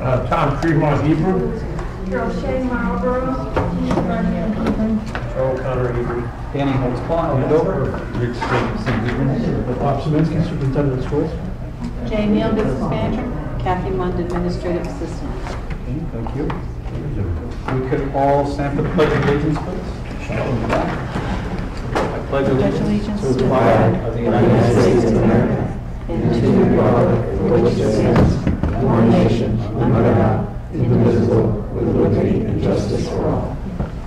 Tom Fremont Hebrew. Rochelle Marlborough. Joel Connor Hebrew. Danny Holtzclaw, Andover. Rich St. Bob Szymanski, Superintendent of Schools. Jay Neal, Business Manager. Kathy Mund, Administrative Assistant. Okay, thank you. We could all stand for the Pledge of Allegiance, please. I pledge allegiance to the flag of the United States of America and to the republic for which it stands, one nation, under God, indivisible, with liberty and justice for all.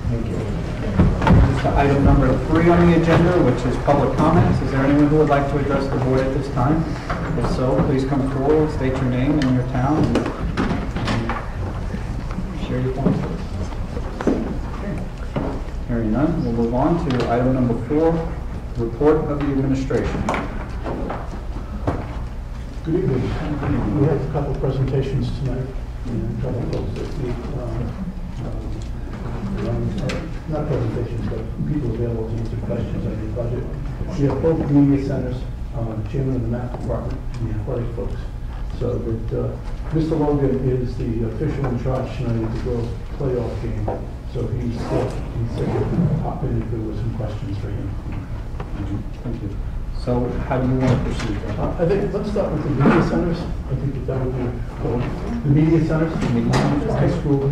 Thank you. Item number 3 on the agenda, which is public comments. Is there anyone who would like to address the board at this time? If so, please come forward, state your name and your town, and share your points. Okay. Hearing none, we'll move on to item number 4, report of the administration. Good evening. We have a couple of presentations tonight, and a couple of folks that speak. Not presentations, but people available to answer questions on your budget. We have both media centers, chairman of the math department, and the athletic folks. So that Mr. Logan is the official in charge tonight of the girls' playoff game. So he said he would pop in if there were some questions for him. Thank you. So how do you want to proceed? I think let's start with the media centers. I think that would be cool. The media centers, the high school. The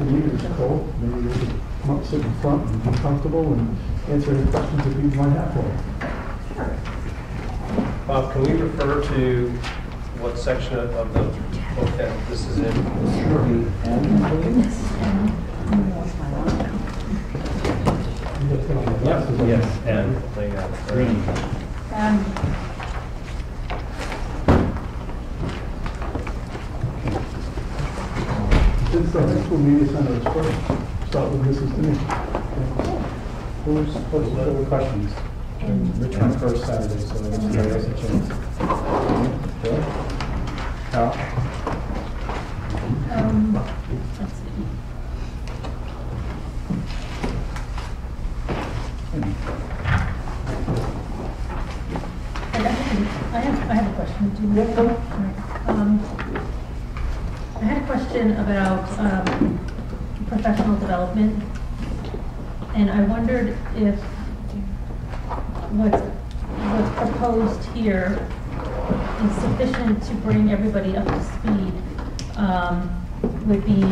media is cold. Maybe we could come up, sit in front, and be comfortable, and answer any questions that people might have for them. Bob, can we refer to what section of the book that this is in? Yes, and green. Since the high school media center is first, start with Mrs. Denise. Who's the questions? Return first Saturday, so everybody has a chance. Bill? Carol? Let's see. I have a question. I had a question about professional development, and I wondered if what's proposed here is sufficient to bring everybody up to speed with being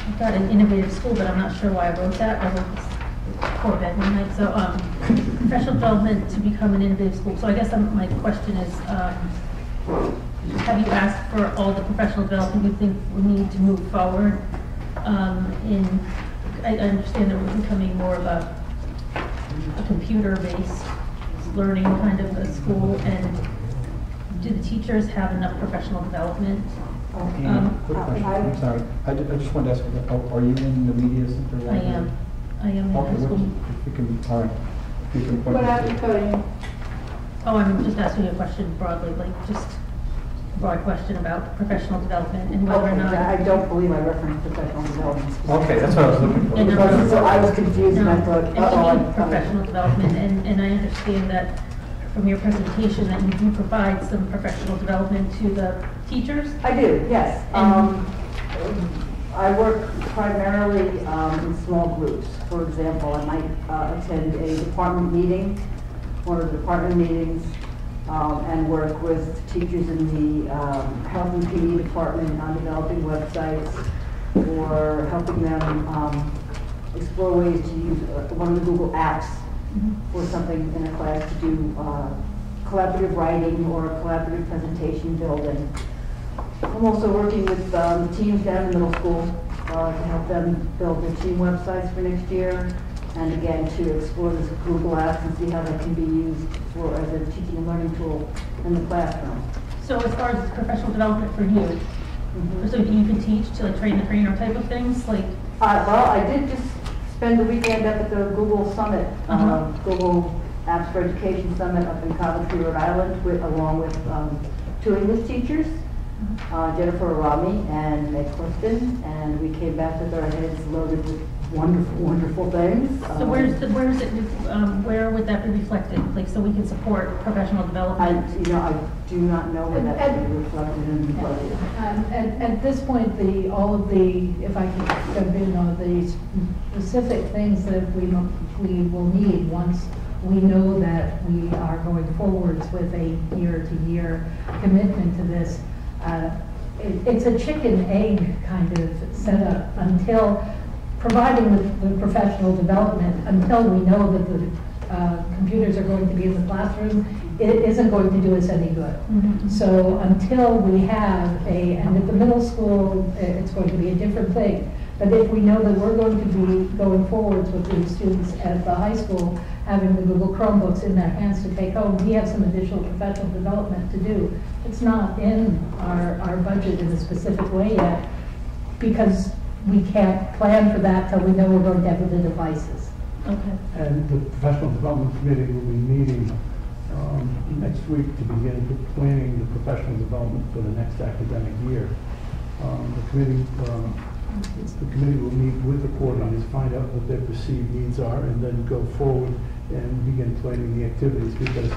I've got an innovative school, but I'm not sure why I wrote that. I wrote this Corvette one night. So professional development to become an innovative school. So I guess my question is, have you asked for all the professional development you think we need to move forward? I understand that we're becoming more of a computer-based learning kind of a school, and do the teachers have enough professional development? Quick question. I'm sorry. I just wanted to ask, are you in the media center? I am. I am in high school. If you can, all right. If you can point What us are you to- coding? Oh, I'm just asking a question broadly, like just a broad question about professional development and whether or not. I don't believe I referenced professional development. Okay, that's what I was looking for. And So I was confused and I thought, and professional development, and I understand that from your presentation that you do provide some professional development to the teachers. I do, yes. I work primarily in small groups. For example, I might attend a department meeting, one of the department meetings, and work with teachers in the health and PE department on developing websites or helping them explore ways to use one of the Google apps for something in a class to do collaborative writing or collaborative presentation building. I'm also working with teams down in middle school to help them build their team websites for next year, and again to explore this Google Apps and see how that can be used as a teaching and learning tool in the classroom. So as far as professional development for you, so you can teach to like train the trainer type of things, like? Well, I did just spend the weekend up at the Google Summit, Google Apps for Education Summit up in Coventry, Rhode Island, along with 2 English teachers. Jennifer Rami and Meg Clifton, and we came back with our heads loaded with wonderful, wonderful things. So where is it, where would that be reflected, like, so we can support professional I development? do not know where that should be reflected in the budget. At this point, all of the, if I can jump in on the specific things that we will need once we know that we are going forwards with a year-to-year commitment to this. It's a chicken-egg kind of setup until, providing the professional development, until we know that the computers are going to be in the classroom, it isn't going to do us any good. Mhm. So until we have and at the middle school, it's going to be a different thing. But if we know that we're going to be going forwards with the students at the high school, having the Google Chromebooks in their hands to take home, we have some additional professional development to do. It's not in our budget in a specific way yet, because we can't plan for that till we know we're going to have the devices. Okay. And the Professional Development Committee will be meeting next week to begin planning the professional development for the next academic year. The committee will meet with the coordinators, find out what their perceived needs are, and then go forward and begin planning the activities, because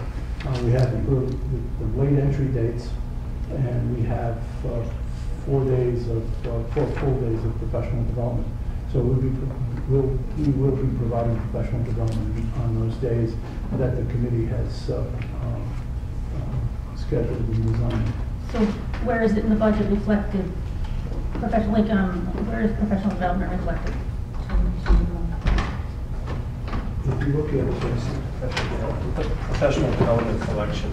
we have the late entry dates, and we have 4 full days of professional development. So we will be providing professional development on those days that the committee has scheduled and designed. So where is it in the budget reflected? Professional, like, where is professional development reflected? If you look at it, Professional development collection,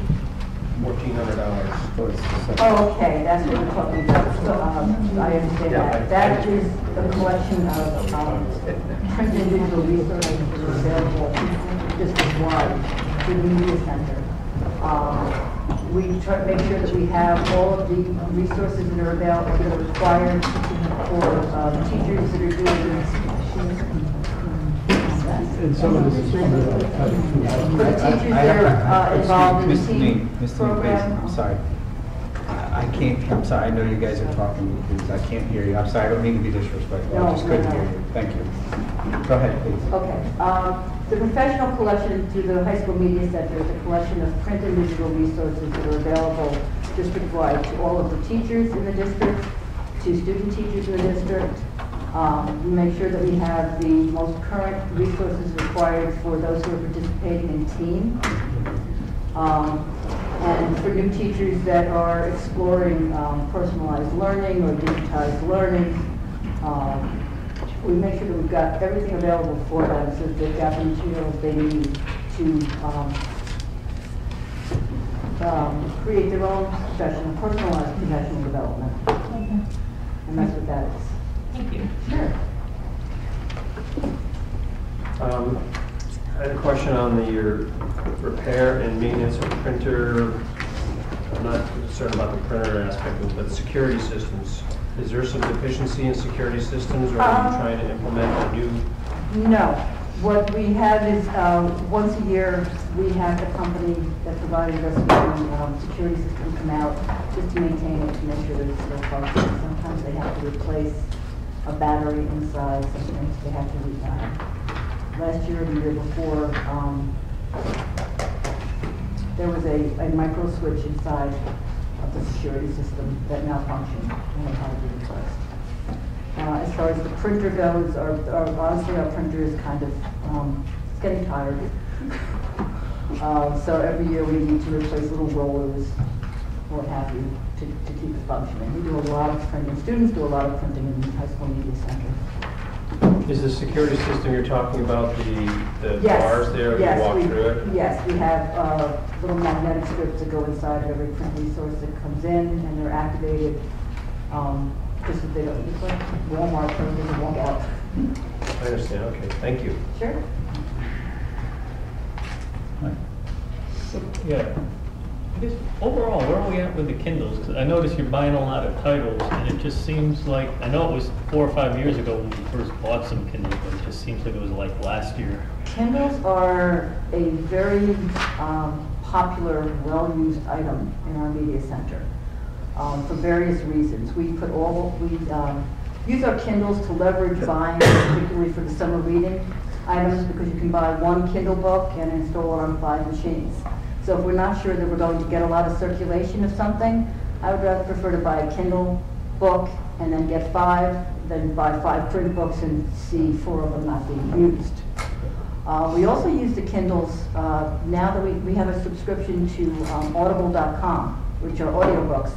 $1,400. Oh, okay, that's what we're talking about. So, I understand that. That is a collection of printed and digital resources that are available district-wide through the media center. We try to make sure that we have all of the resources that are available, that are required for teachers that are doing and some of this is for the teachers that are involved in the team program. I'm sorry. I'm sorry, I know you guys are talking, because I can't hear you. I'm sorry, I don't mean to be disrespectful, I just couldn't hear you. Thank you. Go ahead, please. Okay. The professional collection through the high school media center is a collection of print and digital resources that are available district-wide to all of the teachers in the district, to student teachers in the district. We make sure that we have the most current resources required for those who are participating in team. And for new teachers that are exploring personalized learning or digitized learning, we make sure that we've got everything available for them so that they've got the materials they need to create their own personalized professional development. Okay. And that's what that is. Thank you. Sure. I had a question on your repair and maintenance of printer. I'm not concerned about the printer aspect of it, but security systems. Is there some deficiency in security systems, or are you trying to implement a new? No. What we have is, once a year, we have the company that provided us with the security system come out just to maintain it, to make sure that it's still functioning. Sometimes they have to replace a battery inside, sometimes they have to last year or the year before, there was a micro switch inside of the security system that malfunctioned and had to be replaced. As far as the printer goes, honestly, our printer is kind of it's getting tired. So every year we need to replace little rollers, what have you, to keep it functioning. We do a lot of printing. Students do a lot of printing in the high school media center. Is the security system you're talking about the Yes. bars there? Yes, you walk through it? Yes, we have little magnetic strips that go inside of every print resource that comes in, and they're activated. Just so they don't look like Walmart printers and Walmart. I understand. Okay, thank you. Sure. Yeah. I guess overall, where are we at with the Kindles? Because I noticed you're buying a lot of titles, and it just seems like, I know it was 4 or 5 years ago when we first bought some Kindles, but it just seems like it was like last year. Kindles are a very popular, well-used item in our media center for various reasons. We use our Kindles to leverage buying, particularly for the summer reading items, because you can buy one Kindle book and install it on 5 machines. So if we're not sure that we're going to get a lot of circulation of something, I would rather prefer to buy a Kindle book and then get 5 than buy 5 print books and see 4 of them not being used. We also use the Kindles now that we have a subscription to audible.com, which are audiobooks.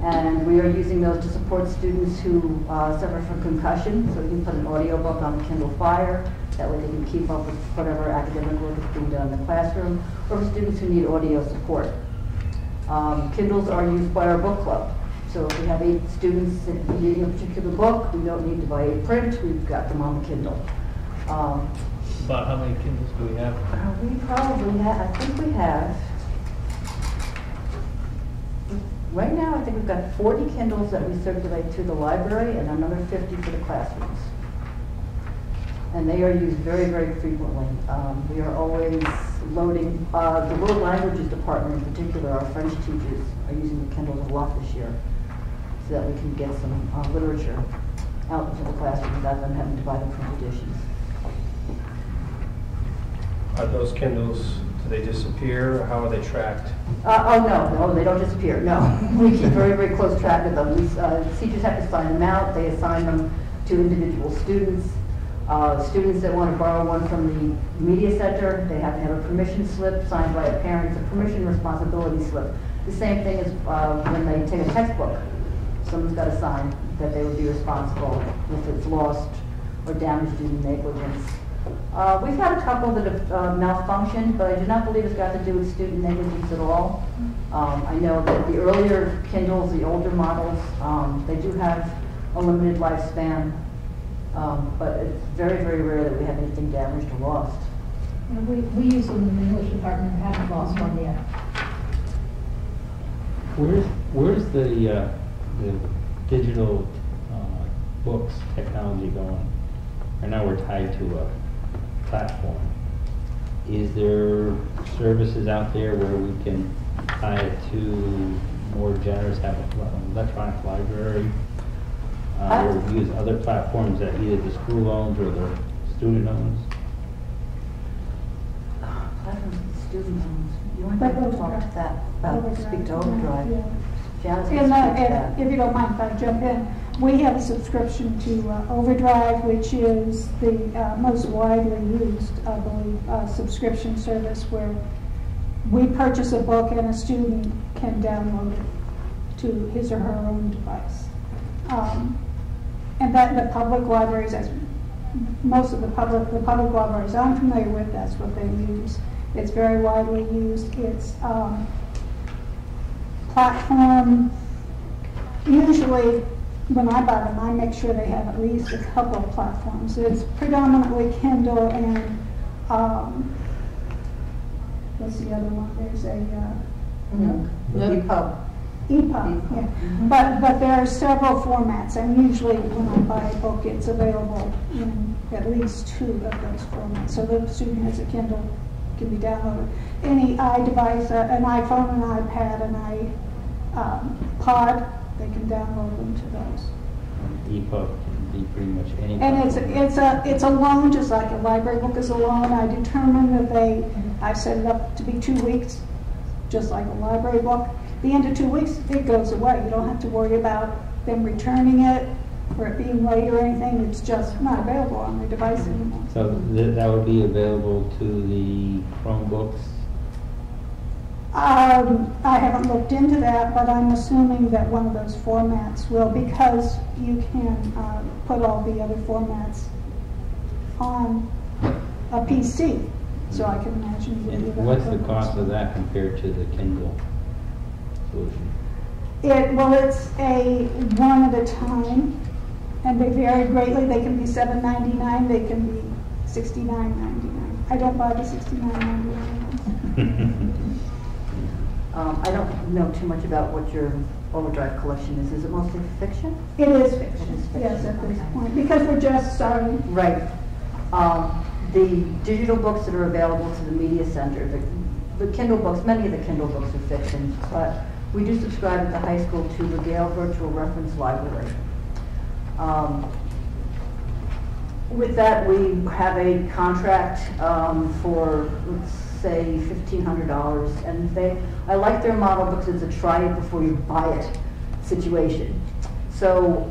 And we are using those to support students who suffer from concussion. So we can put an audiobook on the Kindle Fire. That way they can keep up with whatever academic work is being done in the classroom, or for students who need audio support. Kindles are used by our book club. So if we have 8 students reading a particular book, we don't need to buy 8 print, we've got them on the Kindle. About how many Kindles do we have? We probably have, I think we have, right now I think we've got 40 Kindles that we circulate through the library and another 50 for the classrooms. And they are used very, very frequently. We are always loading, the World Languages Department in particular, our French teachers are using the Kindles a lot this year so that we can get some literature out into the classroom without them having to buy the print editions. Are those Kindles, do they disappear? How are they tracked? No, they don't disappear, no. We keep very, very close track of them. Teachers have to sign them out. They assign them to individual students. Students that want to borrow one from the media center, they have to have a permission slip signed by a parent. It's a permission responsibility slip. The same thing as when they take a textbook. Someone's got to sign that they would be responsible if it's lost or damaged due to negligence. We've had a couple that have malfunctioned, but I do not believe it's got to do with student negligence at all. I know that the earlier Kindles, the older models, they do have a limited lifespan, but it's very, very rare that we have anything damaged or lost. We use them in the English department and haven't lost one yet. Where's the digital books technology going? I know we're tied to a platform. Is there services out there where we can tie it to more generous, have an electronic library? Or use other platforms that either the school owns or the student owns? Platforms that the student owns. You want to talk to that, about speak to Overdrive? Janice can speak to that. If you don't mind if I jump in, we have a subscription to Overdrive, which is the most widely used, I believe, subscription service where we purchase a book and a student can download it to his or her own device. And that the public libraries, as most of the public libraries I'm familiar with, that's what they use. It's very widely used. It's platform, usually when I buy them, I make sure they have at least a couple of platforms. It's predominantly Kindle and what's the other one? There's a EPUB. EPUB, yeah. But there are several formats, and usually when I buy a book, it's available in at least 2 of those formats. So the student has a Kindle, can be downloaded. Any iDevice, an iPhone, an iPad, an iPod, they can download them to those. EPUB can be pretty much any. And it's a loan, just like a library book is a loan. I determined that I set it up to be 2 weeks, just like a library book. The end of 2 weeks, it goes away. You don't have to worry about them returning it or it being late or anything. It's just not available on their device anymore. So that would be available to the Chromebooks? I haven't looked into that, but I'm assuming that one of those formats will, because you can put all the other formats on a PC. So I can imagine you would do that. What's the cost of that compared to the Kindle solution? It's a one at a time, and they vary greatly. They can be $7.99. They can be $69.99. I don't buy the $69.99. I don't know too much about what your Overdrive collection is. Is it mostly fiction? It is fiction. It is fiction. Yes, at this point, because we're just starting. Right. The digital books that are available to the media center, the Kindle books, many of the Kindle books are fiction, but we do subscribe at the high school to the Gale Virtual Reference Library. With that, we have a contract for, let's say, $1,500, and I like their model because it's a try it before you buy it situation. So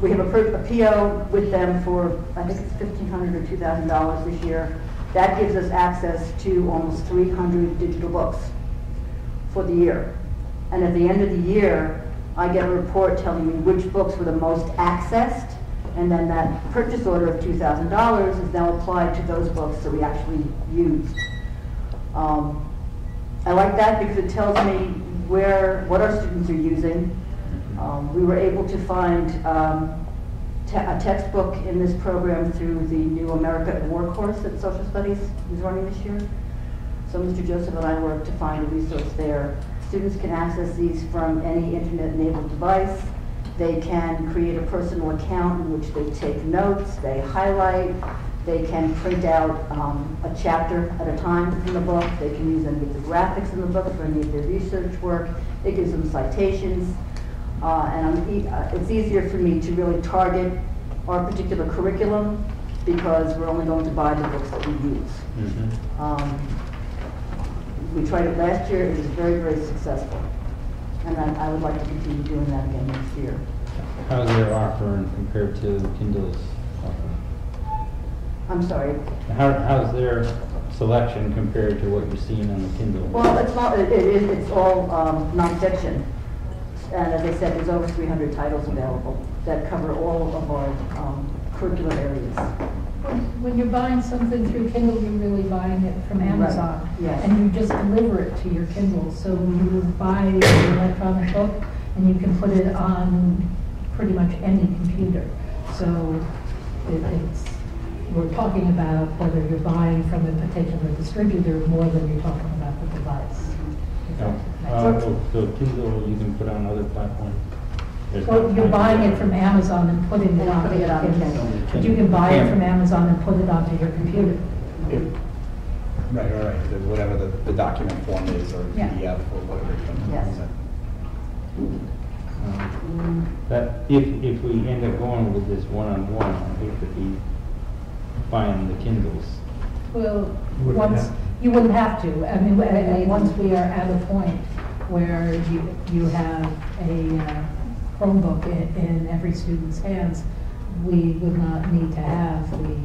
we have a PO with them for, I think it's $1,500 or $2,000 this year. That gives us access to almost 300 digital books for the year. And at the end of the year, I get a report telling me which books were the most accessed, and then that purchase order of $2,000 is now applied to those books that we actually used. I like that because it tells me what our students are using. We were able to find a textbook in this program through the new America at War course that Social Studies is running this year. So Mr. Joseph and I worked to find a resource there. Students can access these from any internet-enabled device. They can create a personal account in which they take notes, they highlight, they can print out a chapter at a time from the book. They can use any of the graphics in the book for any of their research work. It gives them citations. It's easier for me to really target our particular curriculum because we're only going to buy the books that we use. We tried it last year. It was very, very successful. And I would like to continue doing that again next year. How's their offering compared to Kindle's offering? I'm sorry. How's their selection compared to what you're seeing on the Kindle? Well, it's not. It's all nonfiction. And as I said, there's over 300 titles available that cover all of our curricular areas. When you're buying something through Kindle, you're really buying it from Amazon. Right. Yes. And you just deliver it to your Kindle. So you buy an electronic book and you can put it on pretty much any computer. So we're talking about whether you're buying from a particular distributor more than you're talking about the device. So Kindle you can put on other platforms? Well, you're buying it from Amazon and putting it onto your Kindle. But you can buy it from Amazon and put it onto your computer. Right, all right, whatever the document form is, or Yeah. PDF, or whatever. Yes. That if we end up going with this one-on-one, I hate to be buying the Kindles. Well, Wouldn't you wouldn't have to. I mean, once we are at a point where you have a Chromebook in every student's hands, we would not need to have the.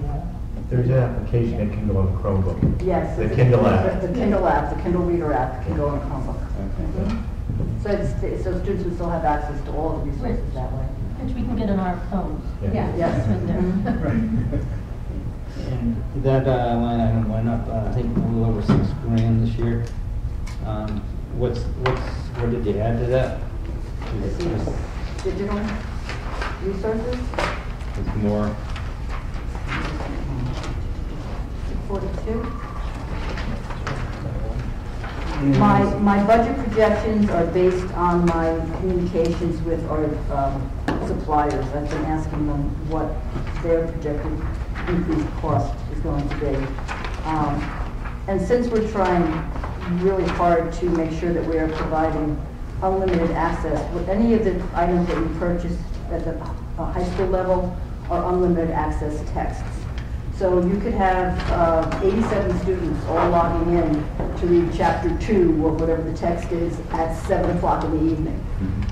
There's an application that can go on Chromebook. Yes. The Kindle app. The Kindle app, the Kindle Reader app can go on Chromebook. Okay. So students will still have access to all of the resources that way. Which we can get on our phones. Yeah. Yes. Right there. And that line item went up, I think, a little over $6,000 this year. What did you add to that? This is digital resources, It's more. 42. My budget projections are based on my communications with our suppliers. I've been asking them what their projected increased cost is going to be. And since we're trying really hard to make sure that we are providing unlimited access, with any of the items that we purchase at the high school level are unlimited access texts. So you could have 87 students all logging in to read chapter 2 of whatever the text is at 7 o'clock in the evening.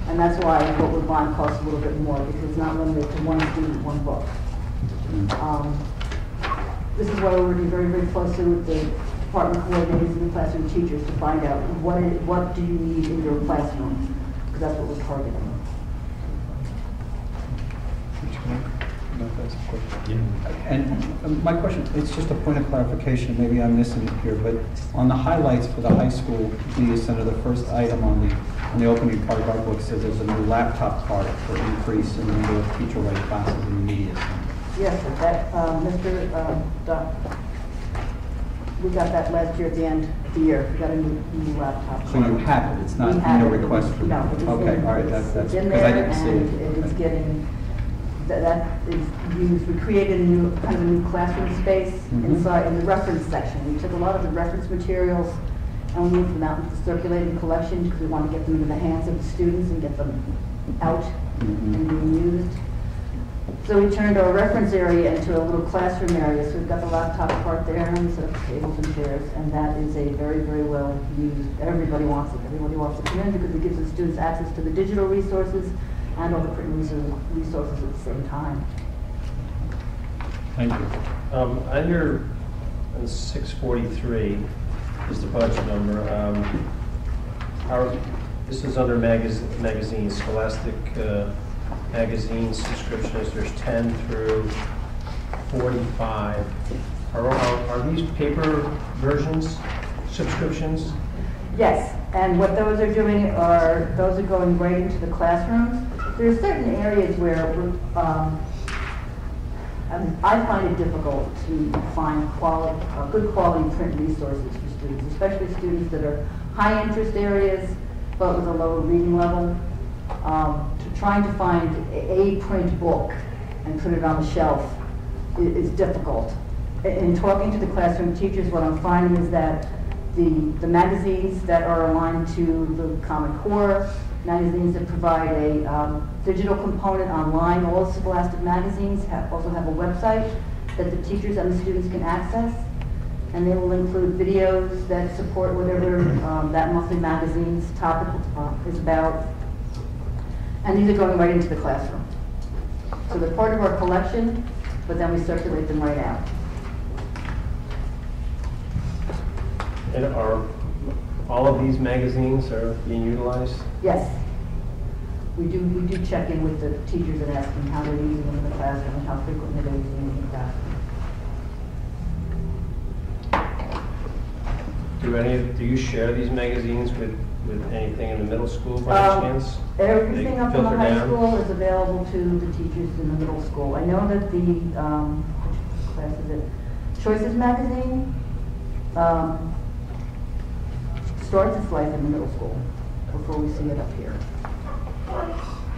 And that's why what we're buying costs a little bit more, because it's not limited to one student, one book. This is why we're working very, very closely with the department coordinators and the classroom teachers to find out what do you need in your classroom, because that's what we're targeting. And my question, it's just a point of clarification, maybe I'm missing it here, but on the highlights for the high school media center, the first item on the opening part of our book says there's a new laptop card for increase in the number of teacher-led classes in the media center. Yes, we got that last year at the end of the year. We got a new laptop. So you have it, it's not in a request for no, it? Okay, all right, that's, it's because in I there, didn't see it. and it's getting, that is used. We created a new, kind of a new classroom space inside, in the reference section. We took a lot of the reference materials and we moved them out into the circulating collection because we want to get them into the hands of the students and get them out and being used. So we turned our reference area into a little classroom area. So we've got the laptop part there and we set up tables and chairs, and that is a very, very well used. Everybody wants it. Everybody wants to come in because it gives the students access to the digital resources and all the print resources at the same time. Thank you. Under 643 is the budget number. This is under magazines, Scholastic magazine subscriptions. There's 10 through 45. Are these paper versions subscriptions? Yes, and what those are doing are, those are going right into the classrooms. There are certain areas where I find it difficult to find good quality print resources for students, especially students that are high interest areas but with a lower reading level. Trying to find a print book and put it on the shelf is difficult. In talking to the classroom teachers, what I'm finding is that the magazines that are aligned to the Common Core, magazines that provide a digital component online, all the Scholastic magazines also have a website that the teachers and the students can access, and they will include videos that support whatever that monthly magazine's topic is about. And these are going right into the classroom. So they're part of our collection, but then we circulate them right out. And are all of these magazines are being utilized? Yes. We do check in with the teachers and ask them how they're using them in the classroom and how frequently they're using them in the classroom. Do you share these magazines with anything in the middle school by any chance? Everything up in the high down? school is available to the teachers in the middle school. I know that the, which class is it? Choices magazine starts its life in the middle school before we see it up here.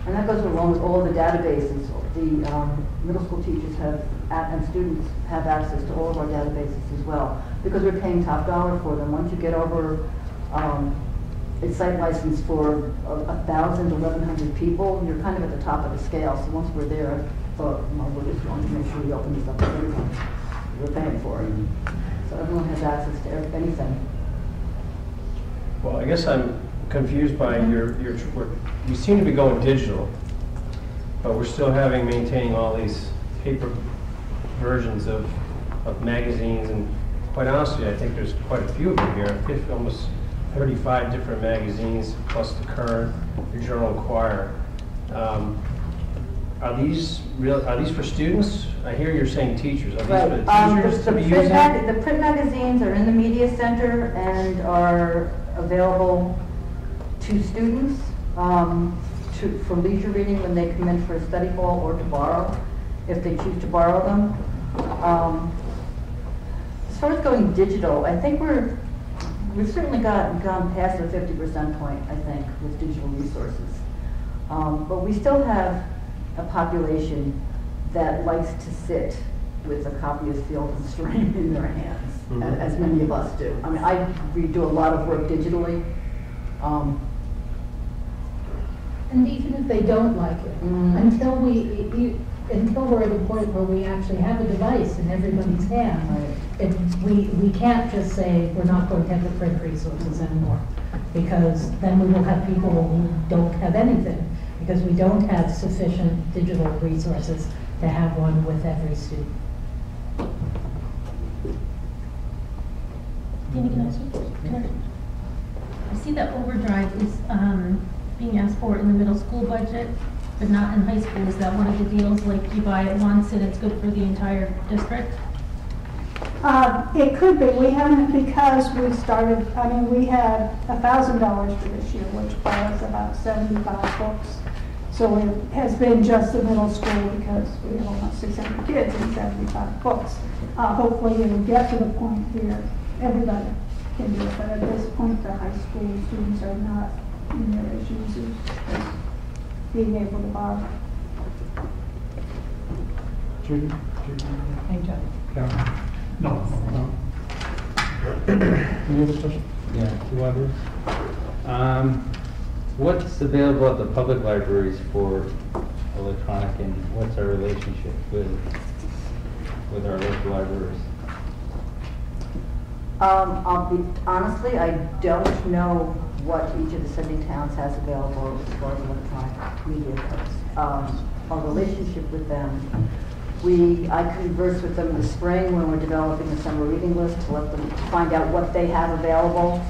And that goes along with all the databases. The middle school teachers have, and students have access to all of our databases as well, because we're paying top dollar for them. Once you get over a site license for 1,000 to 1,100 people, you're kind of at the top of the scale. So once we're there, I thought, well, we're just going to make sure we open this up to everyone. We're paying for it. So everyone has access to anything. Well, I guess I'm confused by you seem to be going digital, but we're still maintaining all these paper versions of magazines, and quite honestly, I think there's quite a few of them here. Almost 35 different magazines, plus the current, the Journal Enquirer. Are these for students? I hear you're saying teachers. Are these for the teachers to be using? The print magazines are in the media center and are available to students for leisure reading when they come in for a study hall, or to borrow if they choose to borrow them. As far as going digital, I think we've certainly gone past the 50% point, I think, with digital resources. But we still have a population that likes to sit with a copy of Field and Stream in their hands, as many of us do. I mean, we do a lot of work digitally. And even if they don't like it, until we're at a point where we actually have a device in everybody's hand, we can't just say we're not going to have the print resources anymore, because then we will have people who don't have anything, because we don't have sufficient digital resources to have one with every student. Danny, can I see that overdrive is being asked for in the middle school budget, but not in high school. Is that one of the deals, like you buy it once and it's good for the entire district? It could be. We haven't, because we started, we had $1,000 for this year, which was about 75 books. So it has been just the middle school because we have almost 600 kids and 75 books. Hopefully it will get to the point where everybody can do it, but at this point the high school students are not in their issues of being able to borrow. Judy? Hey, Joe. Karen? No. Any other questions? Yeah, two others. What's available at the public libraries for electronic, and what's our relationship with our local libraries? Honestly, I don't know what each of the sending towns has available as far as electronic media goes. Our relationship with them, I converse with them in the spring when we're developing the summer reading list to let them find out what they have available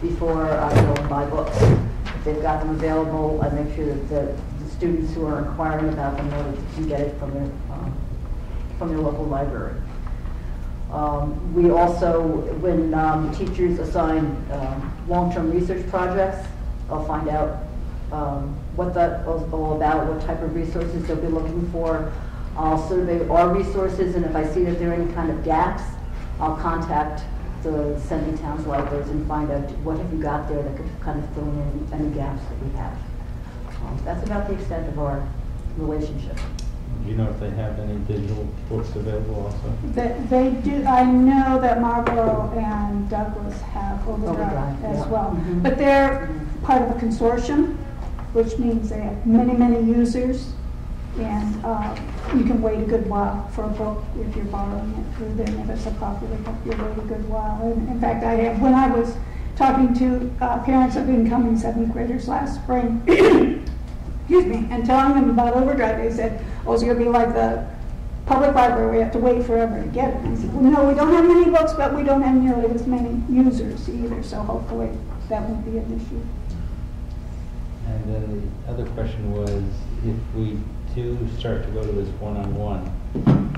before I go and buy books. If they've got them available, I make sure that the students who are inquiring about them know that they can get it from their local library. We also, when teachers assign long-term research projects, I'll find out what that's all about, what type of resources they'll be looking for. I'll survey our resources, and if I see that there are any kind of gaps, I'll contact the sending towns libraries and find out what have you got there that could kind of fill in any gaps that we have. That's about the extent of our relationship. Do you know if they have any digital books available also? They do. I know that Marlborough and Douglas have Overdrive as well. Mm-hmm. But they're part of a consortium, which means they have many, many users. And you can wait a good while for a book if you're borrowing it through them. If it's a popular book, you wait a good while. And in fact, when I was talking to parents of incoming 7th graders last spring, excuse me, and telling them about Overdrive, they said, oh, it's going to be like the public library, we have to wait forever to get it. And I said, well, no, we don't have many books, but we don't have nearly as many users either, so hopefully that won't be an issue. And then the other question was, if we do start to go to this one-on-one,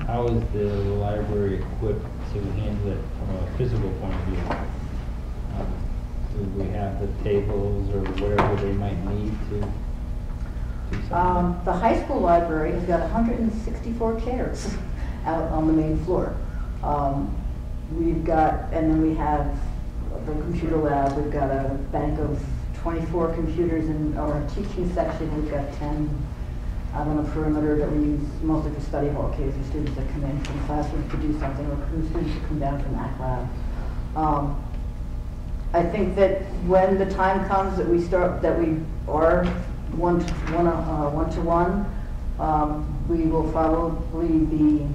how is the library equipped to handle it from a physical point of view? Do we have the tables or whatever they might need to do something? The high school library has got 164 chairs out on the main floor. We've got, and then we have the computer lab. We've got a bank of 24 computers in our teaching section. We've got 10 out on the perimeter that we use mostly for study hall kids or students that come in from classrooms to do something, or students that come down from that lab. I think that when the time comes that we are one-to-one, we will probably be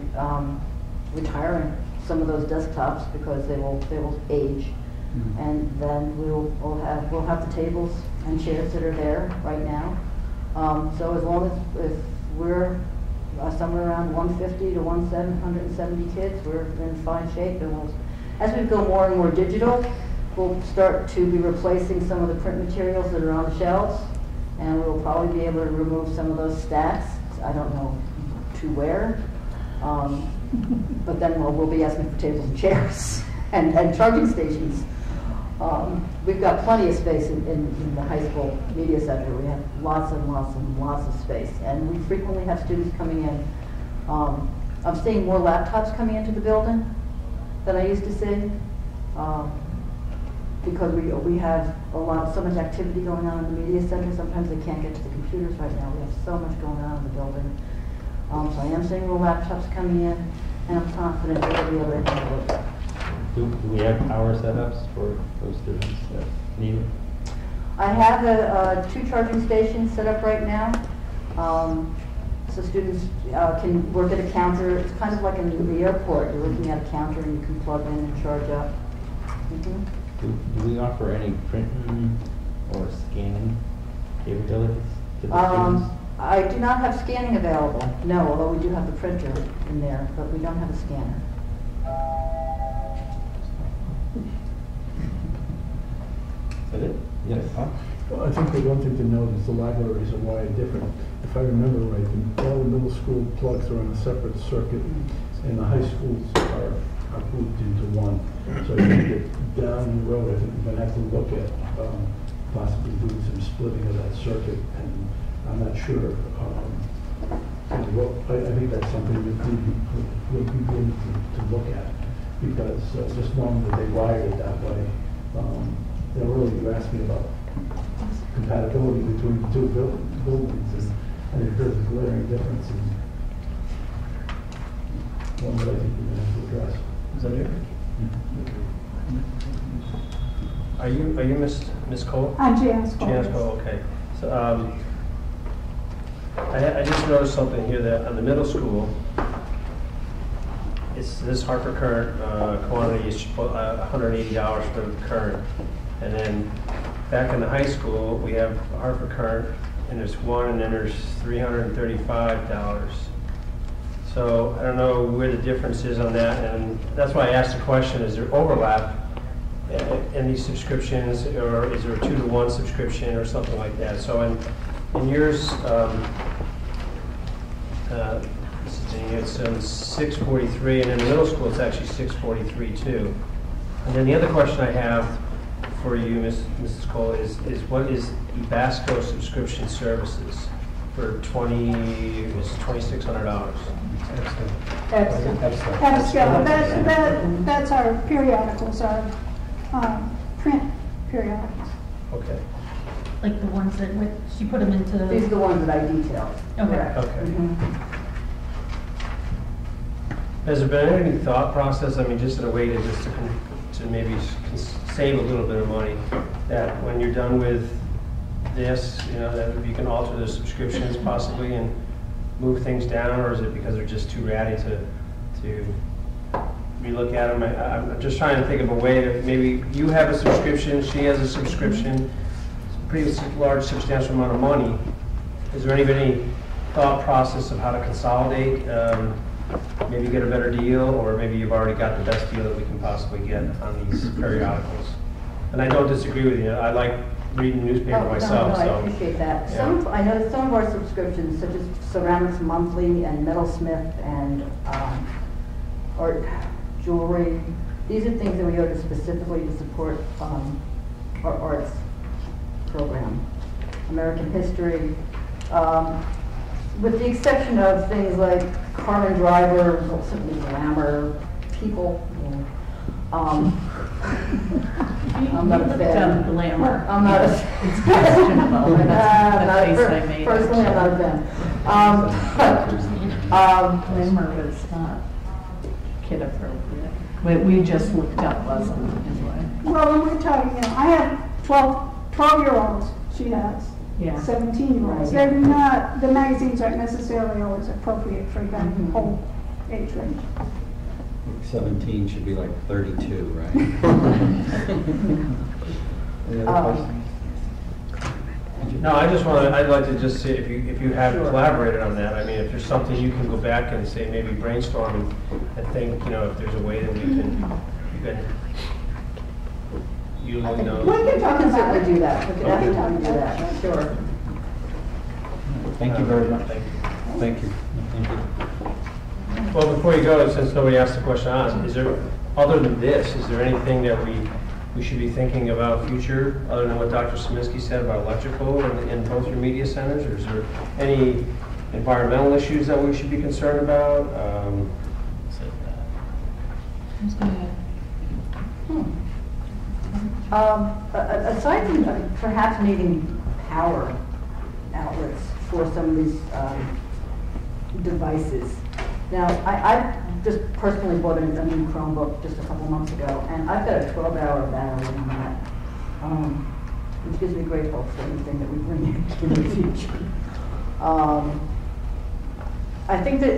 retiring some of those desktops because they will age. Mm-hmm. And then we'll have the tables and chairs that are there right now. So as long as if we're somewhere around 150 to 170 kids, we're in fine shape. And as we go more and more digital, we'll start to be replacing some of the print materials that are on the shelves, and we'll probably be able to remove some of those stacks. I don't know to where, but then we'll be asking for tables and chairs and charging stations. We've got plenty of space in the high school media center. We have lots and lots and lots of space, and we frequently have students coming in. I'm seeing more laptops coming into the building than I used to see, because we have so much activity going on in the media center. Sometimes they can't get to the computers right now. We have so much going on in the building. So I am seeing more laptops coming in, and I'm confident that we'll be able to handle it. Do we have power setups for those students that need it? I have 2 charging stations set up right now. So students can work at a counter. It's kind of like in the airport. You're looking at a counter and you can plug in and charge up. Mm-hmm. Do we offer any printing or scanning capabilities to the students? I do not have scanning available, no, although we do have the printer in there, but we don't have a scanner. Is that it? Yes. Well, I think the one thing to note is the libraries are wired different. If I remember right, all the middle school plugs are on a separate circuit, and the high schools are grouped into one. So as you get down the road, I think we're going to have to look at possibly doing some splitting of that circuit, and I'm not sure. I think that's something that we'll begin to look at, because just knowing that they wired it that way, really you asked me about compatibility between the 2 buildings, and I think there's a glaring difference in one that I think we're going to have to address. Is that it? Are you Miss Cole? I'm Janice Cole. Janice Cole, okay. So, I just noticed something here that on the middle school, it's this Hartford Current quantity is $180 for the current. And then back in the high school, we have Hartford Current, and there's one, and then there's $335. So I don't know where the difference is on that, and that's why I asked the question, is there overlap in these subscriptions, or is there a 2-to-1 subscription or something like that? So in yours, it's $643, and in the middle school it's actually $643 too. And then the other question I have for you, Mrs. Cole, is what is Ebasco subscription services for $2,600? That's our periodicals, our print periodicals. Okay. Like the ones that, she put them into. These are the ones that I detailed. Okay. Correct. Okay. Mhm. Has there been any thought process, I mean, just in a way to maybe save a little bit of money, that when you're done with this, you know, that you can alter the subscriptions possibly and move things down, or is it because they're just too ratty to relook at them? I'm just trying to think of a way that maybe you have a subscription, she has a subscription, it's a pretty large, substantial amount of money. Is there any thought process of how to consolidate, maybe get a better deal, or maybe you've already got the best deal that we can possibly get on these periodicals? And I don't disagree with you. I like reading newspaper myself. No, I so appreciate that. yeah. I know some of our subscriptions, such as Ceramics Monthly and Metalsmith and art, jewelry, these are things that we order specifically to support our arts program. American history, with the exception of things like Carmen Driver, certainly Glamour, People. I'm not a fan. Glamour. I'm not a It's questionable. That's the face I made. Personally, I'm not a fan. Glamour was not kid appropriate. We just looked up, wasn't it, anyway? Well, when we're talking, you know, I have 12-year-olds, she has. Yeah. 17-year-olds. They're not, the magazines aren't necessarily always appropriate for that whole age range. 17 should be like 32, right? Any other questions? No, I'd like to just see if you have collaborated on that. I mean, if there's something you can go back and say, maybe brainstorm and think, you know, if there's a way that you can you know. We can certainly do that. We can absolutely do that, sure. Thank you very much. Thank you. Well, before you go, since nobody asked the question I asked, is there, other than this, is there anything that we should be thinking about future, other than what Dr. Saminsky said about electrical in both your media centers? Or is there any environmental issues that we should be concerned about? Aside from perhaps needing power outlets for some of these devices. Now, I just personally bought a new Chromebook just a couple months ago, and I've got a 12-hour battery on that, which gives me great hope for anything that we bring in the future. I think that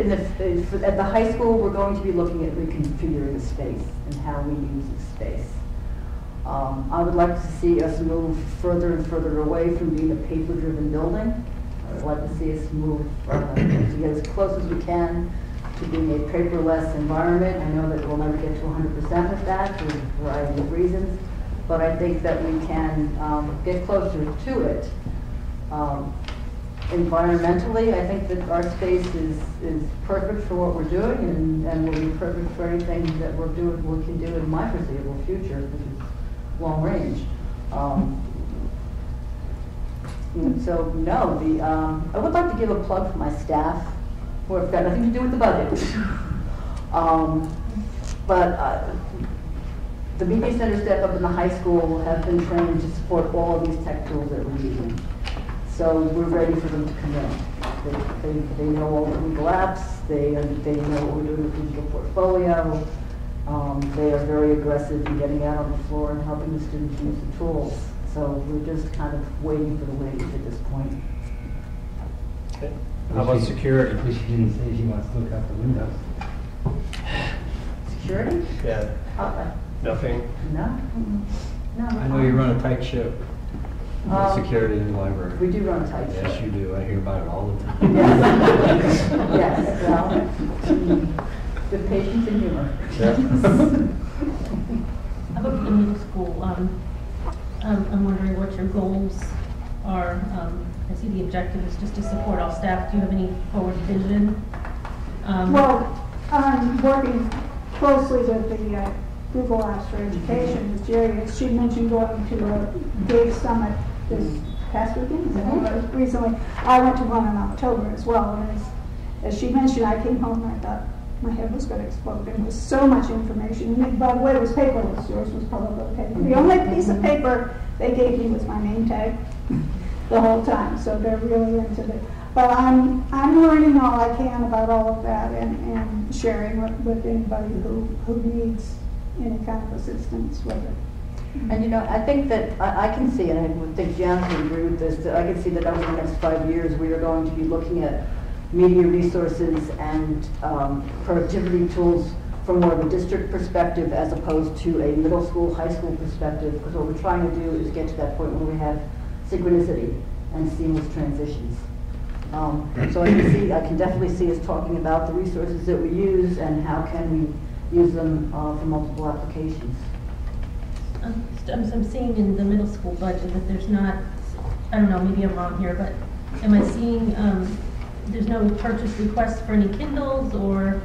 at the high school, we're going to be looking at reconfiguring the space and how we use the space. I would like to see us move further and further away from being a paper-driven building. I would like to see us move to get as close as we can to being a paperless environment. I know that we'll never get to 100% of that for a variety of reasons, but I think that we can get closer to it. Environmentally, I think that our space is perfect for what we're doing and will be perfect for anything that we can do in my foreseeable future, which is long range. So no, I would like to give a plug for my staff, who have got nothing to do with the budget. But the media center staff up in the high school have been trained to support all of these tech tools that we're using. So we're ready for them to come in. They know all the legal apps. They know what we're doing with digital portfolio. They are very aggressive in getting out on the floor and helping the students use the tools. So we're just kind of waiting for the wave at this point. Okay. How about security? But she didn't say she wants to look out the windows. Security? Yeah, nothing? No. No. I know you run a tight ship, security in the library. We do run a tight ship. Yes, you do. I hear about it all the time. Yes. Yes, well, with patience and humor. How about the middle school? I'm wondering what your goals are. I see the objective is just to support all staff. Do you have any forward vision? Well, I'm working closely with the Google Apps for Education, Ms. Jerry. She mentioned going to a Dave Summit this past weekend, is that what it was? Recently. I went to one in October as well, and as she mentioned, I came home and I thought my head was going to explode. There was so much information. And by the way, it was paperless. Yours was public paper. The only piece of paper they gave me was my name tag the whole time, so they're really into it. But I'm learning all I can about all of that and sharing with anybody who needs any kind of assistance with it. And you know, I think that I can see, and I would think Janet would agree with this, that I can see that over the next 5 years we are going to be looking at media resources and productivity tools from more of a district perspective as opposed to a middle school, high school perspective, because what we're trying to do is get to that point where we have synchronicity and seamless transitions. So I can definitely see us talking about the resources that we use and how can we use them for multiple applications. I'm seeing in the middle school budget that there's not, I don't know, maybe I'm wrong here, but am I seeing there's no purchase request for any Kindles or,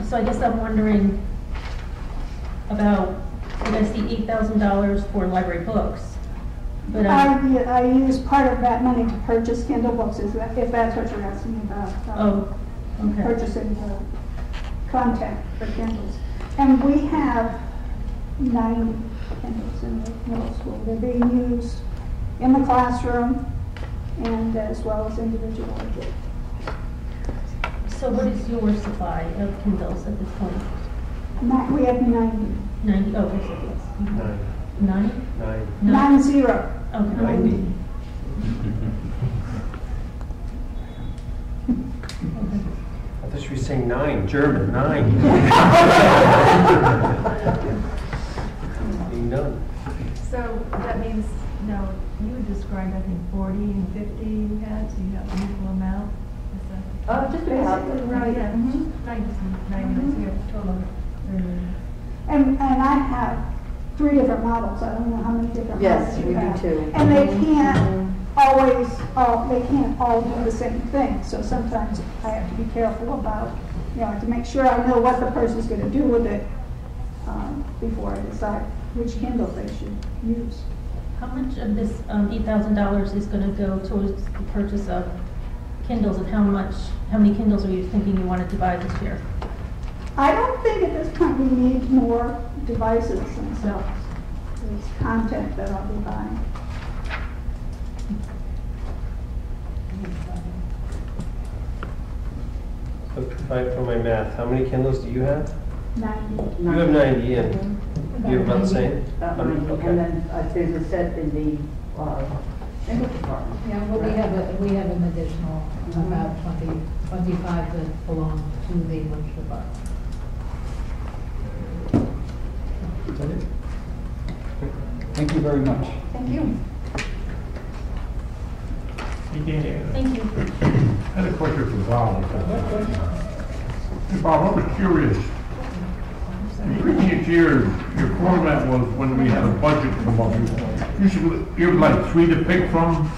so I guess I'm wondering about, I see $8,000 for library books. But I use part of that money to purchase Kindle books, if that's what you're asking about. Okay. Purchasing the content for Kindles. And we have 90 Kindles in the middle school. They're being used in the classroom and as well as individually. So what is your supply of Kindles at this point? We have 90. 90, okay, so yes. 9? 90. Okay. 90. I thought she was saying 9, German, 9. Being done. So that means, now, you described, I think, 40 and 50 you had, so you have an equal amount? Is that? Just about, Right, yeah. Mm-hmm. 90, so you have a total of. And I have 3 different models. I don't know how many different Yes, models we you have. do too. And they can't always, they can't all do the same thing. So sometimes I have to be careful about, to make sure I know what the person's going to do with it before I decide which Kindle they should use. How much of this $8,000 is going to go towards the purchase of Kindles, and how many Kindles are you thinking you wanted to buy this year? I don't think at this point we need more devices themselves. It's content that I'll be buying. So for my math, how many Kindles do you have? 90. You have 90, and you have about the same? Okay. And then there's a set in the English department. Yeah, well, we have an additional about 25 that belong to the English department. Is that it? Thank you very much. Thank you. Thank you. I had a question for Bob. Hey, Bob, I was curious. In previous years, your format was when we had a budget come up, you should give like 3 to pick from.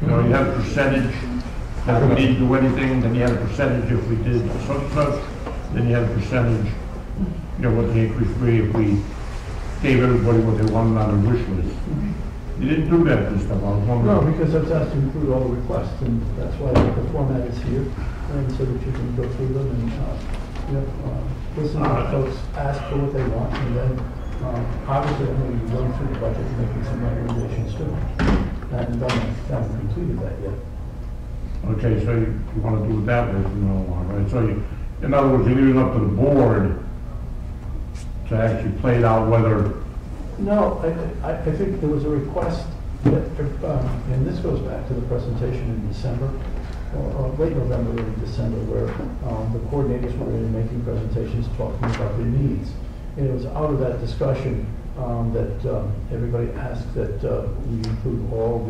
You know, you had a percentage that we didn't do anything, then you had a percentage if we did such and such, then you had a percentage, what the increase would be if we gave everybody what they wanted on their wish list. You didn't do that this time, I was wondering. No, because I was asked to include all the requests, and that's why the format is here, and so that you can go through them and, listen to what folks ask for what they want, and then, obviously, I'm going to be going through the budget and making some recommendations too. I haven't completed that yet. Okay, so you want to do it that way from now on, right? So in other words, you're leaving it up to the board to actually play it out whether. No, I think there was a request And this goes back to the presentation in December, or late November and December, where the coordinators were in making presentations talking about their needs. And it was out of that discussion that everybody asked that we include all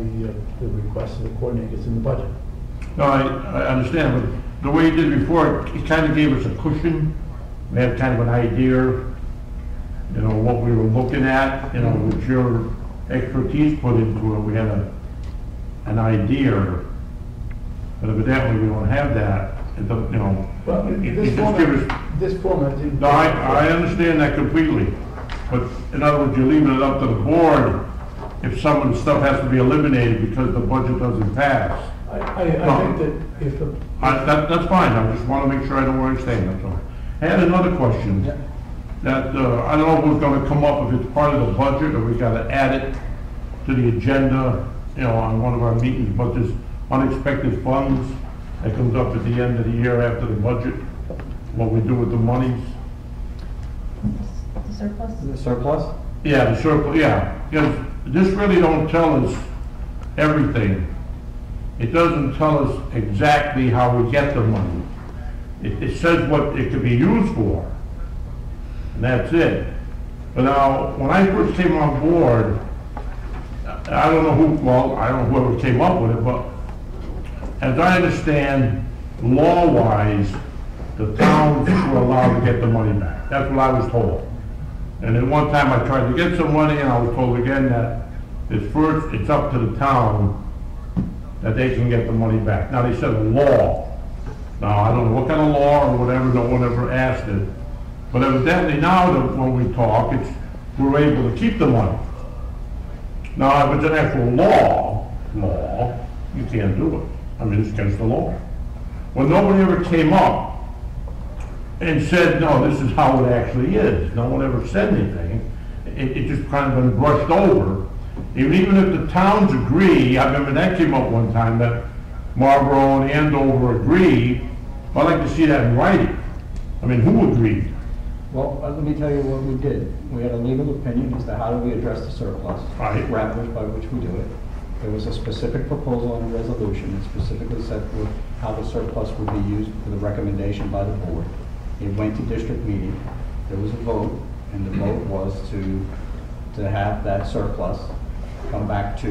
the requests of the coordinators in the budget. No, I understand, but the way you did it before, it kind of gave us a cushion. We had kind of an idea, you know, what we were looking at, you know, with your expertise put into it. We had an idea, but evidently we don't have that. It doesn't, you know, Well, it just gives us. this format didn't. No, I understand that completely, but in other words, you're leaving it up to the board if some of the stuff has to be eliminated because the budget doesn't pass. I think that if the. That's fine, I just want to make sure I know where I stand, that's all. I had another question, that, I don't know if it's gonna come up, if it's part of the budget, or we gotta add it to the agenda, you know, on one of our meetings, but there's unexpected funds that comes up at the end of the year after the budget, what we do with the monies. The surplus? The surplus? Yeah, the surplus, yeah, because this really don't tell us everything. It doesn't tell us exactly how we get the money. It says what it could be used for, and that's it. But now, when I first came on board, I don't know who, well, I don't know whoever came up with it, but as I understand, law-wise, the towns were allowed to get the money back. That's what I was told. And then one time I tried to get some money, and I was told again that it's up to the town that they can get the money back. Now, they said a law. Now, I don't know what kind of law or whatever, no one ever asked it. But evidently now that when we talk, we're able to keep the money. Now, if it's an actual law, you can't do it. I mean, it's against the law. Well, nobody ever came up and said, no, this is how it actually is. No one ever said anything. It just kind of been brushed over. Even if the towns agree, I remember that came up one time, that Marlborough and Andover agree. I'd like to see that in writing. I mean, who agreed? Well, let me tell you what we did. We had a legal opinion as to how do we address the surplus, Right. parameters by which we do it. There was a specific proposal on a resolution that specifically set forth how the surplus would be used for the recommendation by the board. It went to district meeting. There was a vote, and the vote was to have that surplus come back to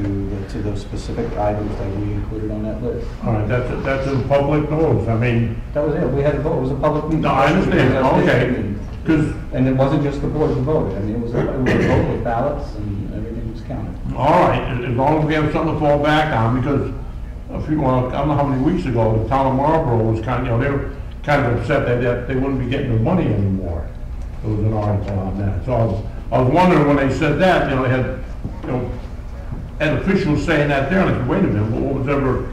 those specific items that we included on that list. All right, that's in public notice. I mean, That was it. We had a vote. It was a public meeting. no, I understand, okay. Because, And it wasn't just the board who voted. I mean, it was a vote with ballots and everything was counted. all right, as long as we have something to fall back on, because a few, I don't know how many weeks ago, the town of Marlborough was kind of, you know, they were kind of upset that they wouldn't be getting their money anymore. There was an article on that. So I was wondering when they said that, you know, they had, you know, and officials saying that there, and I said, wait a minute, what was ever,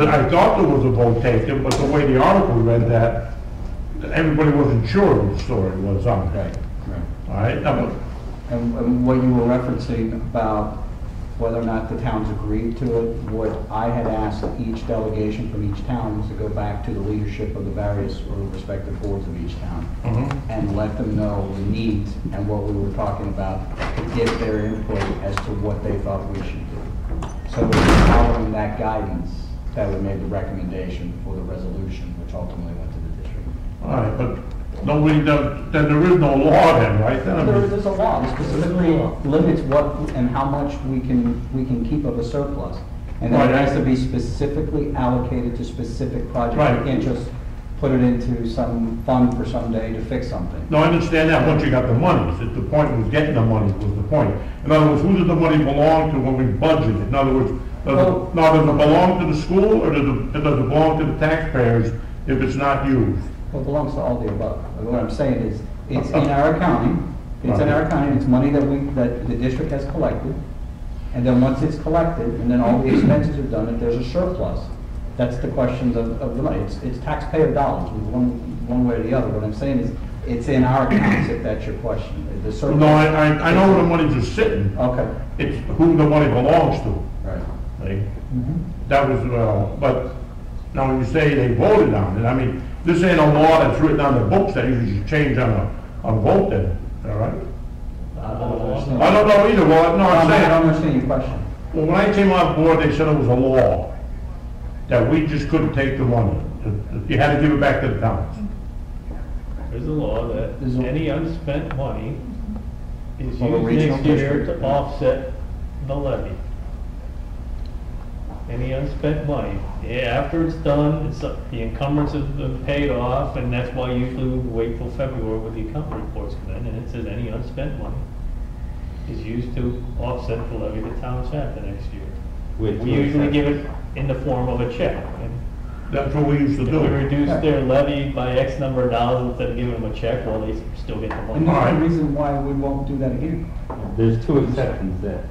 I thought there was a vote taken, but the way the article read that, everybody wasn't sure what the story was on that. Right. All right? Now, And what you were referencing about whether or not the towns agreed to it, what I had asked each delegation from each town was to go back to the leadership of the various or respective boards of each town and let them know the needs and what we were talking about to get their input as to what they thought we should do. So following that guidance, that we made the recommendation for the resolution, which ultimately went to the district. all right, but nobody does, then there is no law then, right? Then, I mean, There's a law that specifically limits what and how much we can keep of a surplus. And then it has to be specifically allocated to specific projects. Right. You can't just put it into some fund for someday to fix something. No, I understand that, once you got the money, the point was getting the money was the point. In other words, who does the money belong to when we budget it? In other words, does it belong to the school, or does it belong to the taxpayers if it's not used? Well, it belongs to all the above. What I'm saying is, it's in our accounting, it's money that the district has collected, and then once it's collected, and then all the expenses are done, if there's a surplus, that's the question of the money. It's taxpayer dollars, one way or the other. What I'm saying is, it's in our accounts, if that's your question. The surplus. No, I know where the money's just sitting. Okay. It's who the money belongs to. Right. Right? That was, but now when you say they voted on it, I mean, this ain't a law that's written on the books that you should change on a vote then, all right? I don't understand. I don't know either, well, no, I'm I don't saying, understand your question. Well, when I came on board, they said it was a law, that we just couldn't take the money. You had to give it back to the towns. There's a law that any unspent money is For the used regional next year district. to offset the levy. Any unspent money. Yeah, after it's done, the encumbrance has been paid off, and that's why usually we wait till February when the account reports come in, and it says any unspent money is used to offset the levy the towns have the next year. With We usually give it in the form of a check. And That's what we used to if do. we reduce their levy by X number of dollars instead of giving them a check, well, they still get the And money. that's the reason why we won't do that again. There's two exceptions that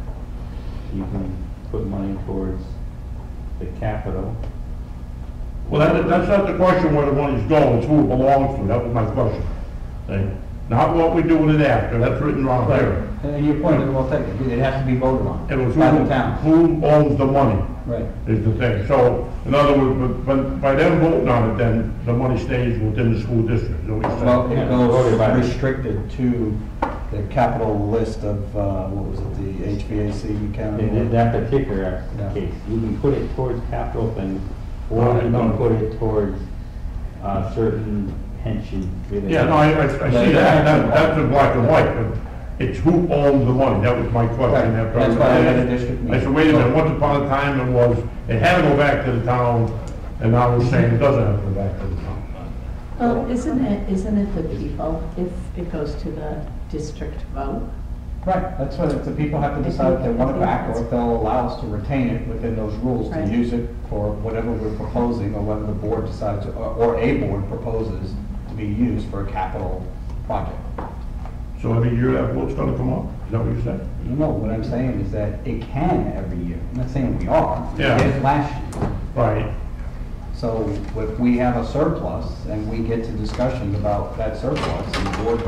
you can put money towards the capital. Well, that's not the question where the money's going, it's who it belongs to, that was my question. See? Not what we do with it after, that's written wrong there. And your point is well taken, it has to be voted on It was by the town. who owns the money Right. is the thing. So, in other words, but by them voting on it, then the money stays within the school district, is that what you're Well, saying? it goes restricted to the capital list of, what was it, the HVAC account? In that particular Yeah. case, you can put it towards capital things, or you can put it towards certain pension related. Yeah, no, I see that, that's in black and white, but it's who owns the money, that was my question. Right. after That's why I had a district I said, meeting. wait a minute, once upon a time it was, it had to go back to the town, and now we're saying it doesn't have to go back to the town. Isn't it the people if it goes to the district vote? Right, that's what, the people have to decide if they want it back, or if they'll allow us to retain it within those rules, to Right. use it for whatever we're proposing, or whether the board decides, or a board proposes to be used for a capital project. So every year that vote's gonna come up, is that what you said? No, what I'm saying is that it can every year, I'm not saying we are. Yeah. It did last year. Right. So if we have a surplus and we get to discussions about that surplus, and the board,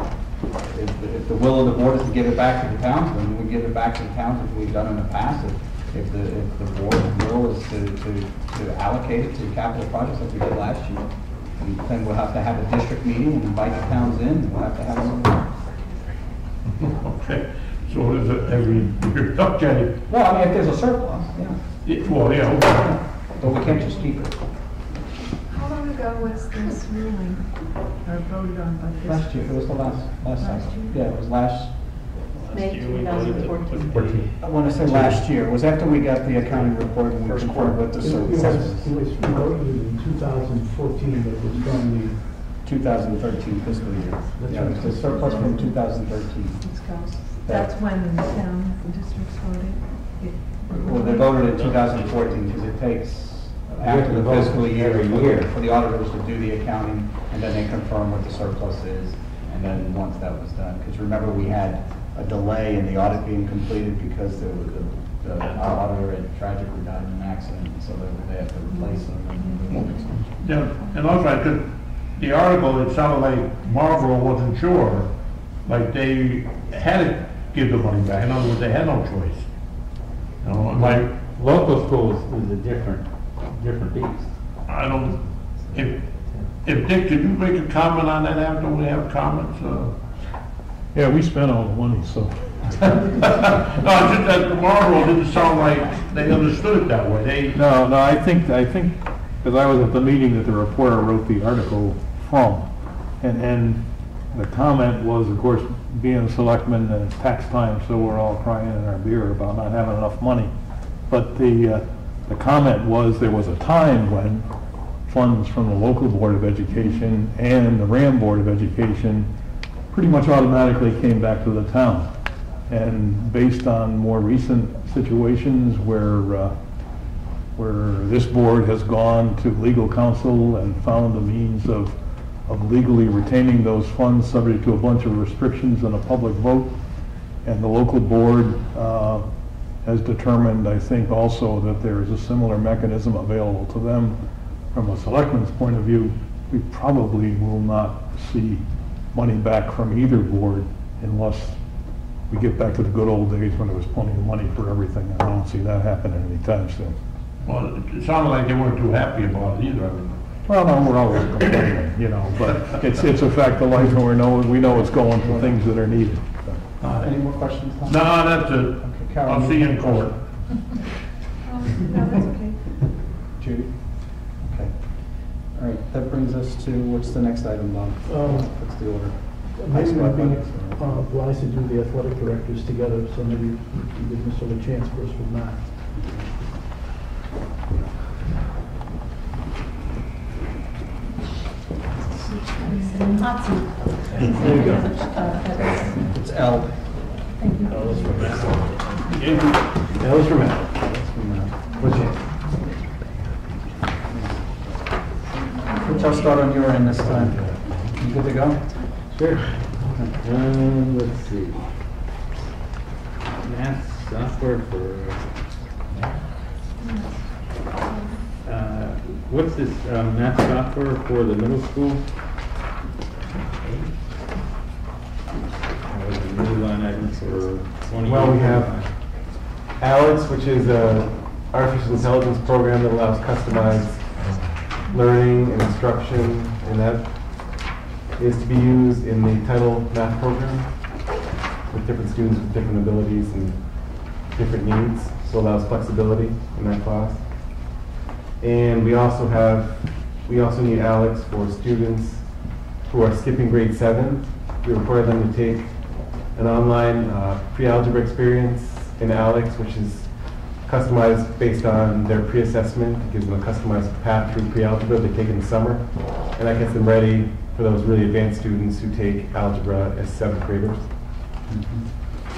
if the will of the board is to give it back to the towns, then we give it back to the towns as we've done in the past. If the board's will is to allocate it to capital projects like we did last year, then we'll have to have a district meeting and invite the towns in, and we'll have to have a. Okay, so is it every year, okay. Well, I mean, if there's a surplus, yeah, Well, yeah, okay. but we can't just keep it. How long ago was this ruling, or voted on by this? Last year, it was the last Last cycle. year? Yeah, it was last. Last year we voted to put the- I want to say last year, it was after we got the accounting report and we confirmed with the It was surplus. voted in 2014, but it was from the 2013 fiscal year. Yeah, it was the surplus from 2013. That's when the town, the districts voted? Well, they voted in 2014 because it takes after the fiscal year Every year. for the auditors to do the accounting, and then they confirm what the surplus is, and then once that was done. Because remember, we had a delay in the audit being completed because there was our auditor had tragically died in an accident, so they had to replace them. Yeah, and also I could, the article, it sounded like Marlboro wasn't sure, like they had to give the money back, in other words, they had no choice. You know, like, Local schools is a different beast. I don't, if Dick, could you make a comment on that after we have comments? Yeah, we spent all the money, so. No, just that Marlboro didn't sound like they understood it that way, No, I think, because I was at the meeting that the reporter wrote the article from, and the comment was, of course, being a selectman and it's tax time, so we're all crying in our beer about not having enough money. But the comment was there was a time when funds from the local Board of Education and the RHAM Board of Education pretty much automatically came back to the town. And based on more recent situations where this board has gone to legal counsel and found a means of legally retaining those funds subject to a bunch of restrictions and a public vote, and the local board has determined, I think also, that there is a similar mechanism available to them from a selectman's point of view, we probably will not see money back from either board unless we get back to the good old days when there was plenty of money for everything. I don't see that happening anytime soon. Well, it sounded like they weren't too happy about it either. Well, no, we're always complaining, you know, but it's a fact of life, and we know it's going for things that are needed. Any more questions, Tom? No, that's it. Okay, Carol, I'll see you in court. No, that's okay. Judy? Okay. All right, that brings us to, what's the next item, Bob? What's the order? Maybe we're being obliged to do the athletic directors together, so maybe we can give Mr. a chance first with math. Hot seat. There you go. It's L. Thank you. That was for math. That was for math. That's from, What's it? Which I'll start on your end this time. You good to go? Sure. Let's see. Math software for, what's this, math software for the middle school? Was a new line item for 20? Well, we have Alex, which is a artificial intelligence program that allows customized learning and instruction, and that is to be used in the title math program with different students with different abilities and different needs, so it allows flexibility in that class. And we also need Alex for students who are skipping grade 7. We require them to take an online pre-algebra experience in Alex, which is customized based on their pre-assessment. It gives them a customized path through pre-algebra they take in the summer, and that gets them ready for those really advanced students who take algebra as 7th graders.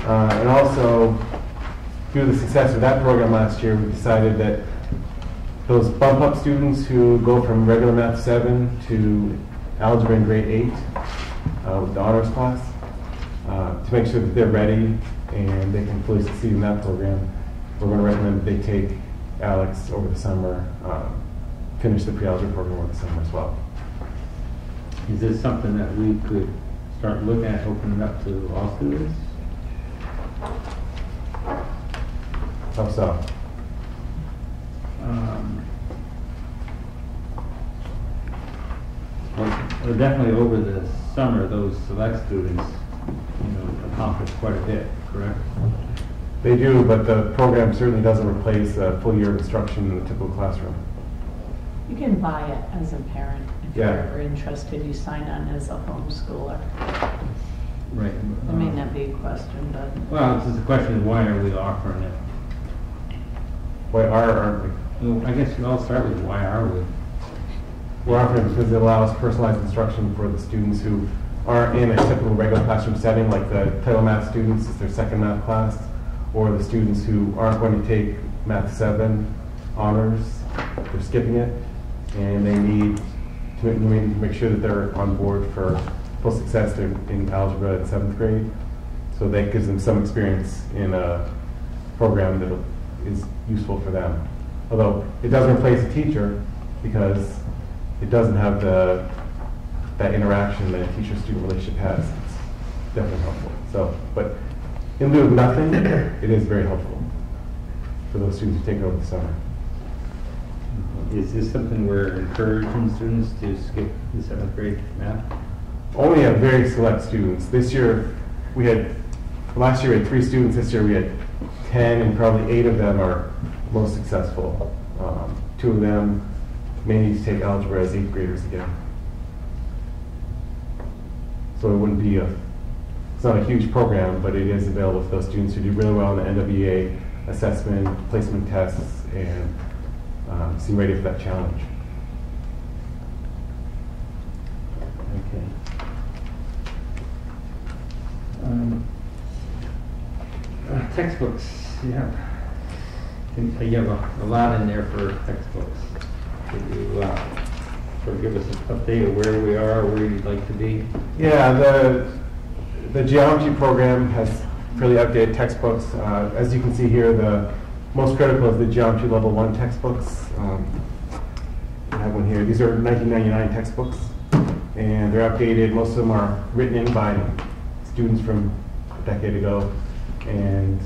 And also, due to the success of that program last year, we decided that those bump up students who go from regular math 7 to algebra in grade 8 with the honors class, to make sure that they're ready and they can fully succeed in that program, we're going to recommend that they take Alex over the summer, finish the pre-algebra program over the summer as well. Is this something that we could start looking at, opening up to all students? How so? Well, definitely over the summer, those select students, accomplish quite a bit, correct? They do, but the program certainly doesn't replace a full year of instruction in the typical classroom. You can buy it as a parent if Yeah. you're interested. You sign on as a homeschooler. Right. There may not be a question, but. Well, it's just a question of why are we offering it? Why aren't we? Well, I guess I'll start with why are we? We're offering it because it allows personalized instruction for the students who aren't in a typical regular classroom setting, like the title math students, it's their second math class, or the students who aren't going to take math 7 honors, they're skipping it, and they need to make sure that they're on board for full success in algebra in 7th grade. So that gives them some experience in a program that is useful for them. Although it doesn't replace a teacher because it doesn't have that interaction that a teacher-student relationship has. It's definitely helpful. So, but in lieu of nothing, it is very helpful for those students who take it over the summer. Is this something we're encouraging students to skip the 7th grade math? Only a very select students. This year, last year we had 3 students, this year we had 10, and probably 8 of them are most successful. 2 of them may need to take algebra as 8th graders again. So it wouldn't be it's not a huge program, but it is available for those students who do really well in the NWEA assessment, placement tests, and seem ready for that challenge. Okay. Textbooks, yeah. You have a lot in there for textbooks. Could you sort of give us an update of where we are, where you'd like to be? Yeah, the geometry program has fairly outdated textbooks. As you can see here, the most critical is the geometry level 1 textbooks. I have one here. These are 1999 textbooks, and they're outdated. Most of them are written in by students from a decade ago, and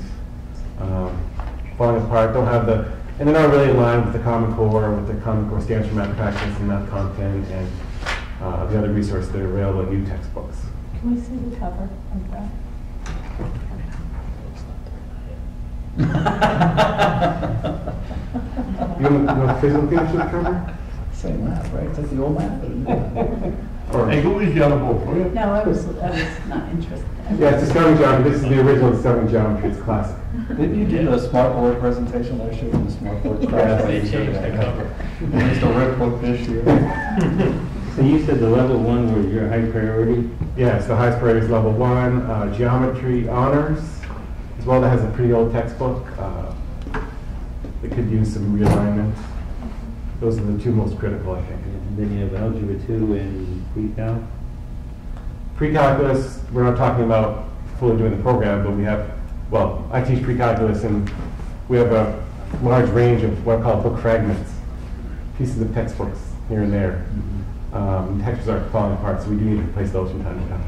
falling apart. Don't have and they're not really in line with the Common Core, with the Common Core standards for math practice and math content, and the other resources that are available in new textbooks. Can we see the cover of that? You want physical leadership cover? Same math, right? It's like the old math. Hey, who is the other book? No, I was not interested. Yeah, it's Discovering Geometry. This is the original Discovering Geometry. It's classic. Didn't you do a smart board presentation last year from the smart board? They changed the cover. It's a red book this year. So you said the level 1 was your high priority? Yes, the highest priority is level 1, Geometry Honors, as well. That has a pretty old textbook. It could use some realignment. Those are the two most critical, I think. And then you have Algebra 2 and Pre-Cal? Pre-calculus, we're not talking about fully doing the program, but we have, well, I teach pre-calculus, and we have a large range of what I call book fragments, pieces of textbooks here and there. Textbooks are falling apart, so we do need to replace those from time to time.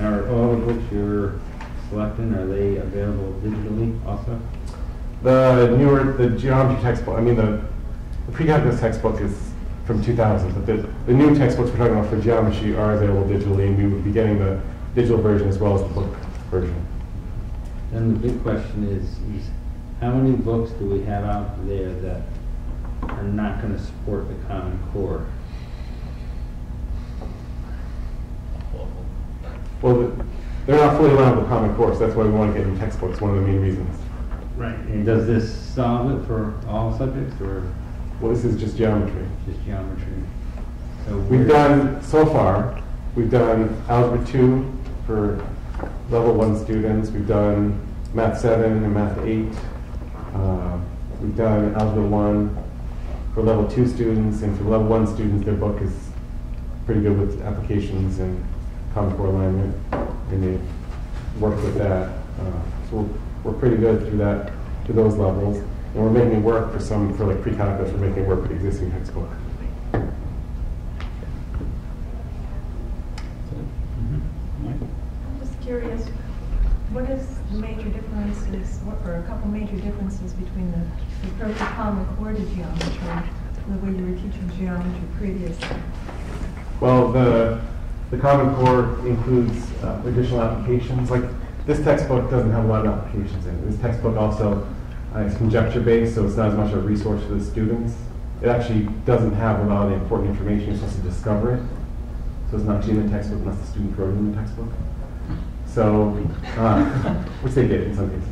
Are all the books you're selecting, are they available digitally also? The geometry textbook, I mean, the pre-calculus textbook is from 2000, but the new textbooks we're talking about for geometry are available digitally, and we would be getting the digital version as well as the book version. Then the big question is how many books do we have out there that are not going to support the Common Core? Well, they're not fully aligned with the Common Core, so that's why we want to get new textbooks, one of the main reasons. Right. And does this solve it for all subjects, or? Well, this is just geometry. Just geometry. So We've done, so far, we've done Algebra 2 for level 1 students. We've done Math 7 and Math 8. We've done Algebra 1 for level 2 students, and for level 1 students, their book is pretty good with applications and Common Core alignment, and they've worked with that. So we're pretty good through that, to those levels. And we're making it work for like pre-calculus, we're making it work with the existing textbook. I'm just curious, what is the major differences, or a couple major differences between the approach of Common Core to geometry and the way you were teaching geometry previously? Well, the Common Core includes additional applications. Like, this textbook doesn't have a lot of applications in it. This textbook also is conjecture-based, so it's not as much a resource for the students. It actually doesn't have a lot of the important information. You're supposed to discover it. So it's not actually in the textbook unless the student wrote it in the textbook. So, which they did in some cases.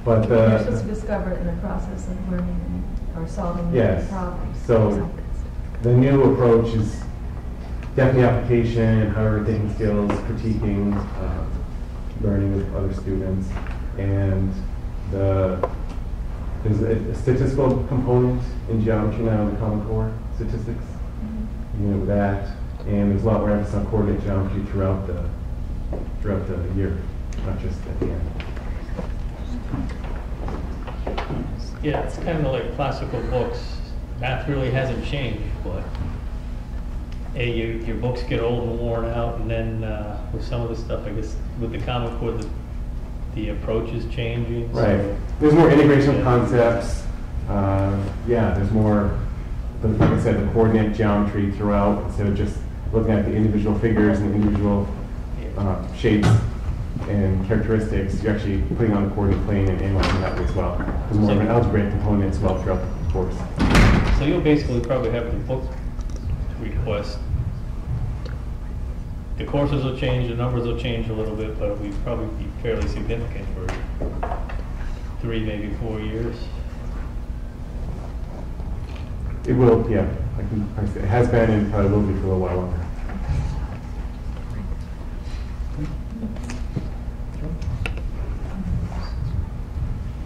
But You're supposed to discover it in the process of learning or solving problems. So the new approach is definitely application, higher thinking skills, critiquing, learning with other students, and there's a statistical component in geometry now in the Common Core, statistics. You know that, and there's a lot more emphasis on coordinate geometry throughout the year, not just at the end. Yeah, it's kind of like classical books. Math really hasn't changed, but your books get old and worn out, and then with some of the stuff, I guess, with the Common Core, the approach is changing. Right. So, there's more integration of concepts. Yeah, there's more, like I said, the coordinate geometry throughout, instead of just looking at the individual figures and individual shapes and characteristics. You're actually putting on the coordinate plane and analyzing that as well. There's more of an algebraic component as well throughout the course. So you'll basically probably have the book request. The courses will change, the numbers will change a little bit, but it'll probably be fairly significant for 3, maybe 4 years. It will, yeah. It has been and probably will be for a little while longer.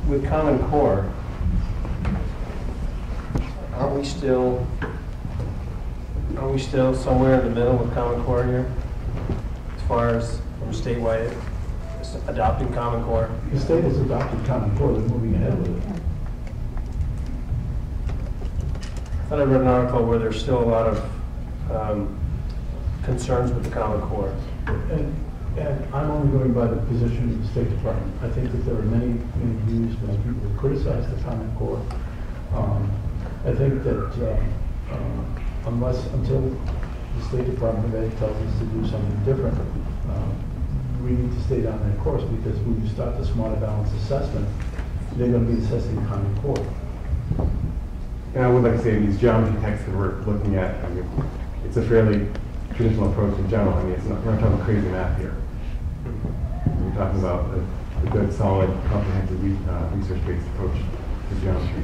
With Common Core, aren't we still somewhere in the middle with Common Core here? As far as from statewide adopting Common Core? The state has adopted Common Core, they're moving ahead with it. I thought I read an article where there's still a lot of concerns with the Common Core. And I'm only going by the position of the State Department. I think that there are many views, many people who criticize the Common Core. I think that until the State Department of Ed tells us to do something different, we need to stay down that course, because when you start the smarter balance assessment, they're going to be assessing the Common Core. And I would like to say these geometry texts that we're looking at, I mean, it's a fairly traditional approach in general. I mean, it's not, we're not talking crazy math here. We're talking about a good, solid, comprehensive research-based approach to geometry.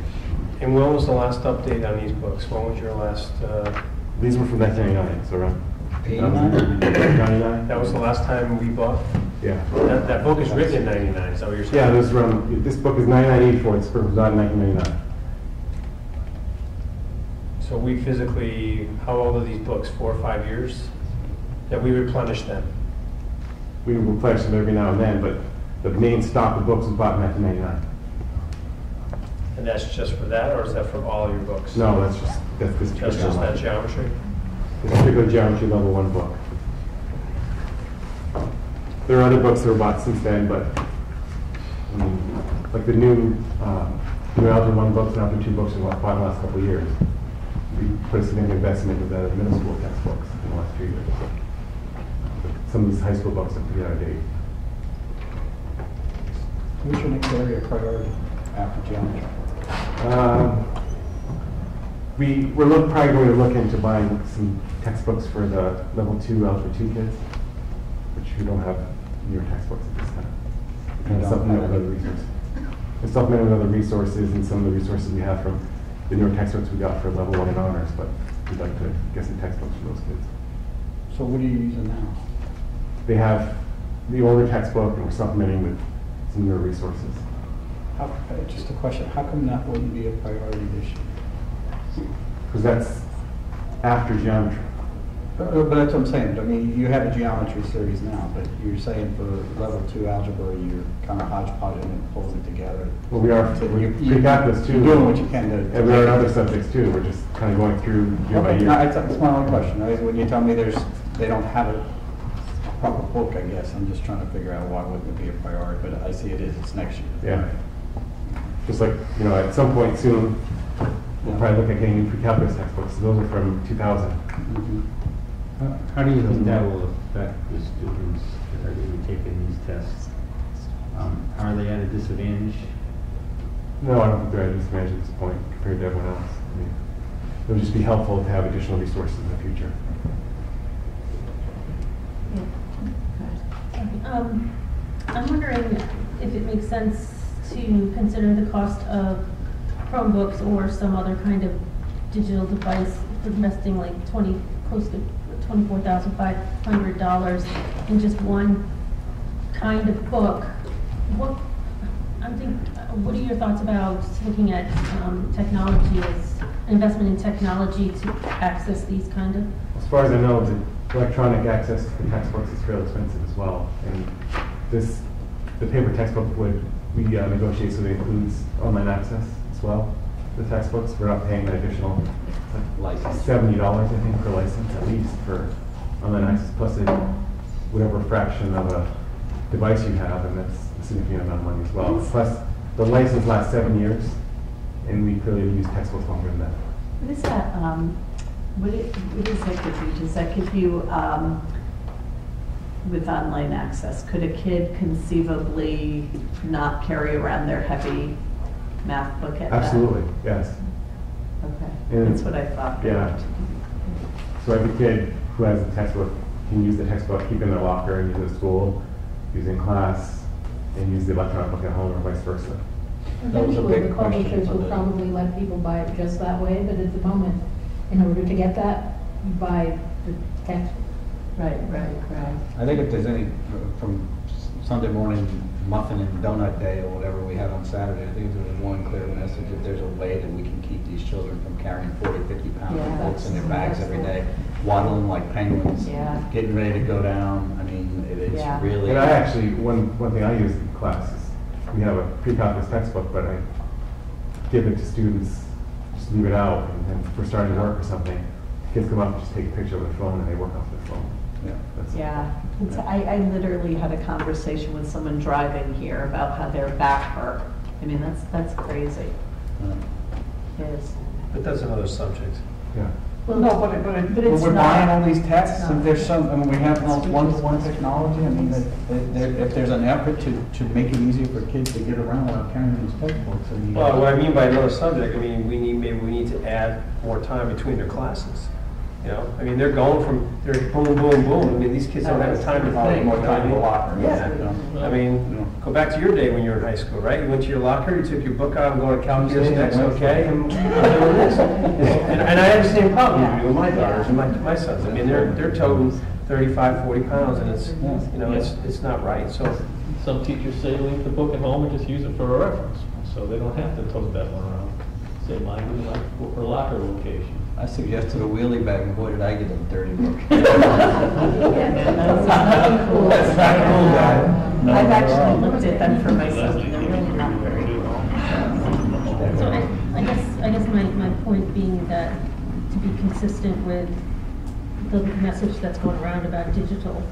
And when was the last update on these books? When was your last? These were from 1999, so around 99? That was the last time we bought? Yeah. That book is written in 99, is that what you're saying? Yeah, this book is 1984, it's from 1999. So we physically, how old are these books, 4 or 5 years? That we replenish them? We replenish them every now and then, but the main stock of books was bought in 1999. And that's just for that, or is that for all your books? No, that's this That's just that geometry? This particular geometry level 1 book. There are other books that were bought since then, but I mean, like the new Algebra 1 books and Algebra 2 books in the last couple of years. We put a significant investment into the middle school textbooks in the last 2 years. Some of these high school books are pretty out of date. What's your next area of priority after geometry? We're probably going to look into buying some textbooks for the level 2 Algebra 2 kids, which we don't have newer textbooks at this time. And supplement with other resources. And supplement with other resources and some of the resources we have from the newer textbooks we got for level 1 and honors, but we'd like to get some textbooks for those kids. So what are you using now? They have the older textbook and we're supplementing with some newer resources. Just a question, how come that wouldn't be a priority this year? Because that's after geometry. But that's what I'm saying. I mean, you have a geometry series now, but you're saying for level 2 algebra, you're kind of hodgepodging and pulling it together. Well, we are. We got this too. You're doing what you can to. And there are other subjects too. We're just kind of going through year by year. No, that's my only question. When you tell me they don't have a proper book, I guess I'm just trying to figure out why wouldn't it be a priority. But I see it is. It's next year. Yeah. Just like at some point soon, we'll probably look at getting new pre-calculus textbooks. Those are from 2000. Mm-hmm. How do you think that will affect the students that are going to be taking these tests? Are they at a disadvantage? No, I don't think they're at a disadvantage at this point compared to everyone else. I mean, it would just be helpful to have additional resources in the future. I'm wondering if it makes sense to consider the cost of Chromebooks or some other kind of digital device investing like close to $24,500 in just one kind of book. What are your thoughts about looking at technology as investment in technology to access these kind of? As far as I know, the electronic access to the textbooks is fairly expensive as well. And the paper textbook we negotiate so that it includes online access as well. The textbooks, we're not paying an additional license. $70, I think, per license at least for online access, plus whatever fraction of a device you have, and that's a significant amount of money as well. Plus, the license lasts 7 years, and we clearly use textbooks longer than that. What is that? What does that give you? Does that give you with online access? Could a kid conceivably not carry around their heavy math book at Absolutely, yes. Okay, and that's what I thought. Yeah. So every kid who has a textbook can use the textbook, keep it in their locker, and use it at school, use it in class, and use the electronic book at home, or vice versa. Eventually, the publishers will probably let people buy it just that way, but at the moment, in order to get that, you buy the text. Right. I think if there's any, from Sunday morning muffin and donut day or whatever we had on Saturday, I think if there's one clear message, if there's a way that we can keep these children from carrying 40, 50 pounds of books in their bags every day, waddling like penguins, getting ready to go down. I mean, it's really... And I actually, one thing I use in class is, we have a pre-calculus textbook, but I give it to students, just leave it out, and if we're starting work or something, kids come up, just take a picture of their phone, and they work off their phone. I literally had a conversation with someone driving here about how their back hurt. I mean, that's crazy. It is. But that's another subject. Yeah. No, but it's we're not. buying all these texts, It's and not. there's some, I mean, we have It's one-to-one technology, I mean, if there's an effort to make it easier for kids to get around without carrying these textbooks, I mean. Well, what I mean by another subject, I mean, maybe we need to add more time between their classes. You know, I mean, they're going from, they're boom, boom, boom. I mean, these kids don't have time to think. More time in the locker. Yeah. I mean, go back to your day when you were in high school, right? You went to your locker, you took your book out and go to calculus next, okay? And doing this. And I have the same problem with my daughters and my sons. I mean, they're toting 35, 40 pounds, and it's, you know, it's not right. So Some teachers say leave the book at home and just use it for a reference, so they don't have to tote that one around. Say mine is like for locker location. I suggested a wheelie bag, and boy, did I get them dirty book. That's not cool. That's not cool, guy. I've actually looked at them for myself, and they're really not very cool. So I guess my point being that to be consistent with the message that's going around about digital,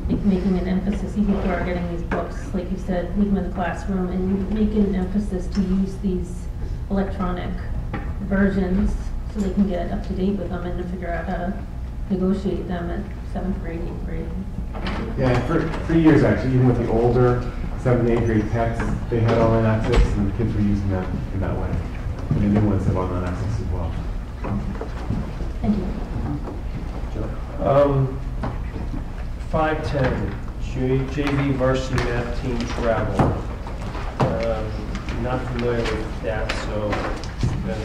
making an emphasis, even if we are getting these books, like you said, leave them in the classroom, and making an emphasis to use these electronic versions so they can get up to date with them and to figure out how to negotiate them at 7th grade, 8th grade. Yeah, for years actually, even with the older 7th and 8th grade texts, they had online access and the kids were using them in that way. And the new ones have online access as well. Thank you. 510, JV varsity math team travel. Not familiar with that, so then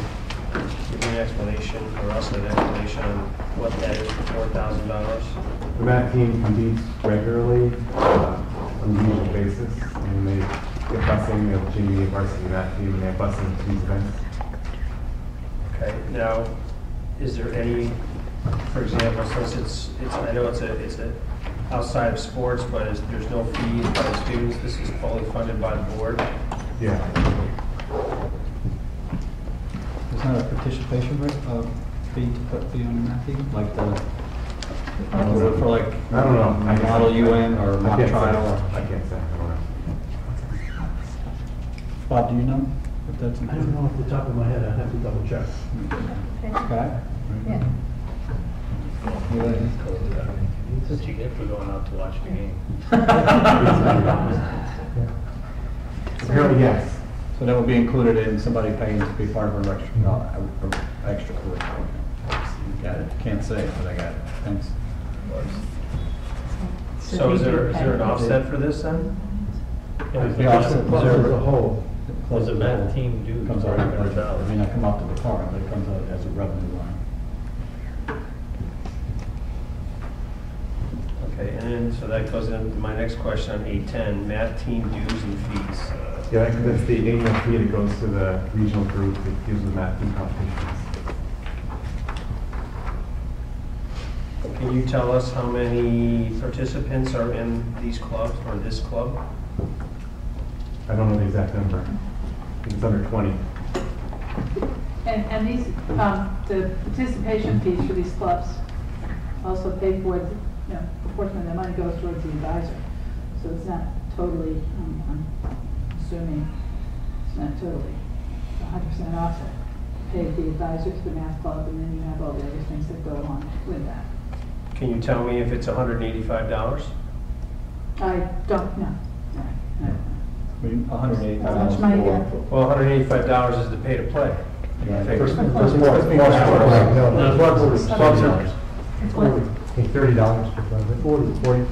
give me an explanation, or else an explanation on what that is for $4,000. The math team competes regularly on a usual basis, and they get busing, they have JV varsity math team, and they have busing to these events. Okay, now, is there any, for example, since it's I know it's a outside of sports, but there's no fees by the students, this is fully funded by the board? Yeah. There's not a participation rate, fee to put fee on the math team, like the, for like, I don't know. Model UN or mock trial? I can't say, I don't know. Bob, do you know if that's? I don't know off the top of my head, I'd have to double check. Scott? Yeah. That's what you get for going out to watch the game. Apparently, yes. So that would be included in somebody paying to be part of an extracurricular. Got it. Can't say it, but I got it. Thanks. So is there an offset for this then? The offset Plus as a whole. Was the math team do? Comes out, it may not come out to the department, but it comes out as a revenue line. Okay, and then, so that goes into my next question on 810, math team dues and fees. Yeah, that's the annual fee that goes to the regional group that gives the math team competitions. Can you tell us how many participants are in these clubs, or this club? I don't know the exact number. I think it's under 20. And these, the participation fees for these clubs also pay for, you know, a portion of the money goes towards the advisor. So it's not totally, I'm assuming, it's not totally 100% offset. Pay the advisor to the math club, and then you have all the other things that go along with that. Can you tell me if it's $185? I don't know. No. $108. How much money you got? Well, $185 is the pay to play. First $40. $30 per club, 40.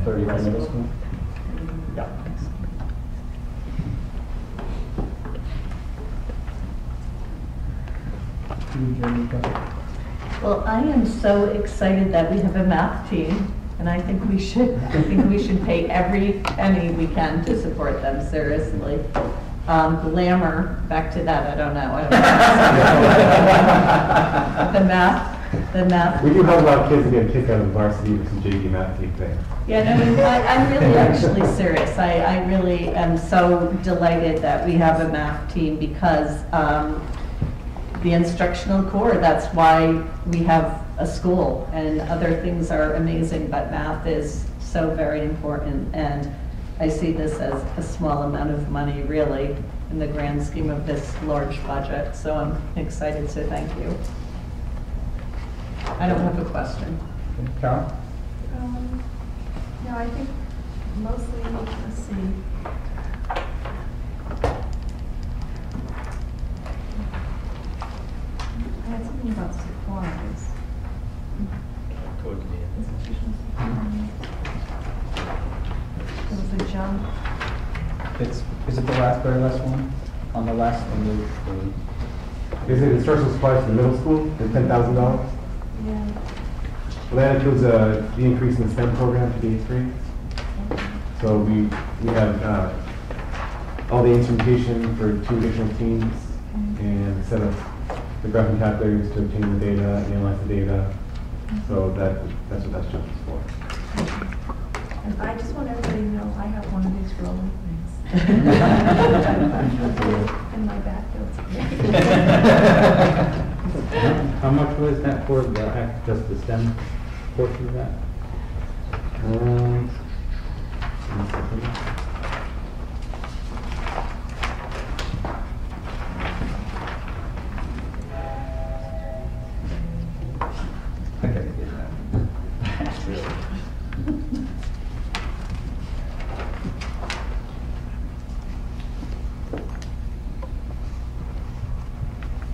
30 for middle school? Yeah. Well, I am so excited that we have a math team, and I think we should pay every penny we can to support them, seriously. Glamour, back to that, I don't know. The math. We do have a lot of kids that get a kick out of varsity versus JV math team thing. Yeah, no, I'm really actually serious. I really am so delighted that we have a math team because the instructional core, that's why we have a school, and other things are amazing, but math is so very important. And I see this as a small amount of money, really, in the grand scheme of this large budget, so I'm excited, so thank you. I don't have a question. Carol? No, I think mostly, let's see. I had something about supplies. Toward the end. Institutional supplies. There was a jump. Is it the very last one? On the last, Is it instructional supplies for the middle school, the $10,000? Yeah. Well, that includes the increase in the STEM program to D3. So we have all the instrumentation for 2 additional teams and set up the graphing calculators to obtain the data, analyze the data. So that's what that's just for. And I just want everybody to know I have one of these rolling things. And my back feels great. How much was that for, just the STEM portion of that?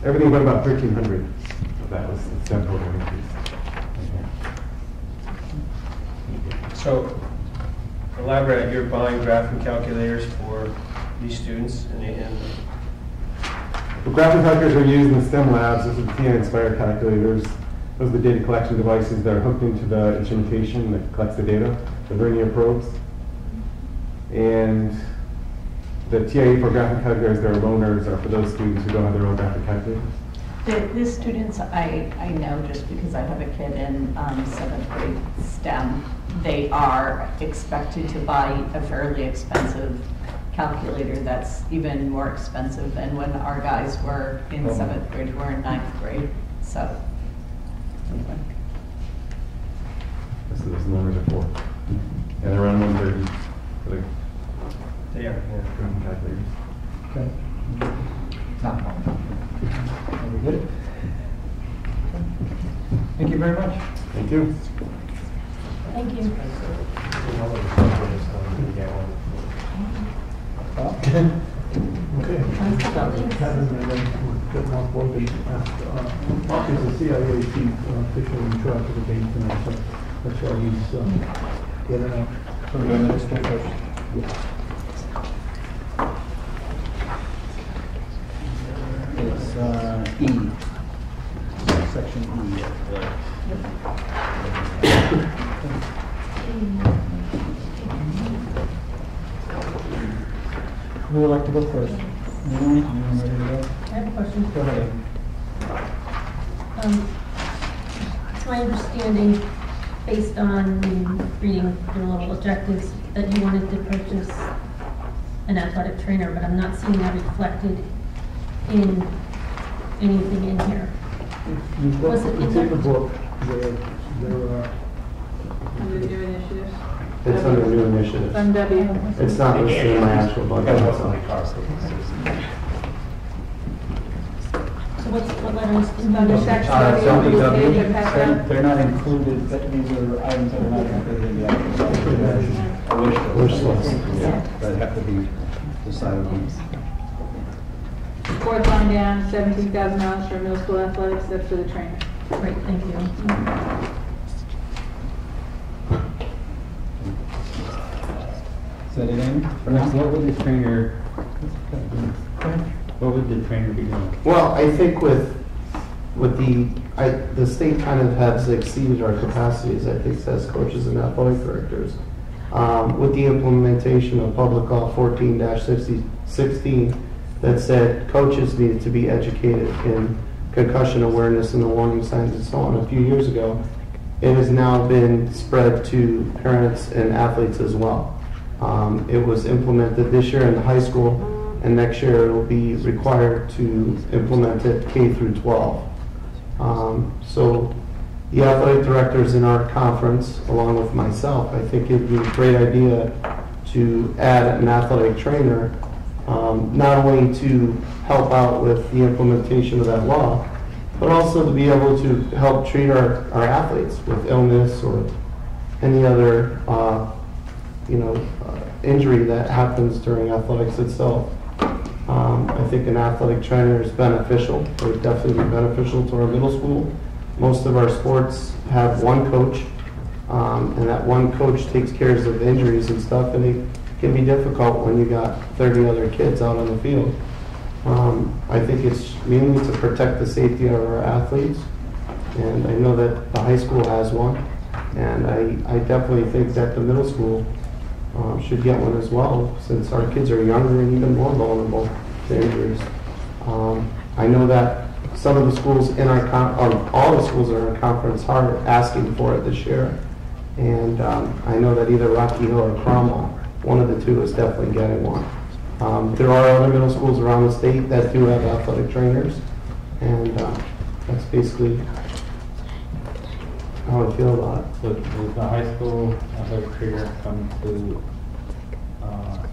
Everything but about 1,300 of that was the STEM program increase. So, elaborate, you're buying graphing calculators for these students and The graphing calculators are used in the STEM labs. Those are the TI-inspired calculators. Those are the data collection devices that are hooked into the instrumentation that collects the data, the vernier probes. And the TIA for graphing calculators, their loaners are for those students who don't have their own graphing calculators. The students, I know just because I have a kid in 7th grade STEM, they are expected to buy a fairly expensive calculator that's even more expensive than when our guys were in 7th grade who were in 9th grade. So. That's what those loaners are for. And they're around 130 for the graphing calculators. Okay. Not long. Are we good? Thank you very much. Thank you. Thank you. Okay. Kevin, and then get Mark Logan asked. Mark is the CIA chief official in charge of the game tonight, so that's why he's getting out. So we're doing the school first. Yeah. It's E. Section E. Who would like to go first? Anyone ready to go? I have a question. Go ahead. It's my understanding, based on reading your little objectives, that you wanted to purchase an athletic trainer, but I'm not seeing that reflected in anything in here. Was it in It's in the there? book. There are. Under new initiatives. It's under new initiatives. From W. It's not listed in my actual budget. So what letter is in Under the section They're not included, but these are items that are not included in the actual budget. Wish list. Yeah, that have to be decided on. Fourth line down, $17,000 for middle school athletics, that's for the trainer. Great, thank you. Is that it, Amy? What would the trainer be doing? Well, I think with the state kind of has exceeded our capacities, I think, as coaches and athletic directors. With the implementation of Public Law 14-16 that said coaches needed to be educated in concussion awareness and the warning signs and so on a few years ago, it has now been spread to parents and athletes as well. It was implemented this year in the high school, and next year it will be required to implement it K through 12. So the athletic directors in our conference, along with myself, I think it would be a great idea to add an athletic trainer, not only to help out with the implementation of that law, but also to be able to help treat our athletes with illness or any other injury that happens during athletics itself. I think an athletic trainer is beneficial. It would definitely be beneficial to our middle school. Most of our sports have one coach, and that one coach takes care of injuries and stuff, and it can be difficult when you got 30 other kids out on the field. I think it's mainly to protect the safety of our athletes, and I know that the high school has one, and I definitely think that the middle school should get one as well, since our kids are younger and even more vulnerable to injuries. I know that some of the schools in our all the schools in our conference are asking for it this year, and I know that either Rocky Hill or Cromwell, one of the two, is definitely getting one. There are other middle schools around the state that do have athletic trainers, and that's basically how I feel about it. So does the high school athletic trainer come to,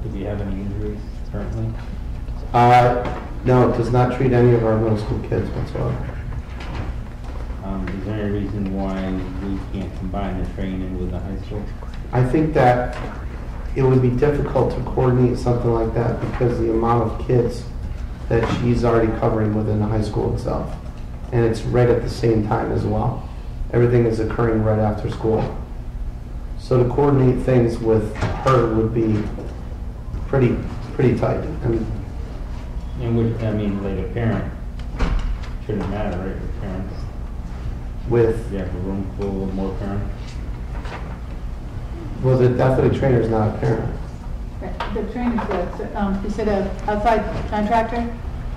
do we have any injuries currently? No, it does not treat any of our middle school kids whatsoever. Is there any reason why we can't combine the training with the high school? I think that it would be difficult to coordinate something like that because the amount of kids that she's already covering within the high school itself. And it's right at the same time as well. Everything is occurring right after school. So to coordinate things with her would be pretty tight. And would, I mean, like a parent, shouldn't matter, right, with parents? With? You have a room full of more parents? Well, the athletic trainer is not a parent. The trainer's you said an outside contractor?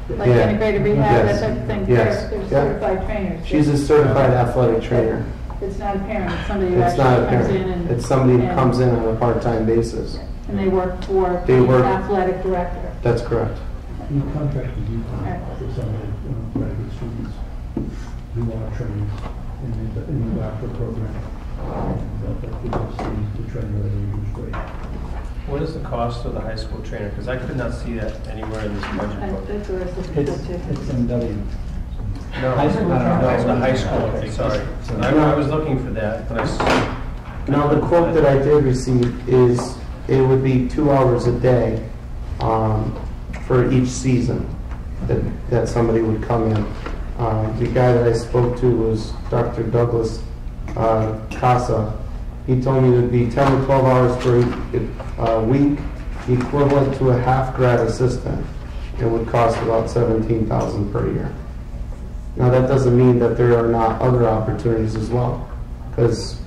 Like Yeah. integrated rehab, that type of thing? Yes. They're Yeah. certified trainers. She's a certified athletic trainer. It's not a parent, it's somebody who It's not a actually comes in parent. and... It's somebody who and- comes in on a part-time basis. And they work for They the work- athletic director. That's correct. We contract with UConn for some of the graduate students who are trained in the doctor program. That gives us the training that they use great. What is the cost of the high school trainer? Because I could not see that anywhere in this budget book. That's what I was looking for too. It's in W. No, High school? no, the high school, sorry. I was looking for that, but I Now, the quote that I did receive is, it would be 2 hours a day for each season that somebody would come in. The guy that I spoke to was Dr. Douglas Casa. He told me it would be 10 to 12 hours per week, equivalent to a half grad assistant. It would cost about $17,000 per year. Now, that doesn't mean that there are not other opportunities as well, because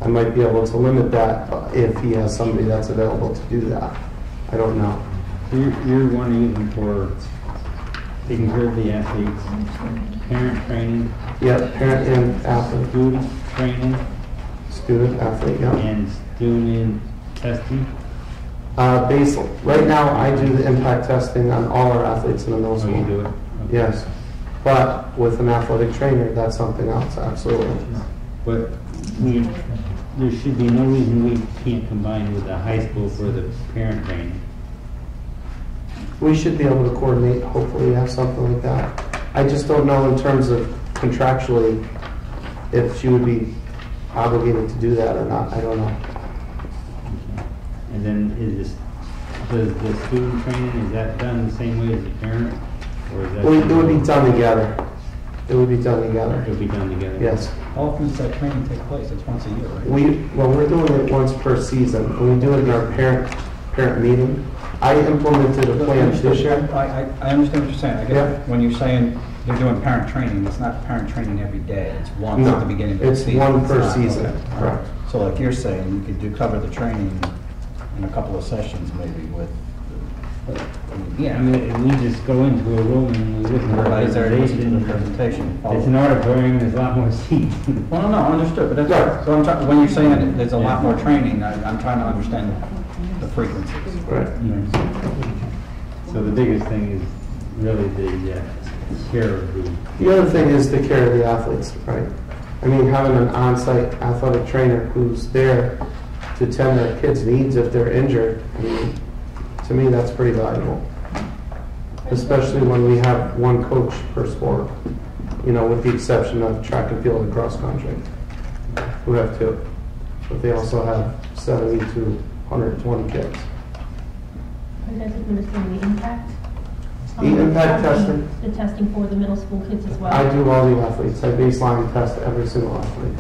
I might be able to limit that if he has somebody that's available to do that. I don't know. You're wanting them for taking care of the athletes, parent training? Yeah, parent and athlete. Student training? Student, athlete, yeah. And student testing? Right now, I do the impact testing on all our athletes in the middle school. Oh, you do it? Okay. Yes. But with an athletic trainer, that's something else, absolutely. But there should be no reason we can't combine with the high school for the parent training. We should be able to coordinate, hopefully have something like that. I just don't know in terms of contractually if she would be obligated to do that or not. I don't know. And then does the student training, is that done the same way as the parent? Or is that? It would be done together. It would be done together. It would be done together? Yes. How often does that training take place? It's once a year, right? We're doing it once per season. When we do it in our parent meeting, I implemented a plan this year. I understand what you're saying. I get Yeah. it. When you're saying they're doing parent training, it's not parent training every day. It's once No, at the beginning of the it's season. one per not- season, okay. correct. So like you're saying, you could cover the training in a couple of sessions maybe with. Yeah, I mean, we just go into a room and we listen to the Everybody's there to listen to the presentation. presentation. It's an auditorium, there's a lot more seats. Well, no, understood, but that's right. So I'm trying, when you're saying that there's a lot more training, I'm trying to understand the frequencies. Right. So the biggest thing is really the care of the. The other thing is the care of the athletes, right? I mean, having an on-site athletic trainer who's there to tend their kids' needs if they're injured. I mean, to me, that's pretty valuable. Especially when we have one coach per sport, you know, with the exception of track and field and cross country, who have 2. But they also have 70 to 120 kids. Are you guys administering the impact? The impact testing? The testing for the middle school kids as well? I do all the athletes. I baseline test every single athlete.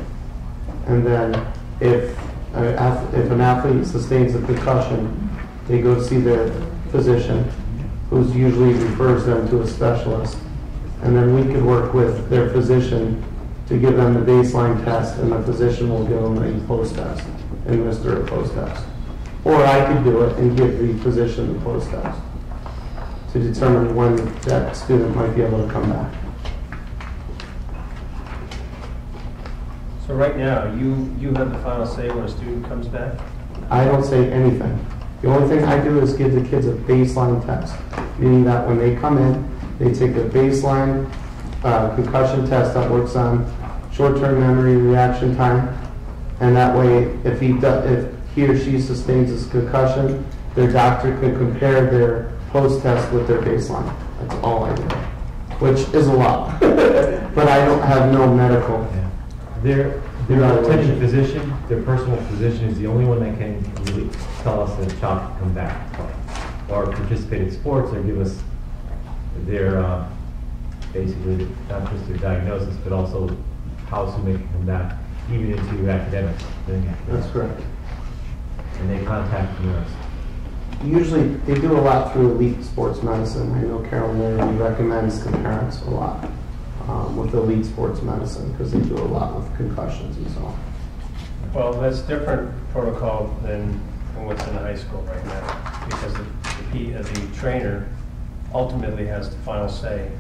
And then if an athlete sustains a concussion, they go to see their physician, who usually refers them to a specialist. And then we could work with their physician to give them the baseline test, and the physician will give them a post-test, administer a post-test. Or I could do it and give the physician the post-test to determine when that student might be able to come back. So right now, you have the final say when a student comes back? I don't say anything. The only thing I do is give the kids a baseline test, meaning that when they come in, they take a baseline concussion test that works on short-term memory reaction time, and that way, if he or she sustains a concussion, their doctor can compare their post-test with their baseline. That's all I do, which is a lot. But I don't have no medical. Their attending physician, their personal physician, is the only one that can really tell us that a child can come back or participate in sports, or give us their basically not just their diagnosis, but also how soon they can come back, even into academics. That's correct. And they contact the nurse. Usually, they do a lot through elite sports medicine. I know Carol Larry recommends the parents a lot with elite sports medicine, because they do a lot with concussions and so on. Well, that's different protocol than what's in the high school right now, because the trainer ultimately has the final say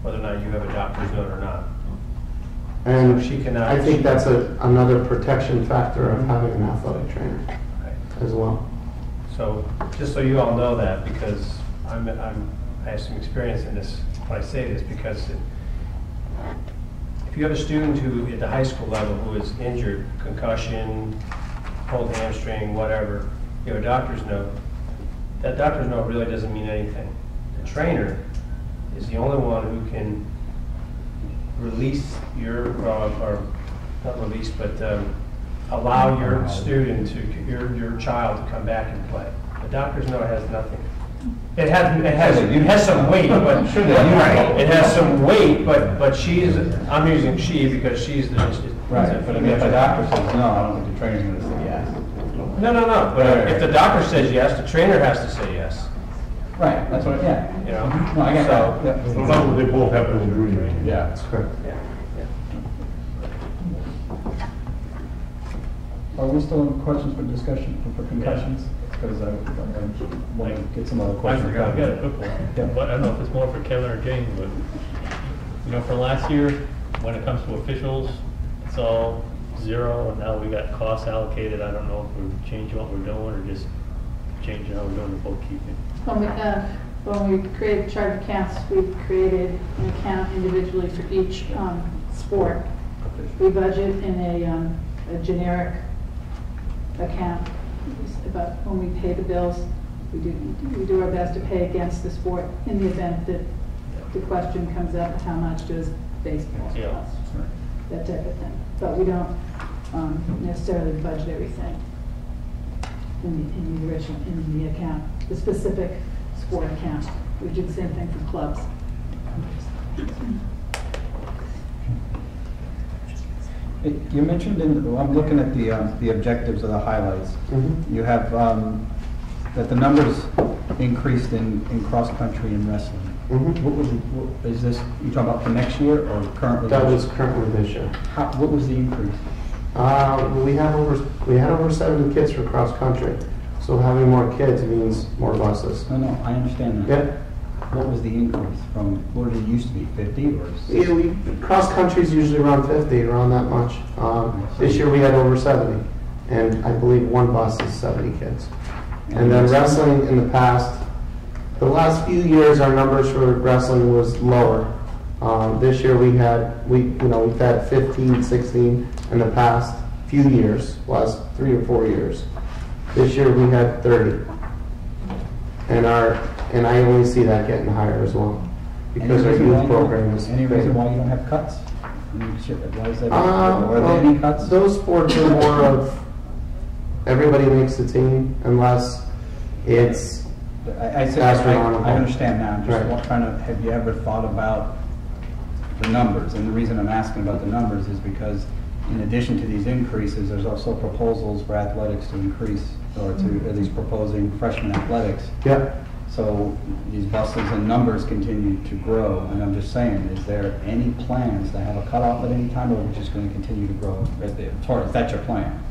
whether or not you have a doctor's note or not. And so she cannot, I think that's another protection factor of having an athletic trainer as well. So just so you all know that, because I have some experience in this when I say this, because if you have a student who at the high school level who is injured, concussion, pulled hamstring, whatever, you have a doctor's note, that doctor's note really doesn't mean anything. The trainer is the only one who can release your, or not release, but allow your student your child to come back and play. The doctor's note has nothing. It has some weight, but it has some weight, but she is. I'm using she because she's the. Right, but I mean, if the doctor says no, I don't think the trainer's going to say yes. No. But if the doctor says yes, the trainer has to say yes. Right, that's what. Yeah. You know. No, I get that. Yeah. So now they both have to agree. Yeah, that's correct. Yeah. Are we still in questions for discussion for concussions? Because I want to get some other questions. I got a quick one. Yeah. But I don't know if it's more for Kevin or Jane, but you know, for last year, when it comes to officials, it's all zero, and now we got costs allocated. I don't know if we're changing what we're doing or just changing how we're doing the bookkeeping. When we created chart of accounts, we created an account individually for each sport. We budget in a generic account, but when we pay the bills, we do our best to pay against the sport in the event that the question comes up, how much does baseball cost? That type of thing. But we don't necessarily budget everything in the account, the specific sport account. We do the same thing for clubs. You mentioned I'm looking at the objectives of the highlights. Mm-hmm. You have that the numbers increased in cross country and wrestling. Mm-hmm. Is this, you talking about for next year or currently? That was currently this year. What was the increase? We had over 70 kids for cross country. So having more kids means more buses. No, I understand that. Yeah. What was the increase from, what did it used to be, 50 or 60? Cross country is usually around 50, around that much. This year we had over 70, and I believe one bus is 70 kids. And then wrestling in the past, the last few years our numbers for wrestling was lower. This year we've had 15, 16 in the past. few years, last 3 or 4 years. This year we had 30. And I only see that getting higher as well, because our youth program is Any big. reason why you don't have cuts? Why is that? Are there any cuts? Those sports are more of everybody makes the team unless it's I said, astronomical. I understand now, I'm just Right. trying to, have you ever thought about the numbers? And the reason I'm asking about the numbers is because in addition to these increases, there's also proposals for athletics to increase, or to at least proposing freshman athletics. Yeah. So these buses and numbers continue to grow, and I'm just saying, is there any plans to have a cutoff at any time, or are we just going to continue to grow? Is that your plan?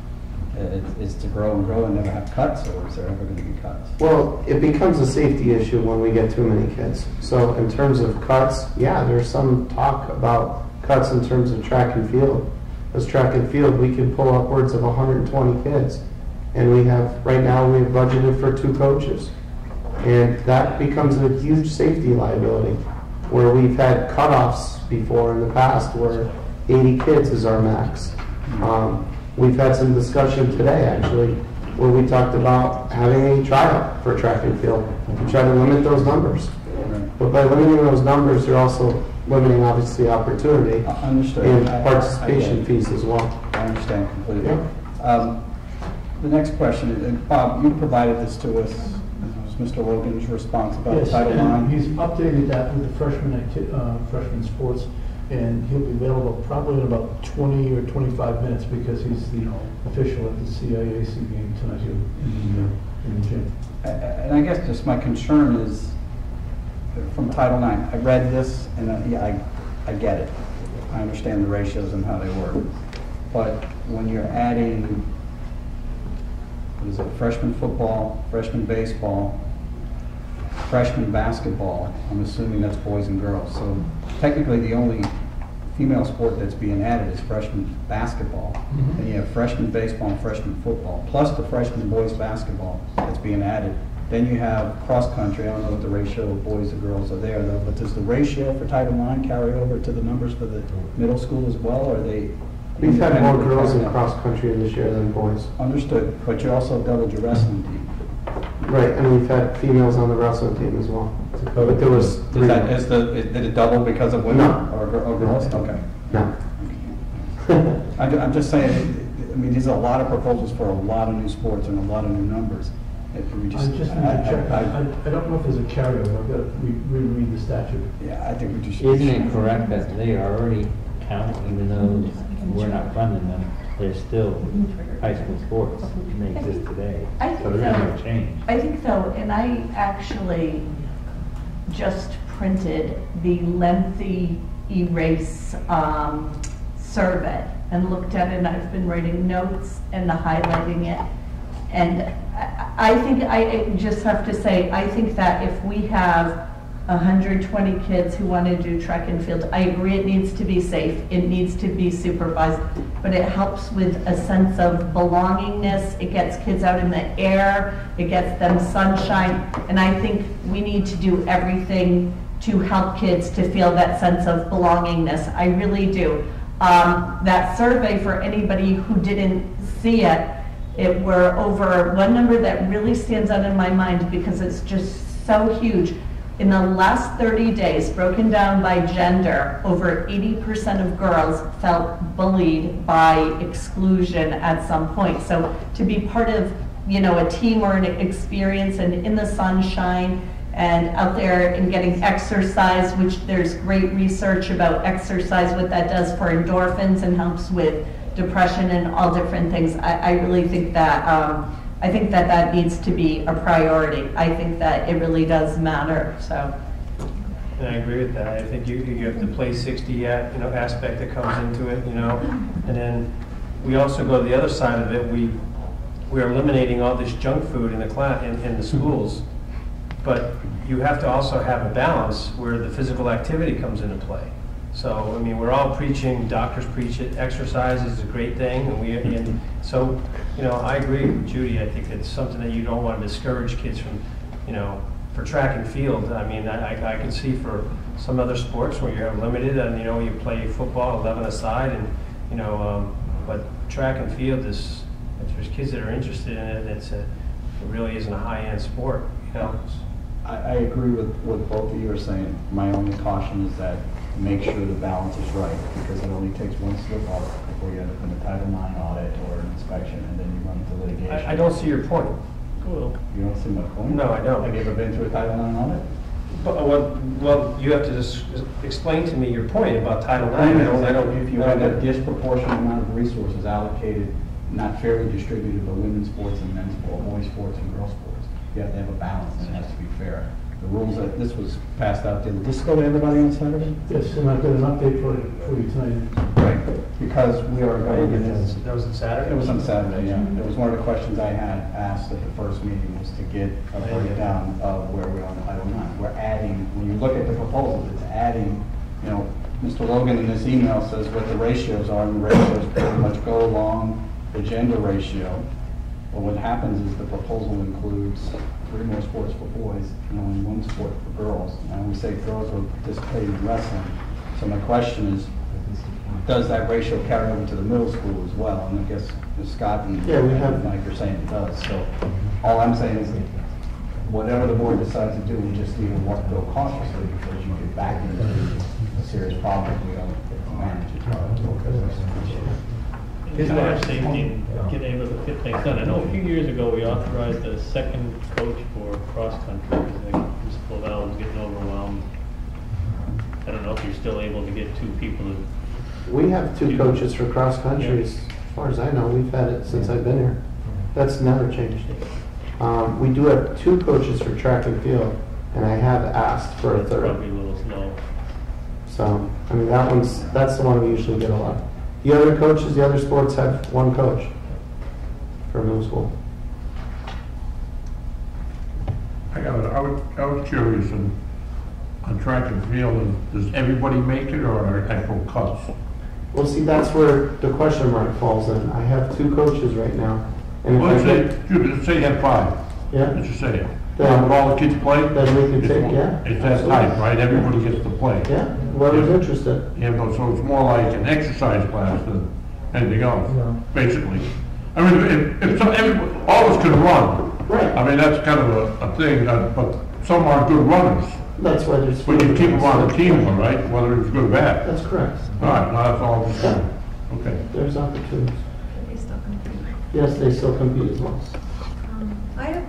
Is to grow and grow and never have cuts, or is there ever going to be cuts? Well, it becomes a safety issue when we get too many kids. So in terms of cuts, yeah, there's some talk about cuts in terms of track and field. As track and field, we can pull upwards of 120 kids. And we have, right now, we have budgeted for 2 coaches. And that becomes a huge safety liability, where we've had cutoffs before in the past where 80 kids is our max. We've had some discussion today, actually, where we talked about having a tryout for track and field to try to limit those numbers. But by limiting those numbers, you're also limiting, obviously, opportunity and participation fees as well. I understand completely. Yeah. The next question, and Bob, you provided this to us. It was Mr. Logan's response about Yes, Title and IX. he's updated that with the freshman sports, and he'll be available probably in about 20 or 25 minutes because he's the official at the CIAC game tonight here in the gym. And I guess just my concern is from Title IX. I read this, and yeah, I get it. I understand the ratios and how they work. But when you're adding, what is it, freshman football, freshman baseball, freshman basketball, I'm assuming that's boys and girls. So technically the only female sport that's being added is freshman basketball. Mm-hmm. And you have freshman baseball and freshman football, plus the freshman boys basketball that's being added. Then you have cross country. I don't know what the ratio of boys to girls are there though, but does the ratio for Title IX carry over to the numbers for the middle school as well, or are they? We've had more girls in cross country this year than boys. Understood, but you also doubled your wrestling team. Right, and we've had females on the wrestling team as well. But there was three. Did it double because of women? No. Or girls? Okay. No. I'm just saying, I mean, these are a lot of proposals for a lot of new sports and a lot of new numbers. If we I just need to check. I don't know if there's a carryover. I've got to reread the statute. Yeah, I think we just. Isn't it correct that they are already counted, even though we're not funding them? They're still high school sports, and they exist today. I think So there's no change. I think so, and I actually just printed the lengthy erase survey and looked at it, and I've been writing notes and highlighting it. And I think, I just have to say, I think that if we have 120 kids who want to do track and field, I agree it needs to be safe, it needs to be supervised, but it helps with a sense of belongingness, it gets kids out in the air, it gets them sunshine, and I think we need to do everything to help kids to feel that sense of belongingness. I really do. That survey, for anybody who didn't see it, it were over, one number that really stands out in my mind because it's just so huge. In the last 30 days, broken down by gender, over 80% of girls felt bullied by exclusion at some point. So to be part of, you know, a team or an experience and in the sunshine and out there and getting exercise, which there's great research about exercise, what that does for endorphins and helps with depression and all different things. I really think that I think that that needs to be a priority. I think that it really does matter. So. And I agree with that. I think you have the play 60 aspect that comes into it, and then we also go to the other side of it. We are eliminating all this junk food in the class in the schools, but you have to also have a balance where the physical activity comes into play. So, I mean, we're all preaching, doctors preach it, exercise is a great thing, and so, I agree with Judy. I think it's something that you don't want to discourage kids from, for track and field. I mean, I can see for some other sports where you're limited and, you play football 11 aside and, But track and field is, if there's kids that are interested in it, it really isn't a high-end sport, you know? I agree with what both of you are saying. My only caution is that make sure the balance is right, because it only takes one slip up before you end up in a Title IX audit or an inspection, and then you run into litigation. I don't see your point. Cool. You don't see my point? No, I don't. Have you ever been through a Title IX audit? But, well, you have to just explain to me your point about Title IX. If you have a disproportionate amount of resources allocated, not fairly distributed, but women's sports and men's sport, boys sports and girls sports, you have to have a balance, and it has to be fair. The rules that this was passed out, did this go to everybody on Saturday? Yes, and I've got an update for you tonight. Right, because we are going to this. That was on Saturday? It was on Saturday, yeah. It was one of the questions I had asked at the first meeting, was to get a breakdown of where we are on Title IX. We're adding, when you look at the proposal, it's adding, you know, Mr. Logan in this email says what the ratios are, and the ratios pretty much go along the gender ratio. But what happens is the proposal includes 3 more sports for boys and only 1 sport for girls. And we say girls are participating in wrestling. So my question is, does that ratio carry over to the middle school as well? And I guess Ms. Scott and Mike are saying it does. So all I'm saying is, whatever the board decides to do, we just need to go cautiously, because you get back into a serious problem if we don't manage it. Is there safety in getting able to fit things done? I know a few years ago we authorized a second coach for cross-country, because Mr. Lavelle was getting overwhelmed. I don't know if you're still able to get 2 people to... We have 2 coaches for cross-country. As far as I know, we've had it since I've been here. That's never changed. We do have 2 coaches for track and field, and I have asked for a 3rd. Probably a little slow. So, I mean, that's the one we usually get a lot. The other coaches, the other sports have 1 coach for middle school. I was curious on track and field, does everybody make it, or are actual cuts? Well, see, that's where the question mark falls in. I have 2 coaches right now. And Well, let's say you have 5. Yeah. Let's just say it. Then- Would all the kids play? Then we could take, yeah. It's that type, right? Everybody gets to play. Yeah, whoever's interested. Yeah, but so it's more like an exercise class than anything else, basically. I mean, if all of us can run. Right. I mean, that's kind of a thing, but some are good runners. That's why there's... But you keep them on the team, all right, whether it's good or bad. That's correct. All right, now that's all I'm just saying. Okay. There's opportunities. They still compete. Yes, they still compete as well. I have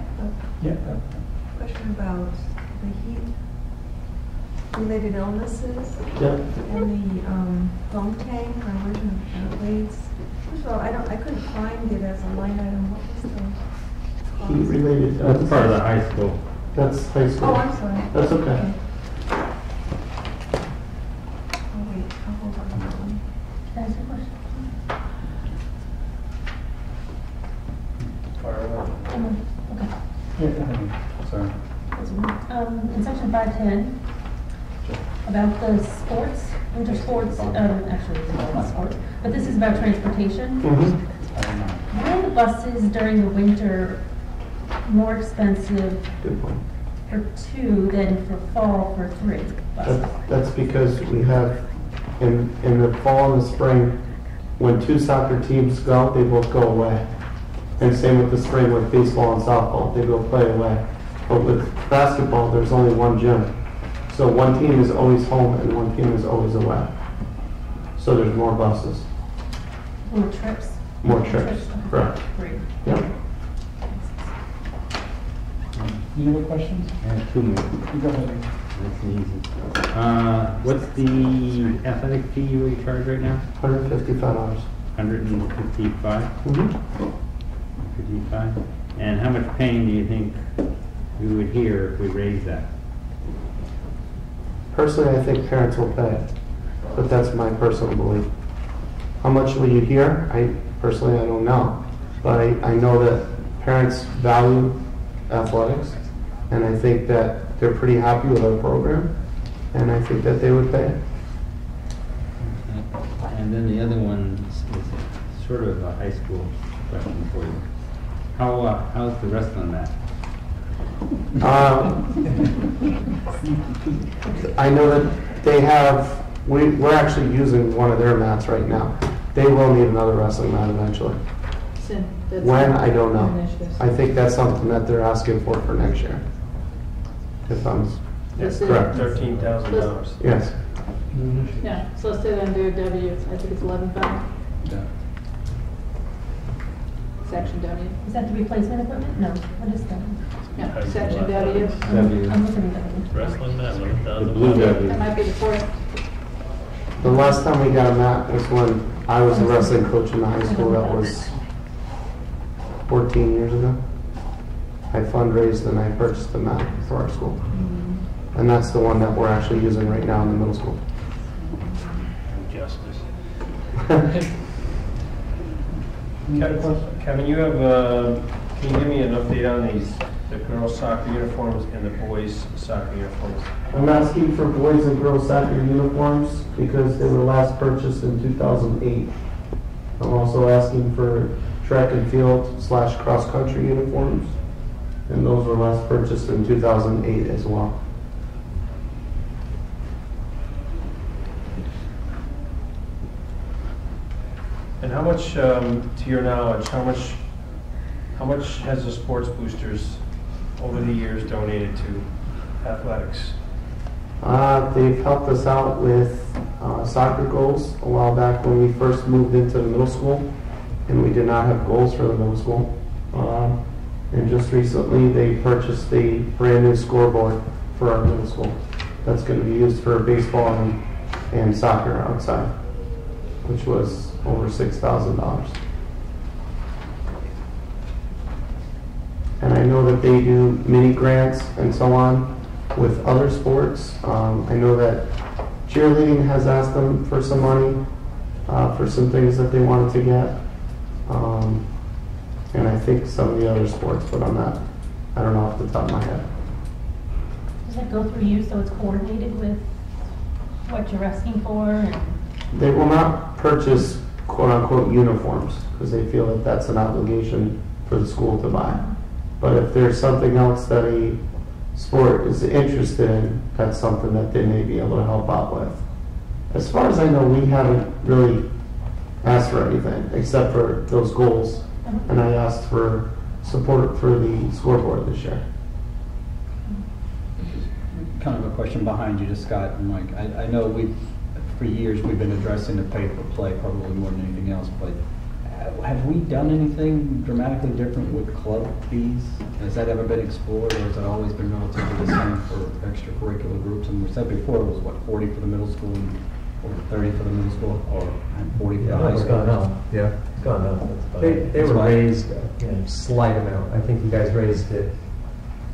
a question about the heat-related illnesses Yeah. and the foam tank or immersion of athletes. First of all, I couldn't find it as a line item. What was the cost? Heat-related... That's part of the high school. That's high school. Oh, I'm sorry. That's okay. Oh, wait, I'll hold on to that one. Can I ask a question? Okay. Sorry. In section 510, about the sports, winter sports, actually it's about sports, but this is about transportation. Why are the buses during the winter more expensive Good point. for 2 than for fall for 3 buses? That's because we have, in the fall and the spring, when 2 soccer teams go out, they both go away. And same with the spring with baseball and softball, they go play away. But with basketball, there's only 1 gym. So 1 team is always home and 1 team is always away. So there's more buses. More trips? More trips, correct. Great. Yep. Any other questions? I have 2 more. You go ahead. That's easy. What's the athletic fee you charge right now? $155. 155? Mm-hmm. 55? And how much pain do you think we would hear if we raise that? Personally, I think parents will pay, but that's my personal belief. How much will you hear? Personally, I don't know. But I know that parents value athletics, and I think that they're pretty happy with our program, and I think that they would pay. And then the other one is sort of a high school question for you. How's the rest on that? I know that they have, we're actually using one of their mats right now. they will need another wrestling mat eventually. When, I don't know. I think that's something that they're asking for next year. If I'm Yes, This is- correct, $13,000. yes. Yeah, so let's do under W, I think it's 11.5, Yeah. section W. Is that the replacement equipment? No, what is that? Yeah, section W. I'm looking at that. Wrestling mat, 11,000. The blue W. That might be the fourth. The last time we got a mat was when I was a wrestling coach in the high school. That was 14 years ago. I fundraised and I purchased a mat for our school. And that's the one that we're actually using right now in the middle school. Justice. Kevin, you have, can you give me an update on the girls soccer uniforms and the boys soccer uniforms? I'm asking for boys and girls soccer uniforms because they were last purchased in 2008. I'm also asking for track and field / cross country uniforms. And those were last purchased in 2008 as well. And how much, to your knowledge, how much has the Sports Boosters over the years donated to athletics? They've helped us out with soccer goals a while back when we first moved into the middle school, and we did not have goals for the middle school. And just recently, they purchased a brand new scoreboard for our middle school. That's going to be used for baseball and soccer outside, which was over $6,000. And I know that they do mini grants and so on with other sports. I know that cheerleading has asked them for some money for some things that they wanted to get. And I think some of the other sports, but on that, I don't know off the top of my head. Does that go through you so it's coordinated with what you're asking for? And They will not purchase quote-unquote uniforms because they feel that that's an obligation for the school to buy. But if there's something else that a sport is interested in, that's something that they may be able to help out with. As far as I know, we haven't really asked for anything except for those goals. And I asked for support for the scoreboard this year. Kind of a question behind you to Scott and Mike. I know for years we've been addressing the pay-for-play probably more than anything else, but have we done anything dramatically different with club fees? Has that ever been explored, or has it always been relatively the same for extracurricular groups? And we said before it was what, 40 for the middle school and 30 for the middle school, or 40 for the high It's school? gone up, yeah, it's gone up. That's about it. They were raised a slight amount. I think you guys raised it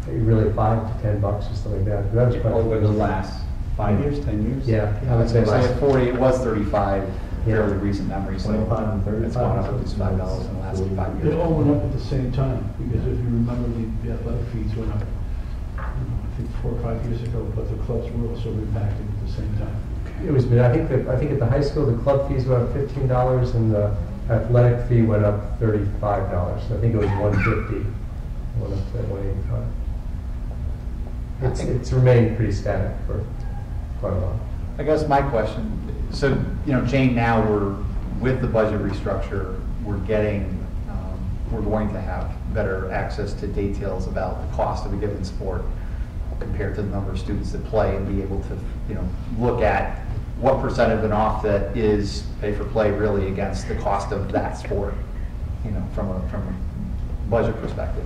really $5 to $10 or something like that. That was quite Over the last 5 years, 10 years? Yeah, I would say It's last. like 40, it was 35, Yeah. fairly recent memory, so 25 and 35. it's gone up at least $5 in the last 5 years. They all went up at the same time, because if you remember, the athletic fees went up, I think 4 or 5 years ago, but the clubs were also impacted at the same time. It was, I think at the high school, the club fees went up $15 and the athletic fee went up $35. I think it was $150. Went up to $185. It's remained pretty static for quite a while. I guess my question, so, Jane, now we're, with the budget restructure, we're going to have better access to details about the cost of a given sport compared to the number of students that play, and be able to, look at what percent of an off that is pay for play really against the cost of that sport, from a budget perspective.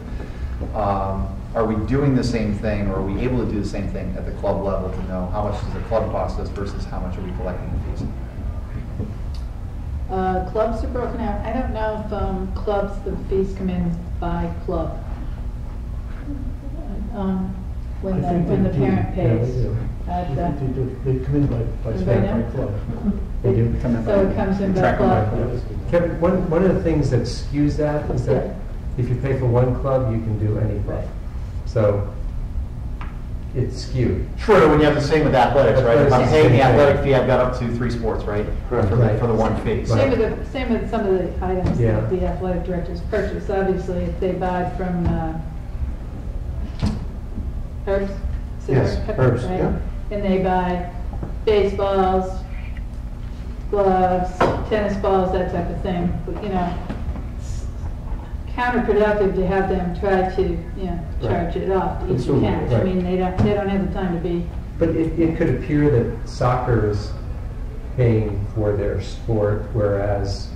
Are we doing the same thing, or are we able to do the same thing at the club level to know how much does the club cost us versus how much are we collecting in fees? Clubs are broken out. I don't know if clubs, the fees come in by club. When I think the they do. parent Yeah, they pays. do. I think they come in by Right staff, now? by club. They do. So it comes in by Track them by club. club. Kevin, one of the things that skews that is that if you pay for one club, you can do any club. So it's skewed. True, when you have the same with athletics, right? If I'm Athletics is paying the the same athletic thing. fee, I've got up to 3 sports, right? Correct. For the one fee. Same with some of the items Yeah. that the athletic directors purchase. Obviously, if they buy from Herbs. is it Yes, Herbs, right? yeah. And they buy baseballs, gloves, tennis balls, that type of thing. But, you know, it's counterproductive to have them try to, you know, charge it off to each Consumer, account. I right. mean, they don't have the time to be. But it could appear that soccer is paying for their sport, whereas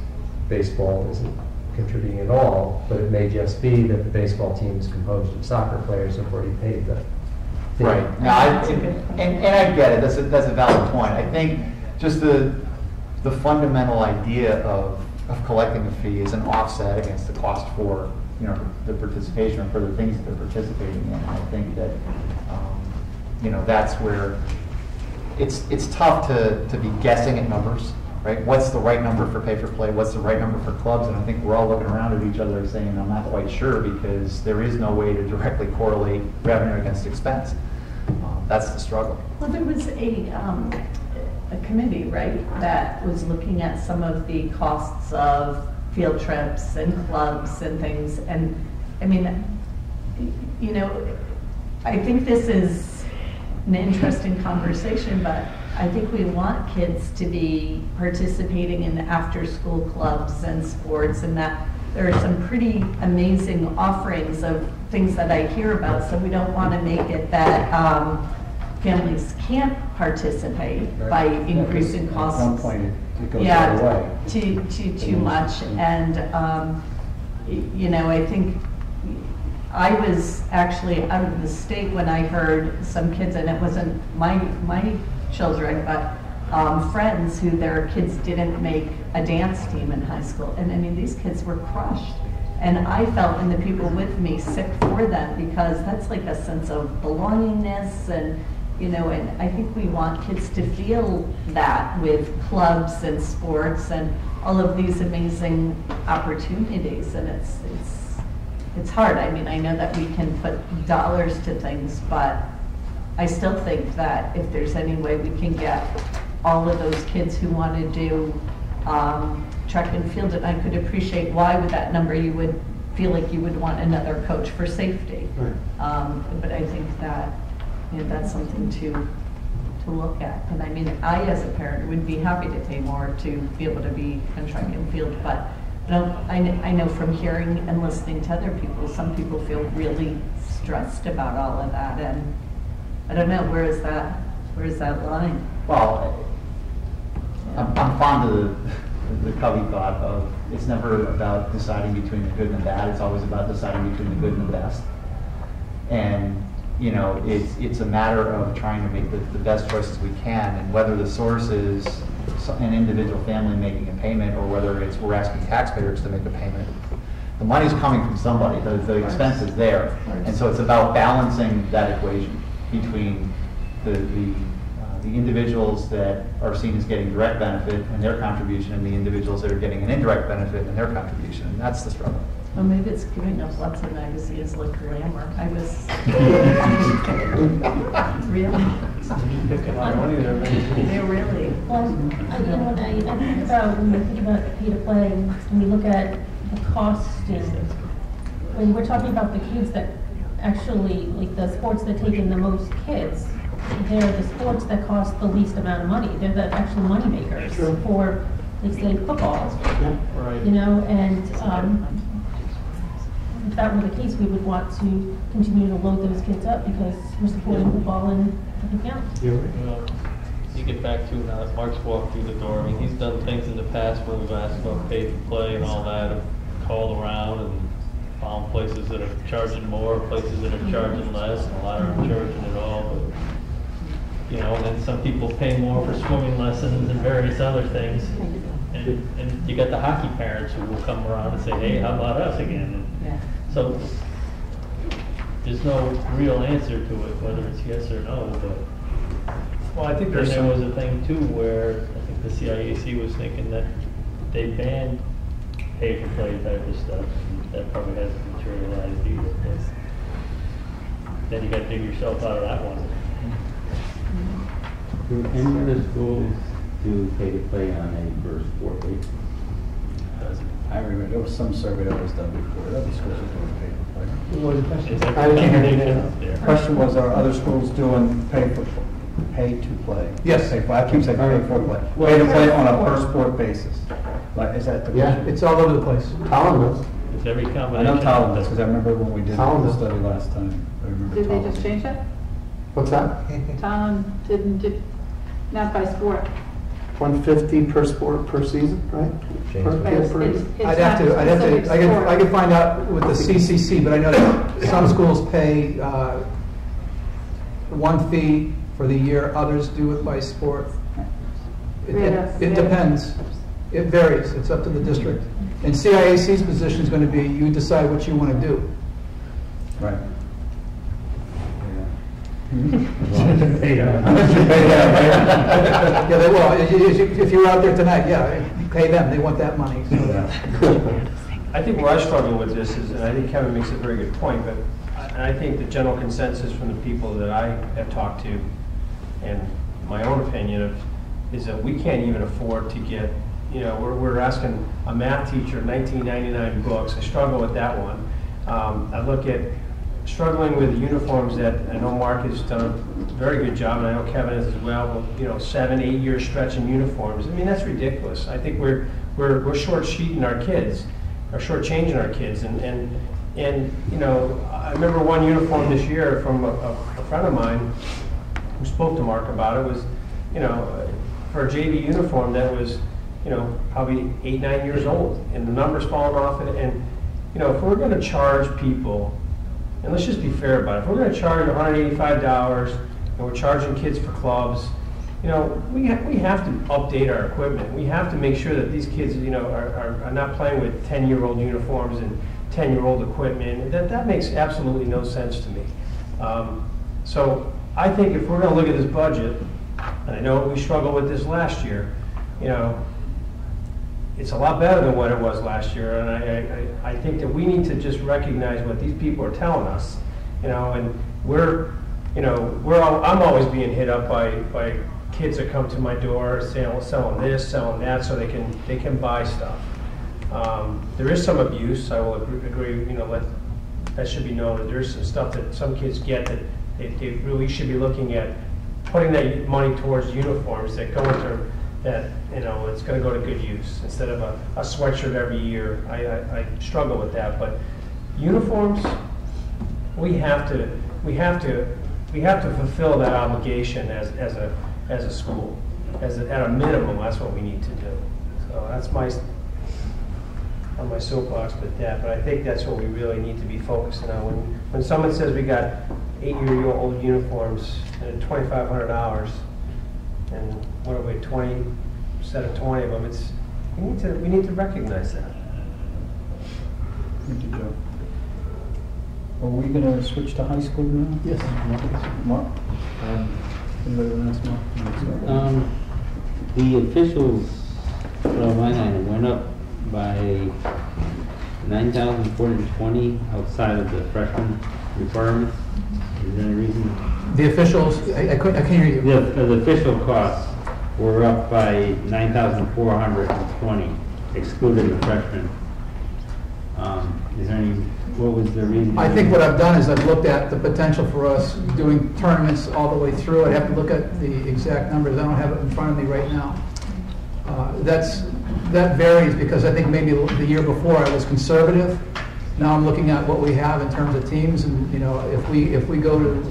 baseball isn't contributing at all, but it may just be that the baseball team is composed of soccer players who've already paid the fee. Right. Now, and I get it. That's a valid point. I think just the fundamental idea of collecting a fee is an offset against the cost for, you know, the participation or for the things that they're participating in. I think that you know, that's where it's tough to be guessing at numbers, right? What's the right number for pay-for-play? What's the right number for clubs? And I think we're all looking around at each other saying, I'm not quite sure, because there is no way to directly correlate revenue against expense. That's the struggle. Well, there was a committee, right, that was looking at some of the costs of field trips and clubs and things. And I mean, you know, I think this is an interesting conversation, but I think we want kids to be participating in after-school clubs and sports, and that there are some pretty amazing offerings of things that I hear about, so we don't want to make it that families can't participate by increasing costs. At one point, it goes the other way. Too much, and you know, I think I was actually out of the state when I heard some kids, and it wasn't my children, but friends who their kids didn't make a dance team in high school. And I mean, these kids were crushed. And I felt, and the people with me, sick for them, because that's like a sense of belongingness, and you know, and I think we want kids to feel that with clubs and sports and all of these amazing opportunities. And it's hard. I mean, I know that we can put dollars to things, but I still think that if there's any way we can get all of those kids who want to do track and field, and I could appreciate why with that number you would feel like you would want another coach for safety. Right. But I think that, you know, that's something to look at. And I mean, I as a parent would be happy to pay more to be able to be on track and field, but I know from hearing and listening to other people, some people feel really stressed about all of that, and I don't know, where is that line? Well, I'm fond of the Covey thought of it's never about deciding between the good and the bad, it's always about deciding between the good and the best. And you know, it's a matter of trying to make the best choices we can, and whether the source is an individual family making a payment or whether it's we're asking taxpayers to make a payment. The money's coming from somebody, the expense is there. And so it's about balancing that equation between the individuals that are seen as getting direct benefit and their contribution, and the individuals that are getting an indirect benefit and their contribution. And that's the struggle. Well, maybe it's giving us lots of magazines like Glamour. I was really. They really. Well, you know, when I think about when we think about pay to play, and we look at the cost, and when we're talking about the kids that actually, like the sports that take in the most kids, they're the sports that cost the least amount of money. They're the actual money makers for, like, say, football. Right. You know, and if that were the case, we would want to continue to load those kids up because we're supporting football and everything else. Well, you get back to now that Mark's walked through the door. I mean, he's done things in the past where we've asked about pay to play and all that, and called around and found places that are charging more, places that are charging less, and a lot aren't charging at all. But, you know, and then some people pay more for swimming lessons and various other things. And you got the hockey parents who will come around and say, hey, how about us again? And so there's no real answer to it, whether it's yes or no. But well, I think there was a thing too where I think the CIAC was thinking that they banned pay-for-play type of stuff. And that probably hasn't materialized either. Then you got to dig yourself out of that one. Do any other schools do pay to play on a per sport basis? I remember there was some survey that was done before. Other schools are doing pay to play. What was the question? The question was, are other schools doing pay pay to play? Yes. Pay for- I keep saying pay for play. Pay to play on a per sport basis. Like, is that the Yeah. question? It's all over the place. Talent does. It's every I combination. know Talon does, because I remember when we did Talon the does. study last time. I remember Did they Talon. just change that? What's that? Town did, not by sport. 150 per sport per season, right? Change Per that. kid per- It's I'd have not to, specific I sport. can find out with the CCC, but I know that some schools pay one fee for the year, others do it by sport. It depends. It varies. It's up to the district. And CIAC's position is going to be, you decide what you want to do. Right. Yeah, they will. If you were out there tonight, yeah, you pay them. They want that money. So. I think where I struggle with this is, and I think Kevin makes a very good point, but I think the general consensus from the people that I have talked to, and my own opinion of, is that we can't even afford to get, you know, we're asking a math teacher 1999 books. I struggle with that one. I look at struggling with uniforms that I know Mark has done a very good job, and I know Kevin has as well. But, you know, 7-8 year stretch in uniforms. I mean, that's ridiculous. I think we're short sheeting our kids, or shortchanging our kids, and you know, I remember one uniform this year from a friend of mine who spoke to Mark about it was, you know, for a JV uniform that was, you know, probably 8-9 years old, and the numbers falling off it, and you know, if we're going to charge people, and let's just be fair about it, if we're going to charge $185 and we're charging kids for clubs, you know, we have to update our equipment. We have to make sure that these kids, you know, are not playing with 10-year-old uniforms and 10-year-old equipment. That makes absolutely no sense to me. So I think if we're going to look at this budget, and I know we struggled with this last year, you know, it's a lot better than what it was last year, and I think that we need to just recognize what these people are telling us, you know, and I'm always being hit up by kids that come to my door saying, selling this, selling that, so they can buy stuff. There is some abuse, I will agree, you know, that should be known, that there's some stuff that some kids get that they really should be looking at putting that money towards uniforms that go into that, you know, it's going to go to good use instead of a sweatshirt every year. I struggle with that, but uniforms, we have to fulfill that obligation as a school, at a minimum. That's what we need to do. So that's on my soapbox with that. But I think that's what we really need to be focusing on. When someone says we got 8-year-old uniforms and $2,500. And what are we, 20, set of 20 of them, we need to recognize that. Thank you, Joe. Are we going to switch to high school now? Yes. Mark? Anybody want to ask Mark? The officials line item went up by $9,420 outside of the freshman requirements. Is there any reason? The officials, I can't hear you. The official costs were up by $9,420, excluding the freshmen. Is there any, what was the reason? I think what I've done is I've looked at the potential for us doing tournaments all the way through. I'd have to look at the exact numbers. I don't have it in front of me right now. That varies because I think maybe the year before I was conservative. Now I'm looking at what we have in terms of teams, and you know, if we go to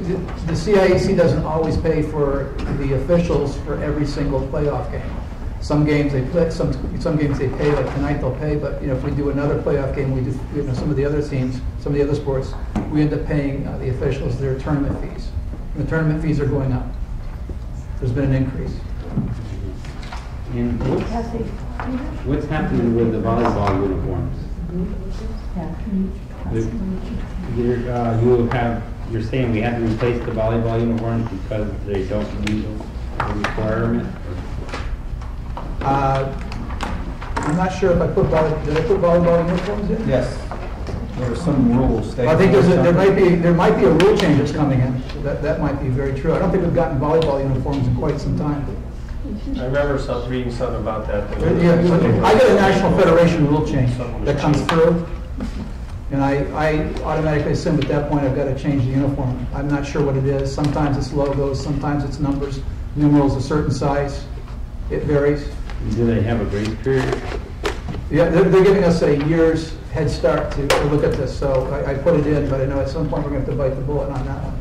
the CIAC doesn't always pay for the officials for every single playoff game. Some games they play, some games they pay. Like tonight they'll pay, but you know, if we do another playoff game, we just, you know, some of the other teams, some of the other sports, we end up paying the officials their tournament fees. And the tournament fees are going up. There's been an increase. And what's happening with the volleyball uniforms? You're saying we have to replace the volleyball uniforms because they don't meet the requirement? I'm not sure if did I put volleyball uniforms in? Yes. There are some rules. I think there might be a rule change that's coming in. That might be very true. I don't think we've gotten volleyball uniforms in quite some time. I remember reading something about that. Yeah, I get a National Federation rule change that comes through. And I automatically assume at that point I've got to change the uniform. I'm not sure what it is. Sometimes it's logos, sometimes it's numbers, numerals a certain size. It varies. Do they have a grace period? Yeah, they're giving us a year's head start to look at this, so I put it in, but I know at some point we're going to have to bite the bullet on that one.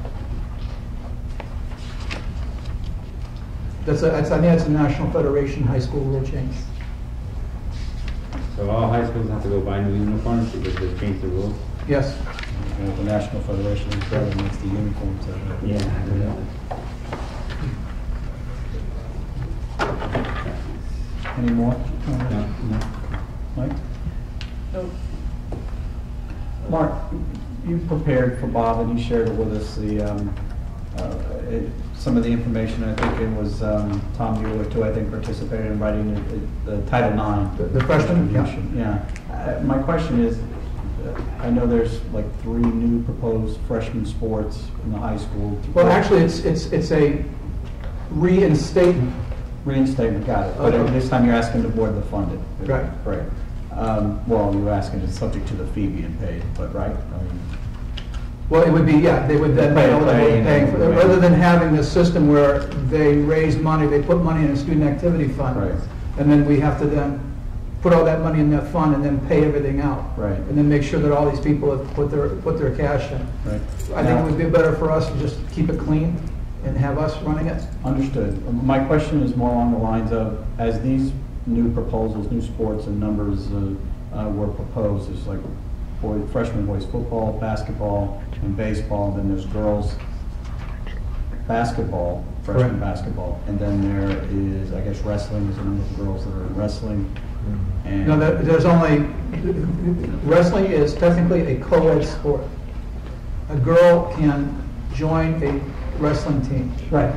I think that's a National Federation high school rule change. So all high schools have to go buy new uniforms because they changed the rules? Yes. The National Federation is better makes the uniforms. Yeah. Any more? No. Mike? Mark, you prepared for Bob and you shared it with us, some of the information. I think it was Tom Mueller too, I think, participated in writing the Title IX. The freshman? Yeah. My question is, I know there's like 3 new proposed freshman sports in the high school. Well, actually, it's a reinstatement. Reinstatement, got it. But this time you're asking the board to fund it. Right. Right. Well, you're asking it's subject to the fee being paid, but right? Well, it would be, yeah, they would then be paying for it, rather than having this system where they raise money, they put money in a student activity fund. Right. And then we have to then put all that money in that fund and then pay everything out. Right. And then make sure that all these people have put their cash in. Right. I think it would be better for us to just keep it clean and have us running it. Understood. My question is more along the lines of, as these new proposals, new sports and numbers were proposed, it's like freshman boys football, basketball, and baseball, then there's girls basketball, freshman basketball, and then there is, I guess, wrestling, is a number of girls that are in wrestling. And No, there's only, wrestling is technically a co-ed sport. A girl can join a wrestling team. Right.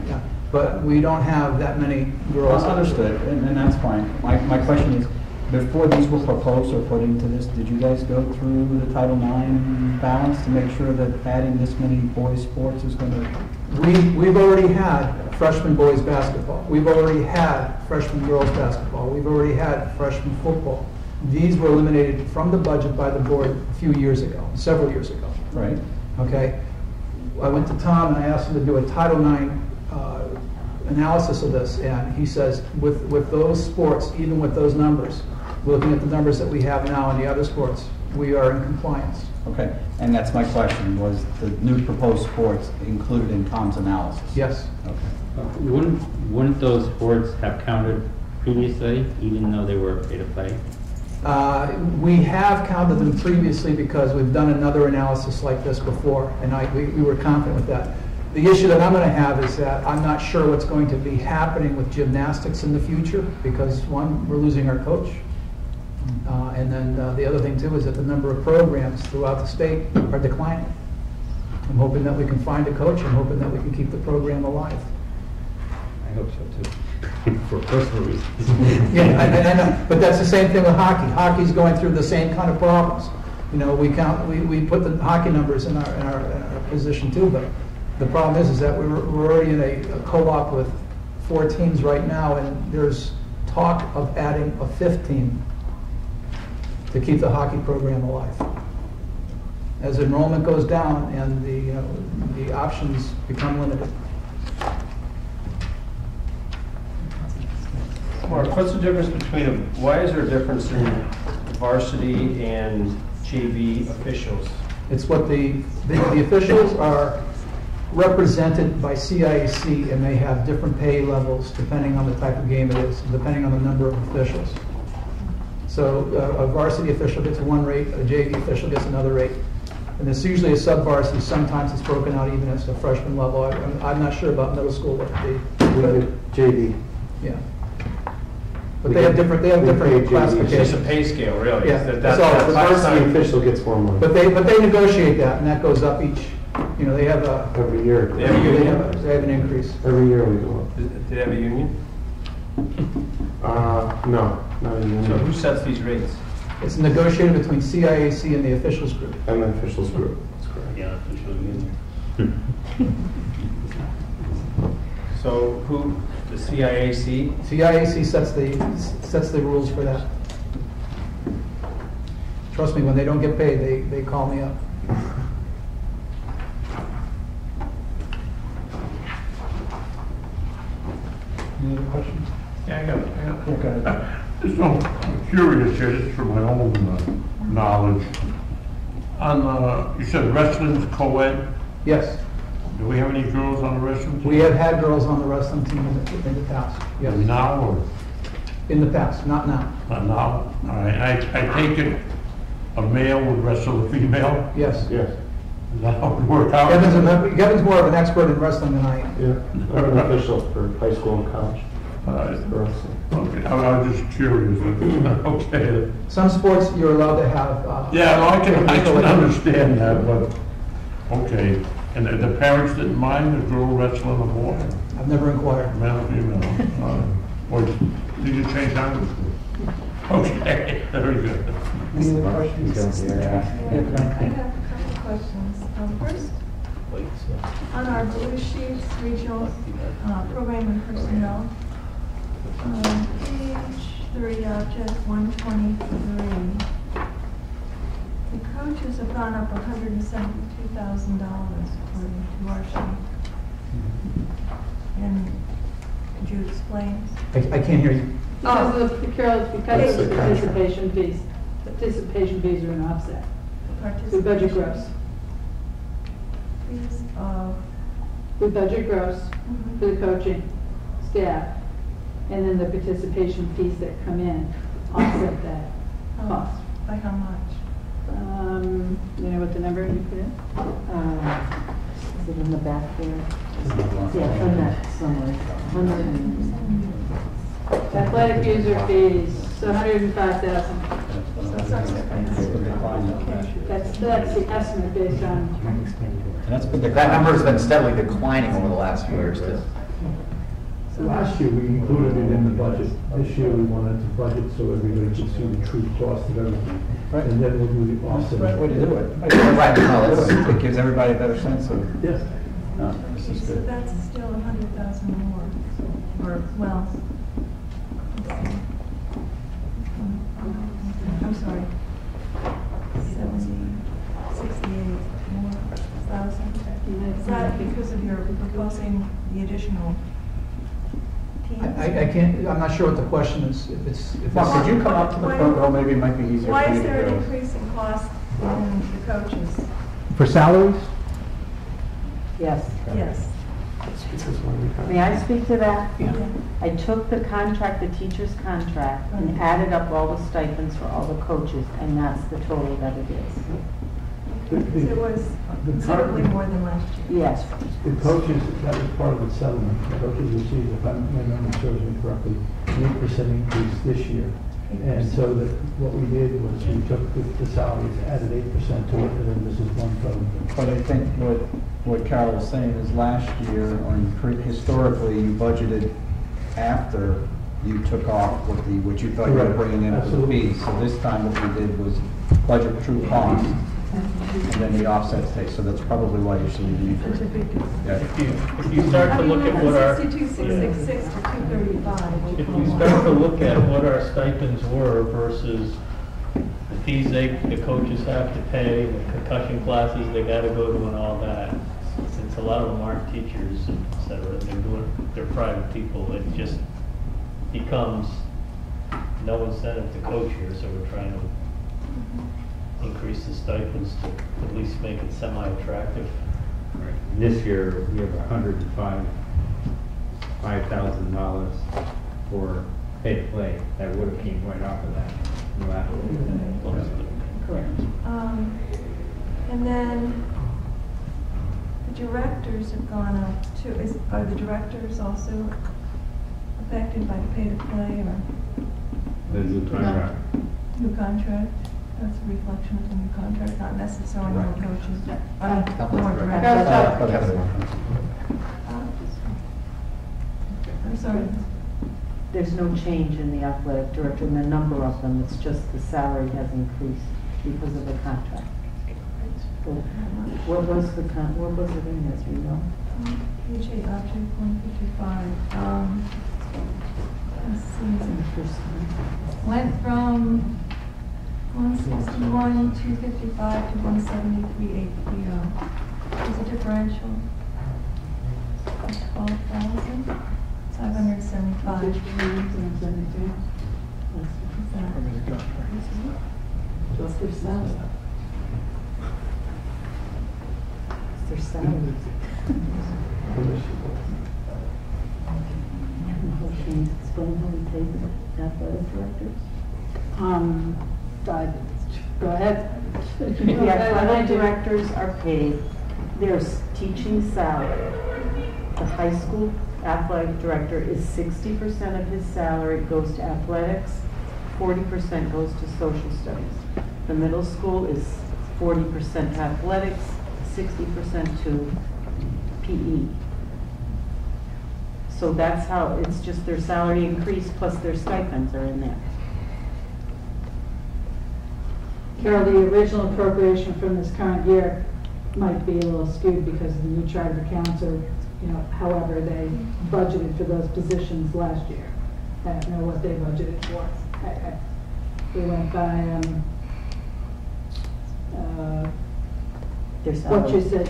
Yeah. But we don't have that many girls. Understood, and that's fine. My question is, before these were proposed or put into this, did you guys go through the Title IX balance to make sure that adding this many boys' sports is going to... We've already had freshman boys basketball. We've already had freshman girls basketball. We've already had freshman football. These were eliminated from the budget by the board a few years ago, several years ago. Right. Okay. I went to Tom and I asked him to do a Title IX analysis of this, and he says with those sports, even with those numbers, looking at the numbers that we have now in the other sports, we are in compliance. Okay, and that's my question, was the new proposed sports included in Tom's analysis? Yes. Okay. Wouldn't those sports have counted previously, even though they were pay to play? We have counted them previously because we've done another analysis like this before, and we were confident with that. The issue that I'm going to have is that I'm not sure what's going to be happening with gymnastics in the future because, one, we're losing our coach. And then the other thing, too, is that the number of programs throughout the state are declining. I'm hoping that we can find a coach. I'm hoping that we can keep the program alive. I hope so, too, for personal reasons. Yeah, I know. But that's the same thing with hockey. Hockey's going through the same kind of problems. You know, we put the hockey numbers in our position, too, but the problem is that we're already in a co-op with 4 teams right now, and there's talk of adding a 5th team to keep the hockey program alive. As enrollment goes down and the options become limited. Mark, what's the difference between, why is there a difference in varsity and JV officials? It's what the officials are represented by CIAC, and they have different pay levels depending on the type of game it is, depending on the number of officials. So a varsity official gets one rate, a JV official gets another rate. And it's usually a sub-varsity. Sometimes it's broken out even as a freshman level. I'm not sure about middle school what the JV. Yeah. But they have different classifications. It's just a pay scale, really. Yeah, That's all. The varsity official gets more money. But they negotiate that, and that goes up each. You know, they have a every year. They have an increase. Every year we go up. Do they have a union? No, not a union. So who sets these rates? It's negotiated between CIAC and the officials group. And the officials group. That's correct. Yeah, official union. So who, the CIAC? CIAC sets the rules for that. Trust me, when they don't get paid, they call me up. Any other questions? Yeah, I got it. Okay. Just I'm curious here, just for my own knowledge. On, you said wrestling's co-ed? Yes, Do we have any girls on the wrestling team? we have had girls on the wrestling team in the past, yes. Now or In the past, not now. not now? All right, I take it a male would wrestle a female? Yes. Yes. Is that how it would work out? Kevin's more of an expert in wrestling than I am. Yeah, or an official for high school and college. All right. For us. Okay, I was just curious. Okay. Some sports, you're allowed to have. Yeah, no, I can understand that, but, okay. And the parents didn't mind the girl wrestling a boy? I've never inquired. Male or female? Or did you change language? Okay, very good. Any other questions? I have a couple questions. First, on our blue sheets, regional program and personnel, page 3, object 123, the coaches have gone up $172,000 according to our sheet. And could you explain? I can't hear you. Because of the participation fees. Participation fees are an offset. The budget gross. Fees of? The budget gross for the coaching staff, and then the participation fees that come in offset that cost. By how much? You know what the number you put in? Is it in the back there? Yeah, from that somewhere. Athletic user fees, so 105,000. So it's not okay. That's the estimate based on. That number has been steadily declining over the last few years too. So last year, we included it in the budget. This year, we wanted to budget so everybody could see the true cost of everything. Right. And then we'll do the offset. Right way to do it. Right, no, that's- It gives everybody a better sense of. Yes. This is So good. that's still 100,000 more, or, well, let's see. I'm sorry, 70, 68 more thousand. Is that because of your proposing the additional teams? I can't, I'm not sure what the question is. If it's. Mark, could you come up to the front row? Maybe it might be easier Why for you is to there an hear. increase in cost in the coaches? For salaries? Yes. Yes. May I speak to that? Yeah. I took the contract, the teacher's contract, and added up all the stipends for all the coaches, and that's the total that it is. Because it was considerably more than last year. Yes. The coaches, that was part of the settlement. The coaches received, if my memory serves me correctly, an 8% increase this year. And so that what we did was we took the salaries, added 8% to it, and then this is one total. But I think what Carol was saying is last year, historically, you budgeted after you took off what you thought you were Correct. bringing in for the Absolutely. fees. So this time what we did was budget true cost, and then the offsets take, so that's probably why you're seeing the increase. Yeah. If you start to look at what our. 62,666 to 235. If you start to look at what our stipends were versus the fees the coaches have to pay, the concussion classes they gotta go to and all that, since a lot of them aren't teachers, et cetera, they're private people, it just becomes no incentive to coach here, so we're trying to increase the stipends to at least make it semi-attractive. This year, we have $5,000 for pay to play. That would have came right off of that. Correct. And then the directors have gone up too. Are the directors also affected by the pay to play or The new contract. new contract? That's a reflection of the new contract, not necessarily more coaches. More directors. I'm sorry. There's no change in the athletic director and the number of them, it's just the salary has increased because of the contract. What was it in this, you know? Page 8, object 155. Let's see. Went from 161, 255 to 173, 830. There's a differential of 12,575. Just their salary. It's their salary. Explain how we pay the athletic directors? Go ahead. The athletic directors are paid their teaching salary. The high school athletic director is 60% of his salary goes to athletics, 40% goes to social studies. The middle school is 40% to athletics, 60% to PE. So that's how, it's just their salary increase plus their stipends are in there. Carol, the original appropriation from this current year might be a little skewed because of the new chart of accounts or, however they budgeted for those positions last year. I don't know what they budgeted for. We went by, what you said,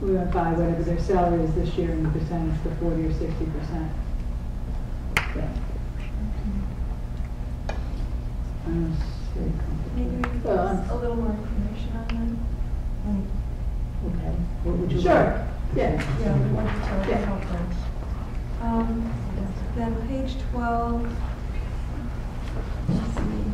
we went by whatever their salary is this year in the percentage for 40 or 60%. Maybe we could get a little more information on that. Okay. What would you Sure. like? Yeah. Yeah, we want to help them. Then page 12. Let's see.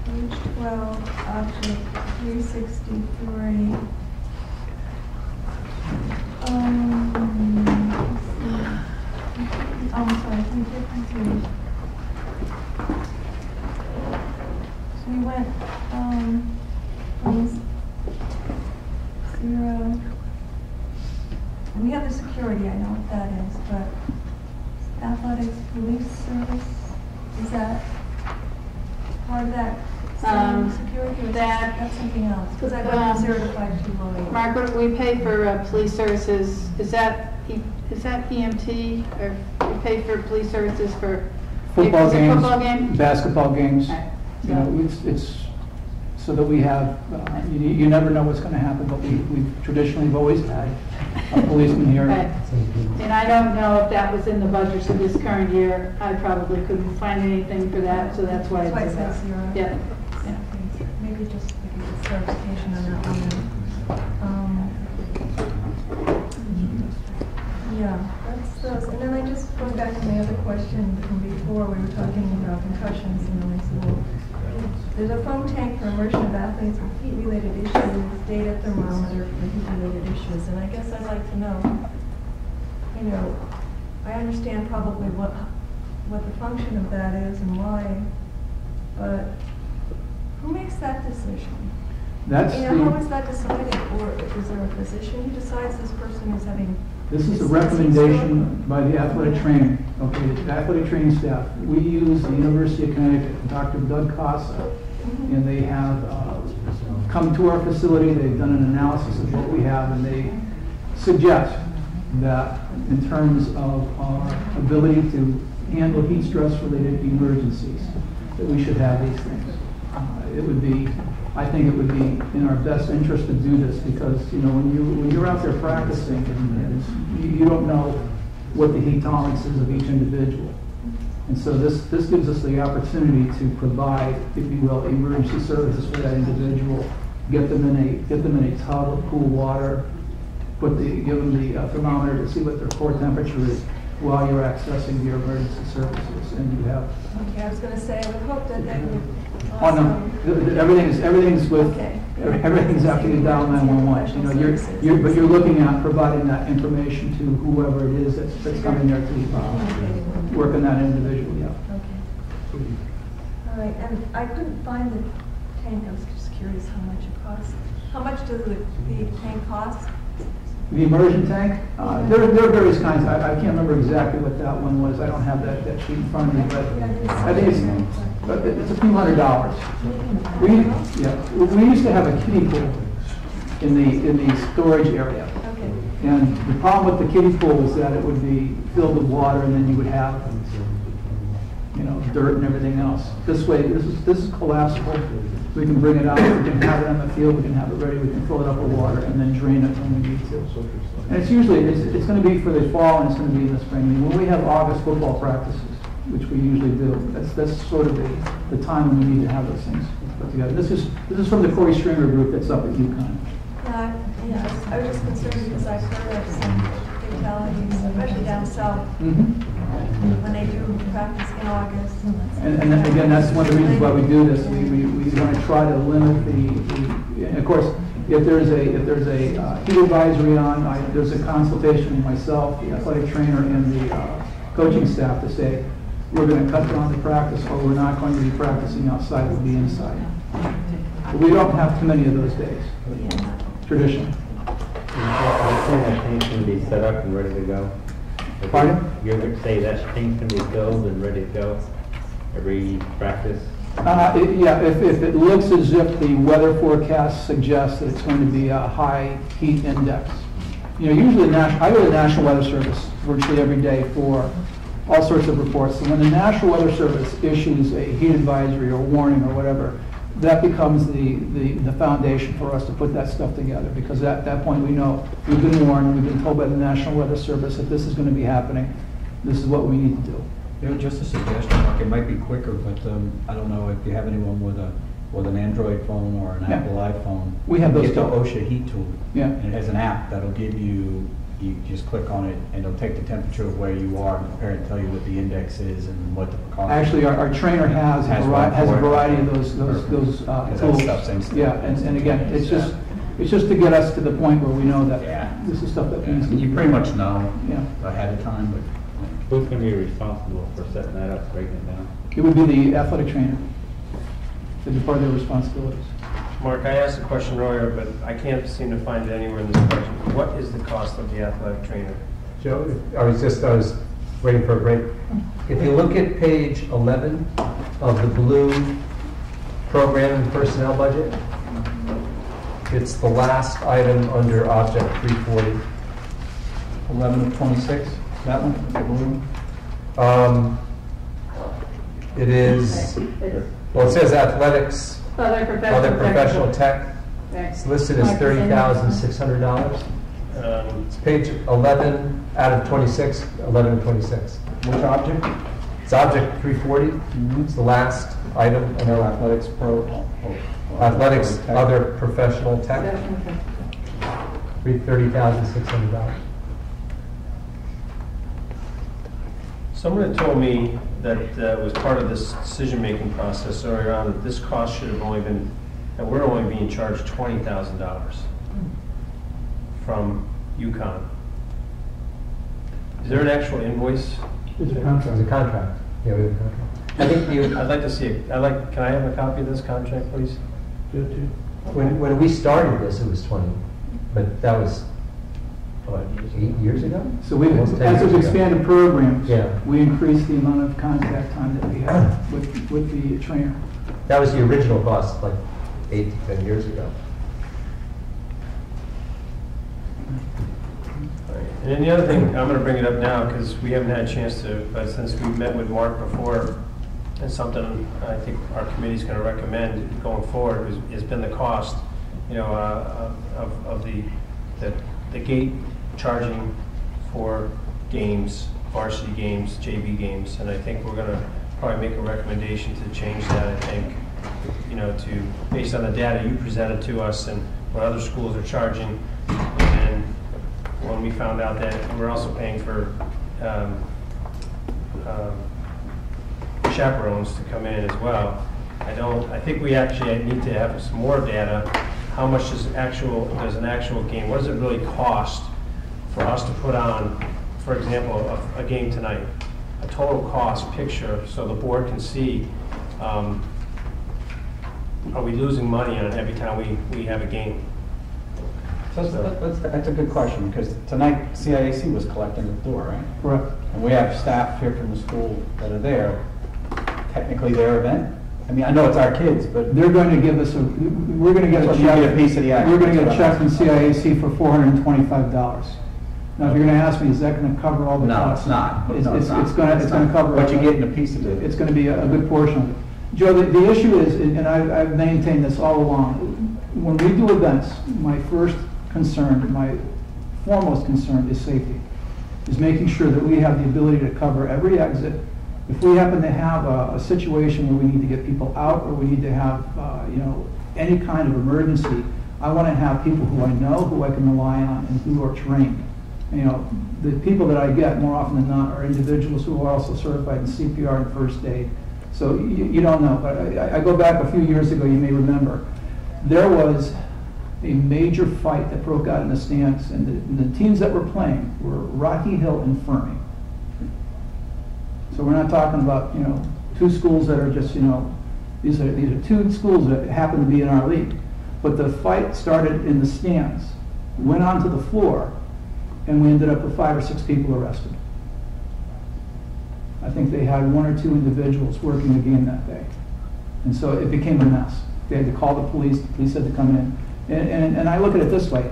Page 12, object 363. I'm sorry, 353. So we went from 0. And we have the security, I know what that is, but athletics, police service, is that part of that security, or that's something else? Because I went from 0 to 5208. Margaret, we pay for police services, is that EMT, or we pay for police services for Football is it games, football game? basketball games. Right. It's so that we have, you never know what's going to happen, but we've traditionally always had a policeman here. Right. And I don't know if that was in the budget for this current year. I probably couldn't find anything for that, so that's why That's why it it's says 0. Yeah. Maybe just clarification on that one. Yeah, that's those. And then I just, going back to my other question from before, we were talking about concussions in the school. There's a foam tank for immersion of athletes with heat-related issues, data thermometer for heat-related issues. And I guess I'd like to know, I understand probably what the function of that is and why, but who makes that decision? That's how is that decided? Or is there a physician who decides this person is having? This is a recommendation by the athletic training, okay, the athletic training staff. We use the University of Connecticut, Dr. Doug Casa, and they have come to our facility, they've done an analysis of what we have, and they suggest that in terms of our ability to handle heat stress related emergencies, that we should have these things. I think it would be in our best interest to do this because, when you're out there practicing, and you don't know what the heat tolerance is of each individual. And so this gives us the opportunity to provide, if you will, emergency services for that individual, get them in a tub of cool water, give them the thermometer to see what their core temperature is while you're accessing your emergency services, and you have. Okay, I was going to say, I would hope that they would. Oh no, everything's after you dial 911. But you're looking at providing that information to whoever it is that's coming there to work on that individual. Yeah. Okay. All right, and I couldn't find the tank. I was just curious how much it costs. How much does the tank cost? The immersion tank, there are various kinds. I can't remember exactly what that one was. I don't have that sheet in front of me, but I think it's a few $100. We used to have a kiddie pool in the storage area. Okay. And the problem with the kiddie pool is that it would be filled with water, and then you would have, you know, dirt and everything else. This way, this is collapsible. We can bring it out, we can have it on the field, we can have it ready, we can fill it up with water, and then drain it when we need to. And it's usually, it's going to be for the fall, and it's going to be in the spring. I mean, when we have August football practices, which we usually do, that's sort of the time when we need to have those things put together. This is from the Corey Stringer group that's up at UConn. Yeah, I was just concerned because I've heard of some fatalities, especially down south, when they do practice in August. And then again, that's one of the reasons why we do this. We want to try to limit the and of course, if there's a heat advisory on, there's a consultation with myself, the athletic trainer, and the coaching staff to say, we're going to cut down the practice, or we're not going to be practicing outside, we'll be inside. But we don't have too many of those days, traditionally. You're saying that thing's going to be set up and ready to go? Pardon? You're going to say that thing's going to be filled and ready to go every practice? Yeah, if it looks as if the weather forecast suggests that it's going to be a high heat index. You know, usually I go to the National Weather Service virtually every day for all sorts of reports. So when the National Weather Service issues a heat advisory or warning or whatever, that becomes the foundation for us to put that stuff together, because at that point we know we've been warned, we've been told by the National Weather Service that this is going to be happening. This is what we need to do. You know, just a suggestion, Mark, it might be quicker, but I don't know if you have anyone with an Android phone or an Apple iPhone. We have those Get the too. OSHA heat tool. Yeah. And it has an app that'll give you just click on it, and it'll take the temperature of where you are and compare and tell you what the index is and what the precautions. Actually, our trainer has a variety of those tools. Stuff, same stuff. Yeah, and again, it's just to get us to the point where we know that this is stuff that needs to be. You pretty much know Yeah. ahead of time, but. Who's going to be responsible for setting that up, breaking it down? It would be the athletic trainer. It'd be part of their responsibilities. Mark, I asked a question earlier, but I can't seem to find it anywhere in this budget. What is the cost of the athletic trainer? Joe, I was waiting for a break. If you look at page 11 of the blue program and personnel budget, it's the last item under object 340. 11 of 26, that one, the blue one? It is, well, it says athletics, Other professional tech. It's listed as $30,600. It's page 11 out of 26, 11 of 26. Which object? It's object 340. It's the last item. No, athletics Athletics, other professional tech. $30,600. Someone had told me that was part of this decision-making process earlier on, that this cost should have only been, that we're only being charged $20,000 from UConn. Is there an actual invoice? It's a contract. It's a contract. Yeah, we have a contract. I think I'd like to see it. Can I have a copy of this contract, please? When we started this, it was 20, but that was, what, 8 years ago? So Almost 10 as years we've ago. expanded programs, Yeah. we increased the amount of contact time that we have with the trainer. That was the original cost, like 8 to 10 years ago. And then the other thing, I'm going to bring it up now because we haven't had a chance to, but since we met with Mark before, and something I think our committee's going to recommend going forward has been the cost, you know, of the gate charging for games, varsity games, JV games, and I think we're going to probably make a recommendation to change that. I think, you know, based on the data you presented to us and what other schools are charging, and when we found out that we're also paying for chaperones to come in as well. I think we actually need to have some more data. How much does an actual game, what does it really cost for us to put on, for example, a game tonight? A total cost picture so the board can see, are we losing money on every time we have a game? That's a good question, because tonight CIAC was collecting the door, right? Correct. And we have staff here from the school that are there. Technically their event. I mean, I know it's our kids, but They're going to give us we're going to get a So check. you get a piece of the action. We're going to get a That's what check from CIAC for $425. Now, if you're gonna ask me, is that gonna cover all the No, costs? it's not. It's No, it's not. it's gonna cover. But you're getting a piece of it. It's gonna be a good portion of it. Joe, the issue is, and I've maintained this all along, when we do events, my first concern, my foremost concern is safety. Is making sure that we have the ability to cover every exit. If we happen to have a situation where we need to get people out, or we need to have, any kind of emergency, I want to have people who I know, who I can rely on, and who are trained. The people that I get more often than not are individuals who are also certified in CPR and first aid. So you don't know, but I go back a few years ago, you may remember, there was a major fight that broke out in the stands, and the teams that were playing were Rocky Hill and Fermi. So we're not talking about, two schools that are just, these are two schools that happen to be in our league. But the fight started in the stands, went onto the floor, and we ended up with 5 or 6 people arrested. I think they had 1 or 2 individuals working the game that day. And so it became a mess. They had to call the police had to come in. And I look at it this way.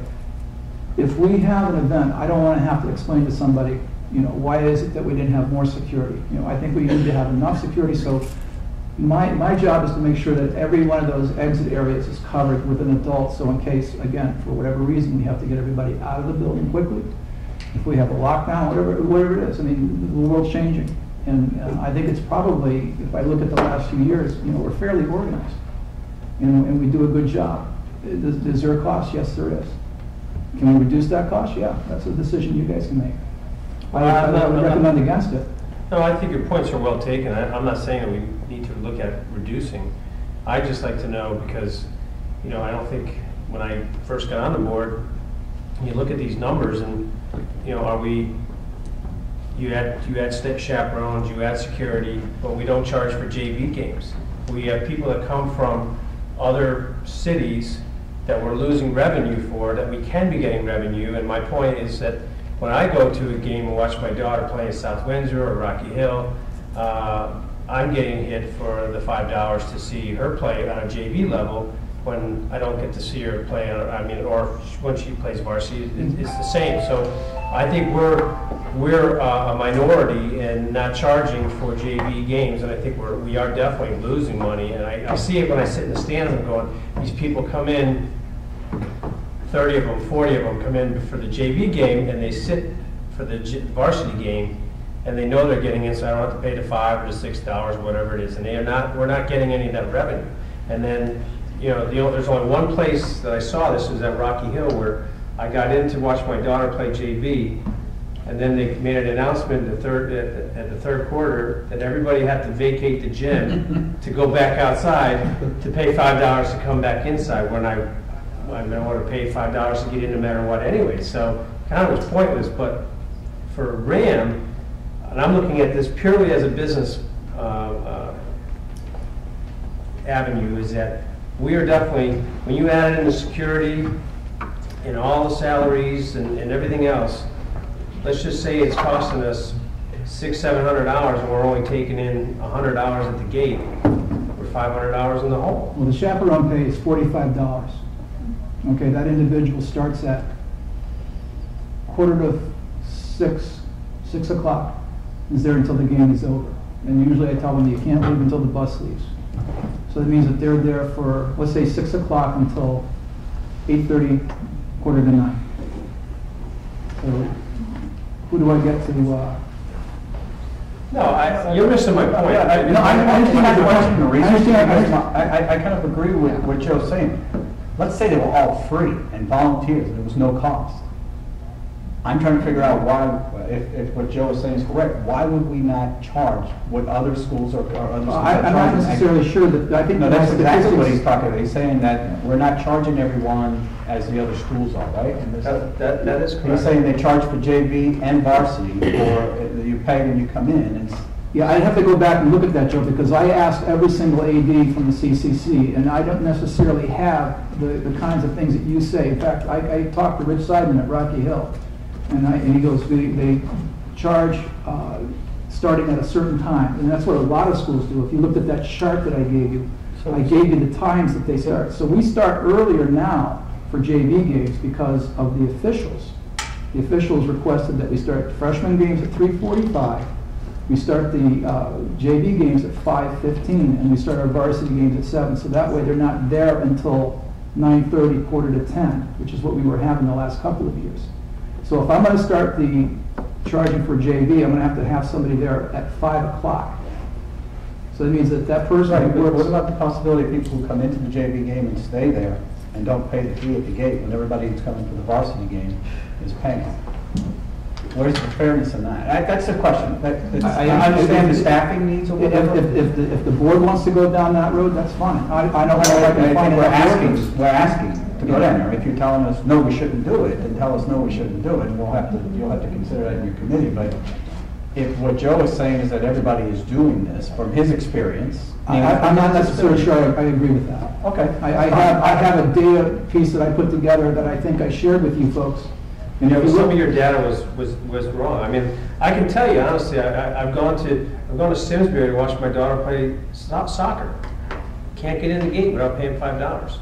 If we have an event, I don't want to have to explain to somebody, why is it that we didn't have more security? I think we need to have enough security. So my job is to make sure that every one of those exit areas is covered with an adult. So in case, again, for whatever reason, we have to get everybody out of the building quickly. If we have a lockdown, whatever it is, the world's changing. And I think it's probably, if I look at the last few years, we're fairly organized. And we do a good job. Is there a cost? Yes, there is. Can we reduce that cost? Yeah, that's a decision you guys can make. I would recommend against it. No, I think your points are well taken. I'm not saying that we need to look at reducing. I'd just like to know, because, I don't think when I first got on the board, you look at these numbers and, you add chaperones, you add security, but we don't charge for JV games. We have people that come from other cities that we're losing revenue for, that we can be getting revenue. And my point is that when I go to a game and watch my daughter play in South Windsor or Rocky Hill, I'm getting hit for the $5 to see her play on a JV level, when I don't get to see her play or when she plays varsity, it's the same. So I think we're a minority in not charging for JV games, and I think we are definitely losing money. And I see it when I sit in the stands and going, these people come in, 30 of them, 40 of them come in for the JV game, and they sit for the varsity game, and they know they're getting in, so I don't have to pay the $5 or the $6, whatever it is, and we're not getting any of that revenue. And then, there's only one place that I saw this, was at Rocky Hill, where I got in to watch my daughter play JV, and then they made an announcement at the third quarter that everybody had to vacate the gym to go back outside to pay $5 to come back inside, when I don't want to pay $5 to get in no matter what anyway. So kind of was pointless. But for RHAM, and I'm looking at this purely as a business avenue, is that we are definitely, when you add in the security and all the salaries and everything else, let's just say it's costing us $600-700 and we're only taking in $100 at the gate. We're $500 in the hole. Well, the chaperone pay is $45. Okay, that individual starts at 6 o'clock, is there until the game is over. And usually I tell them you can't leave until the bus leaves. So that means that they're there for, let's say, 6 o'clock until 8:30, 8:45. So who do I get to? No, you're missing my point. I kind of agree with what Joe's saying. Let's say they were all free and volunteers, and there was no cost. I'm trying to figure out why, if what Joe is saying is correct, why would we not charge what other schools or other schools are charging? I'm not necessarily sure that, I think... No, that's exactly what he's talking about. He's saying that we're not charging everyone as the other schools are, right? And that is correct. He's saying they charge for JV and varsity, or you pay when you come in. And yeah, I'd have to go back and look at that, Joe, because I asked every single AD from the CCC, and I don't necessarily have the kinds of things that you say. In fact, I talked to Rich Seidman at Rocky Hill, and he goes, they charge starting at a certain time, and that's what a lot of schools do. If you looked at that chart that I gave you, I gave you the times that they start. So we start earlier now for JV games because of the officials the officials requested that we start freshman games at 3:45. We start the JV games at 5:15, and we start our varsity games at 7. So that way they're not there until 9:30, quarter to 10, which is what we were having the last couple of years. So if I'm going to start the charging for JV, I'm going to have somebody there at 5 o'clock. So that means that that person Right, who but works... what about the possibility of people who come into the JV game and stay there and don't pay the fee at the gate when everybody who's coming for the varsity game is paying? Where's the fairness in that? That's the question. I understand the staffing needs or whatever. If the board wants to go down that road, that's fine. I don't know if I can find we're enough asking to go down there. If you're telling us, no, we shouldn't do it, then tell us, no, we shouldn't do it, and you'll have to consider that in your committee. But if what Joe is saying is that everybody is doing this from his experience, I'm not necessarily sure I agree with that. Okay. I have a data piece that I put together that I think I shared with you folks. And if you some look, of your data was wrong. I mean, I can tell you honestly, I've gone to Simsbury to watch my daughter play soccer. Can't get in the gate without paying $5.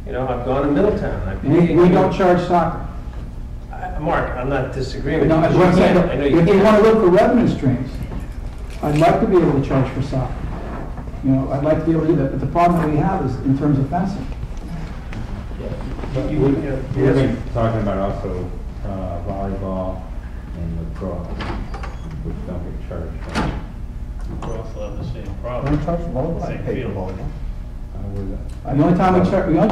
You know, I've gone to Middletown. we don't charge soccer. Mark, I'm not disagreeing with No, you. as I'm saying, I know you if you can't. want to look for revenue streams, I'd like to be able to charge for soccer. You know, I'd like to be able to do that, but the problem that we have is in terms of fencing. We've been talking about also volleyball and lacrosse, which don't get charged. We also have the same Don't problem. charge for volleyball? I Same pay for field. volleyball. The only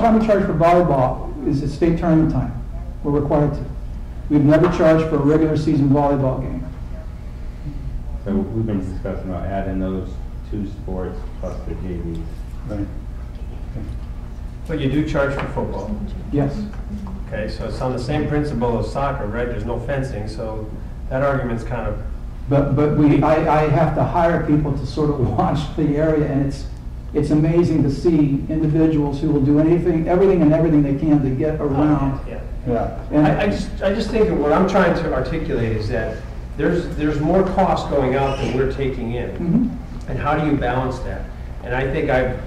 time we charge for volleyball is at state tournament time. We're required to. We've never charged for a regular season volleyball game. So we've been discussing about adding those two sports plus the JVs. Right. But you do charge for football. Yes. Okay, so it's on the same principle as soccer, right? There's no fencing, so that argument's kind of... But I have to hire people to sort of watch the area, and it's amazing to see individuals who will do everything and everything they can to get around. Yeah. Yeah. And I just think that what I'm trying to articulate is that there's more cost going out than we're taking in. Mhm. And how do you balance that? And I think I've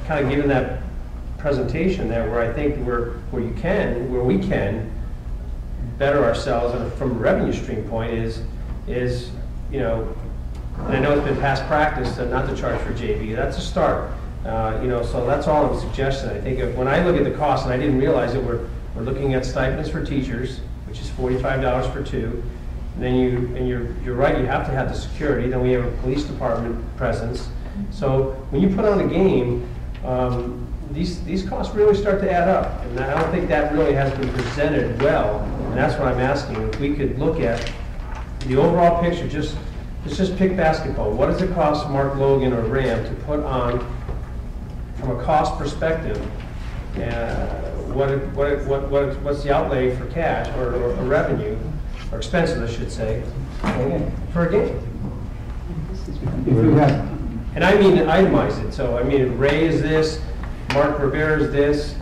kind of given that presentation there where I think where we can better ourselves and from a revenue stream point is you know, and I know it's been past practice not to charge for JV. That's a start. You know, so that's all I'm suggesting. I think when I look at the cost, and I didn't realize it, we're looking at stipends for teachers, which is $45 for two. And then you're right, you have to have the security. Then we have a police department presence. So when you put on a game, these costs really start to add up. And I don't think that really has been presented well. And that's what I'm asking. If we could look at the overall picture, let's just pick basketball. What does it cost Mark Logan or RAM to put on, from a cost perspective, what's the outlay for cash or revenue, or expenses, I should say, for a game? if you have, And I mean itemize it. So I mean Ray is this, Mark Rivera is this,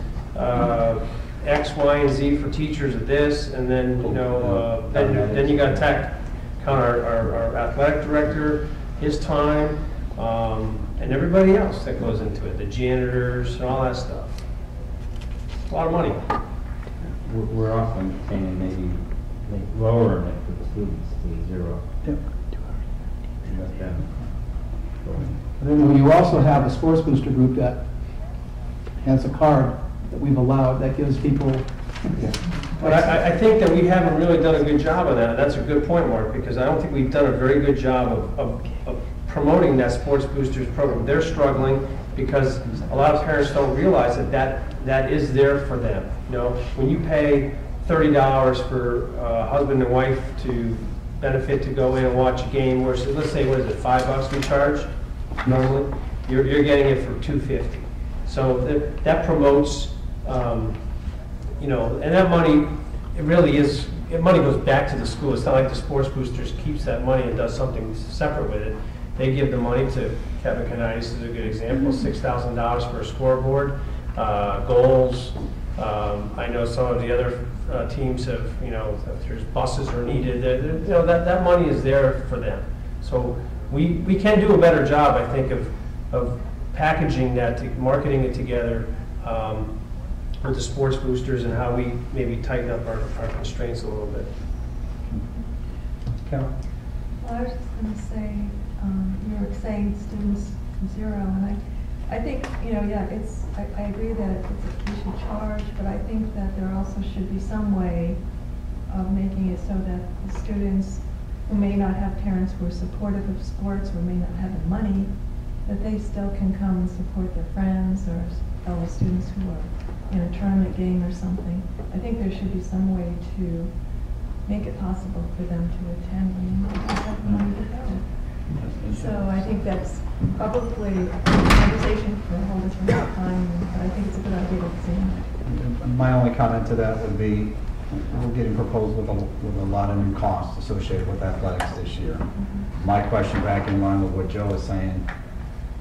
X, Y, and Z for teachers is this, and then you know then you got tech, count our athletic director, his time, and everybody else that goes into it, the janitors and all that stuff. It's a lot of money. We're also entertaining maybe lowering it for the students to zero. Yep. And let them go. And then you also have a sports booster group that has a card that we've allowed that gives people. But I think that we haven't really done a good job of that. That's a good point, Mark, because I don't think we've done a very good job of promoting that Sports Boosters program. They're struggling because a lot of parents don't realize that is there for them. You know, when you pay $30 for husband and wife to benefit to go in and watch a game, where let's say, what is it, $5 we charge normally? You're getting it for $2.50. So that promotes, you know, and that money, it really is, money goes back to the school. It's not like the Sports Boosters keeps that money and does something separate with it. They give the money to Kevin Canice is a good example, $6,000 for a scoreboard, goals. I know some of the other teams have, you know, if there's buses are needed, you know, that money is there for them. So we can do a better job, I think, of packaging that, marketing it together, with the sports boosters and how we maybe tighten up our constraints a little bit. Carol? Well, I was just going to say, you were saying students from 0, and I think, you know, yeah, I agree that we should charge, but I think that there also should be some way of making it so that the students who may not have parents who are supportive of sports or may not have the money, that they still can come and support their friends or fellow students who are in a tournament game or something. I think there should be some way to make it possible for them to attend when they don't have the money to go. So I think that's probably a conversation for a whole different time, but I think it's a good idea to see. My only comment to that would be, we're getting proposed with a lot of new costs associated with athletics this year. My question, back in line with what Joe was saying,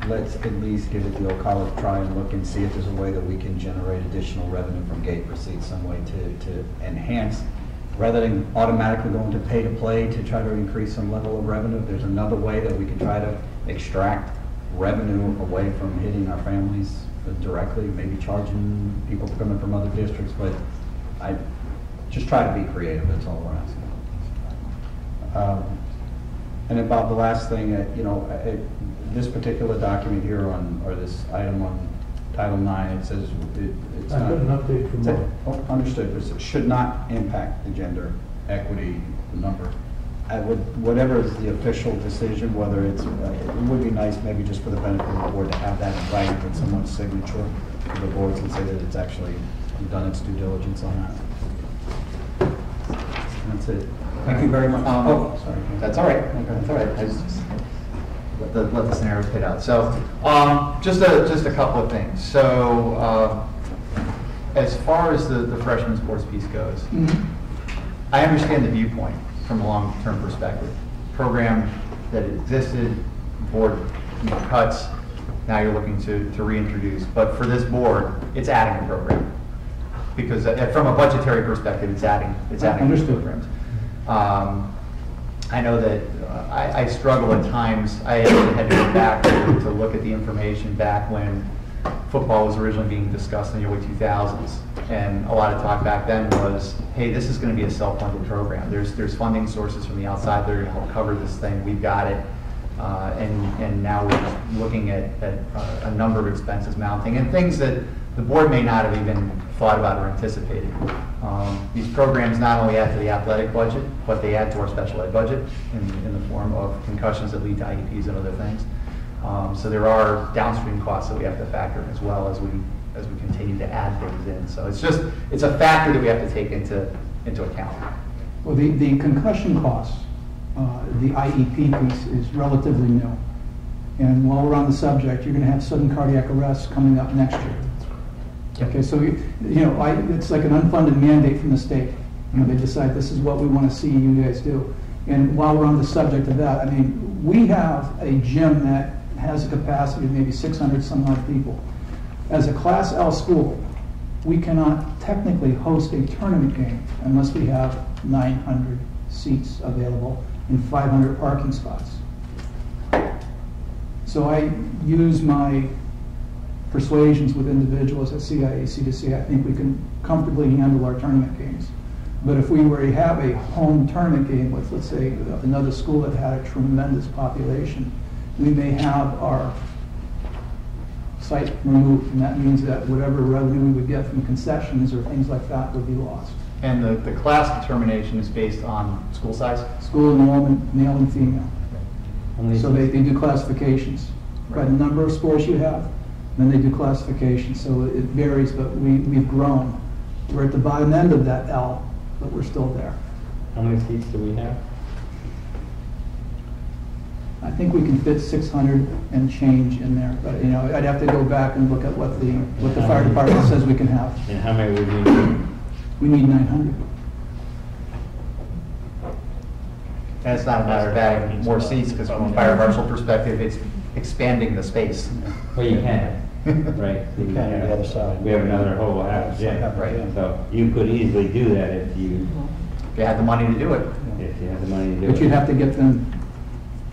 let's at least give it the old college try and look and see if there's a way that we can generate additional revenue from gate receipts, some way to enhance, rather than automatically going to pay to play to try to increase some level of revenue. If there's another way that we can try to extract revenue away from hitting our families directly, maybe charging people coming from other districts, but I just try to be creative, that's all we're asking. And about the last thing, you know, this particular document here or this item on Title IX, it says it's I not. got an update from Oh, understood, but it should not impact the gender equity number. Whatever is the official decision, whether it's, it would be nice maybe just for the benefit of the board to have that in writing with someone's signature. The board can say that it's actually done its due diligence on that. That's it. Thank you very much. Oh, sorry. That's all right. That's all right. I just let the scenario play out. So, just a couple of things. So, as far as the freshman sports piece goes, I understand the viewpoint from a long-term perspective. Program that existed, board cuts. Now you're looking to reintroduce. But for this board, it's adding a program because from a budgetary perspective, it's adding programs. I know that I struggle at times. I actually had to go back to look at the information back when football was originally being discussed in the early 2000s. And a lot of talk back then was, hey, this is going to be a self-funded program. There's funding sources from the outside that are going to help cover this thing. We've got it. And now we're looking at a number of expenses mounting and things that the board may not have even thought about or anticipated. These programs not only add to the athletic budget, but they add to our special ed budget in the form of concussions that lead to IEPs and other things. So there are downstream costs that we have to factor in as well as we continue to add things in. So it's a factor that we have to take into account. Well, the concussion costs, the IEP piece is relatively new. And while we're on the subject, you're going to have sudden cardiac arrest coming up next year. Okay, so it's like an unfunded mandate from the state. They decide this is what we want to see you guys do. And while we're on the subject of that, I mean, we have a gym that has a capacity of maybe 600 some odd people. As a Class L school, we cannot technically host a tournament game unless we have 900 seats available and 500 parking spots. So I use my persuasions with individuals at CIAC to say I think we can comfortably handle our tournament games. But if we were to have a home tournament game with, let's say, another school that had a tremendous population, we may have our site removed, and that means that whatever revenue we would get from concessions or things like that would be lost. And the class determination is based on school size? School enrollment, male and female. So they do classifications by the number of sports you have, and then they do classifications. So it varies, but we've grown. We're at the bottom end of that L, but we're still there. How many seats do we have? I think we can fit 600 and change in there, but I'd have to go back and look at what the fire department says we can have. And how many would we need? We need 900. And it's not a matter of adding more seats, because from a fire marshal perspective, it's expanding the space. Well, you can, right? You can on the other side. We have another whole half gym, right? So you could easily do that if you had the money to do it. If you had the money to do it. But you'd have to get them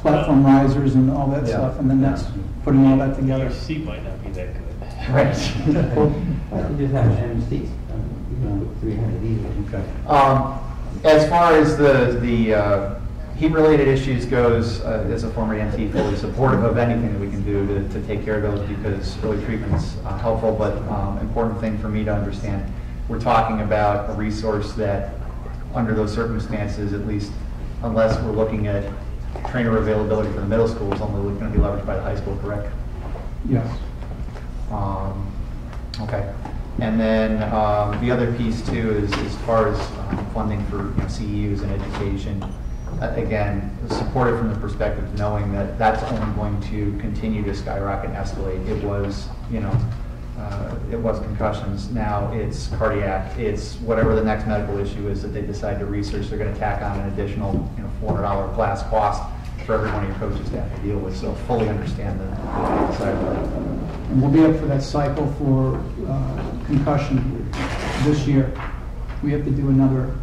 platform risers and all that stuff, and then that's putting all that together. Your seat might not be that good. Right. You just have MCs, you know, 300 easily. Um, As far as the heat-related issues goes, as a former EMT, fully supportive of anything that we can do to take care of those because early treatment's helpful, but important thing for me to understand, we're talking about a resource that, under those circumstances, at least, unless we're looking at trainer availability for the middle school, is only going to be leveraged by the high school, correct? Yes. Okay. And then the other piece too is as far as funding for CEUs and education. Again, supported from the perspective of knowing that that's only going to continue to skyrocket and escalate. It was, it was concussions. Now it's cardiac. It's whatever the next medical issue is that they decide to research. They're going to tack on an additional, $400 class cost for every one of your coaches to have to deal with. So fully understand the side of that. And we'll be up for that cycle for concussion this year. We have to do another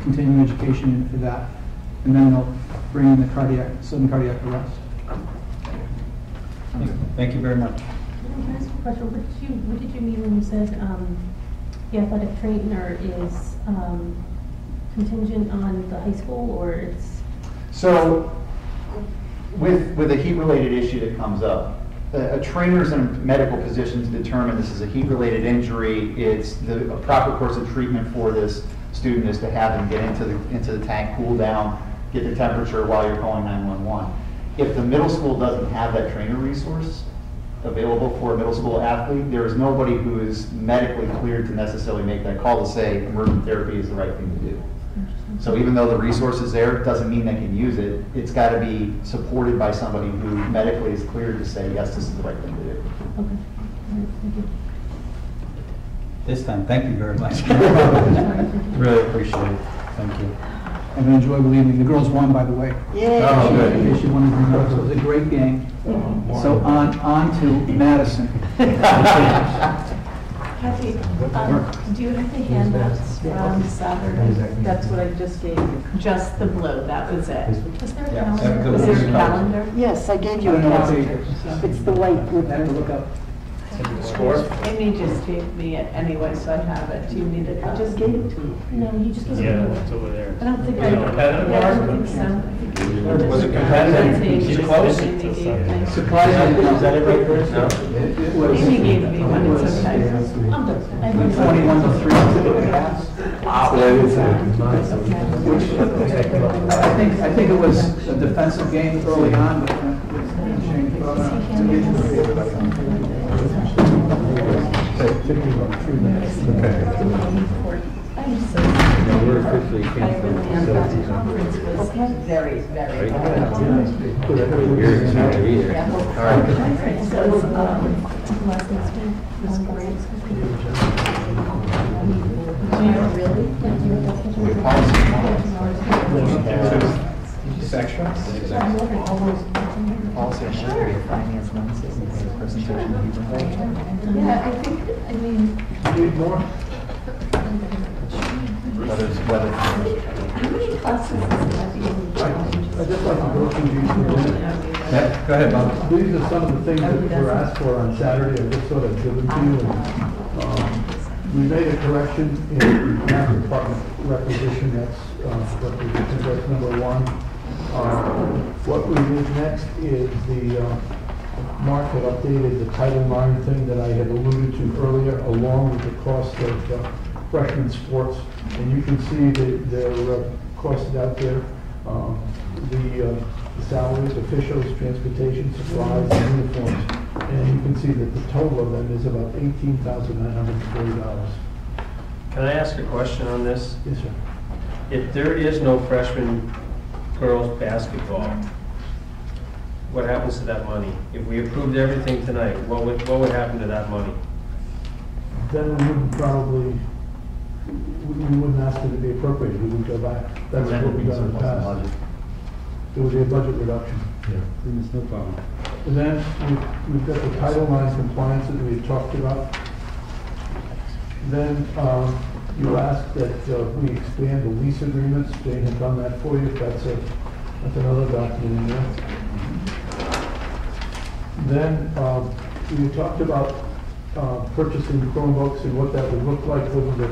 continuing education unit for that. And then they'll bring in the sudden cardiac arrest. Thank you very much. Can I ask a question? What did you mean when you said the athletic trainer is contingent on the high school, or it's? So, with a heat-related issue that comes up, a trainer's in a medical position to determine this is a heat-related injury. It's a proper course of treatment for this student is to have them get into the tank, cool down, get the temperature while you're calling 911. If the middle school doesn't have that trainer resource available for a middle school athlete, there is nobody who is medically cleared to necessarily make that call to say emergent therapy is the right thing to do. So even though the resource is there, doesn't mean they can use it. It's got to be supported by somebody who medically is cleared to say, yes, this is the right thing to do. Okay. All right, thank you. This time, thank you very much. Really appreciate it. Thank you. I've enjoyed the evening. The girls won, by the way. Yeah. Oh, good. In case you wanted to bring up, it was a great game. So on to Madison. Kathy, do you have the handouts from Saturday? That's what I just gave you. Just the blue, that was it. Was there a Yeah, calendar? Was there a calendar? Yes, I gave you a I don't know what calendar. It's the white with I have to look up. Score? Amy just gave me it anyway, so I have it. Do you need it? I just gave it to you. No, you just gave it Yeah, to me. it's over there. I don't think Was it competitive? Yeah, I don't think so. Was it competitive? Amy She's just- close? Amy gave me. Surprisingly, Is that it right there? No? it was Amy gave me one, it's okay. I'm done. I have one. 21 to 3. Which I think it was a defensive game early on, but Shane thought I'm so We're officially I really am. That conference was very, very good. Yeah, well, All right. the conference was, last next week was great. Do you really? Yeah, do you have We that? extra? I'm looking almost. Policy on security of finance, non-citizen presentation. Yeah, I mean. Need more? Whether How many classes is that being challenged? I'd just like to go through these. Yeah, go ahead, Bob. These are some of the things that were asked for on Saturday. I just sort of given to you. And, we made a correction in the math department requisition. That's number one. What we did next is Mark had updated the Title IX thing that I had alluded to earlier, along with the cost of freshman sports. And you can see that they're costed out there. The salaries, officials, transportation, supplies, and uniforms. And you can see that the total of them is about $18,940. Can I ask a question on this? Yes, sir. If there is no freshman girls basketball, what happens to that money? If we approved everything tonight, what would happen to that money? Then we wouldn't probably, we wouldn't ask it to be appropriated, we would go back. That's what we've done in the past. It would be a budget reduction. Yeah, it's no problem. And then we've got the Title IX compliance that we've talked about. Then you asked that we expand the lease agreements. Jane had done that for you. That's another document in there. Then we talked about purchasing Chromebooks and what that would look like over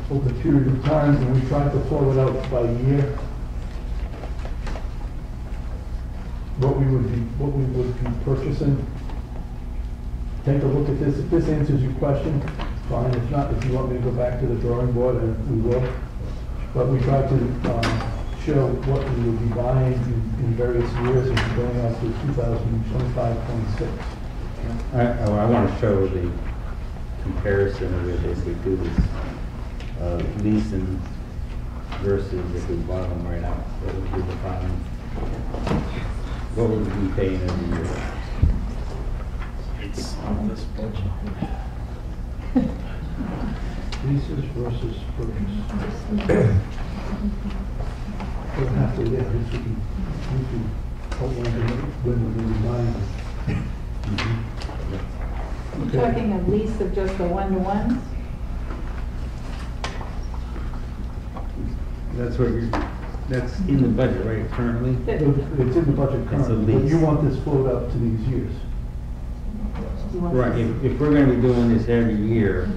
the period of time, and we tried to flow it out by year. What we would be purchasing. Take a look at this. If this answers your question, fine. If not, if you want me to go back to the drawing board, we will. But we tried to show what we would be buying in various years and going out to 2025-26. I want to show the comparison of it if we do this leasing versus if we bought them right now. What would be the buying? What would we be paying every year? It's on this budget. Leases versus purchase. We'll have to, yeah, we can outline when we're buying. You're talking a lease of just the one-to-ones? That's what you're, that's in the budget, right, currently? It's in the budget It's a currently, but lease. you want this flowed out to these years. Right, if we're gonna be doing this every year,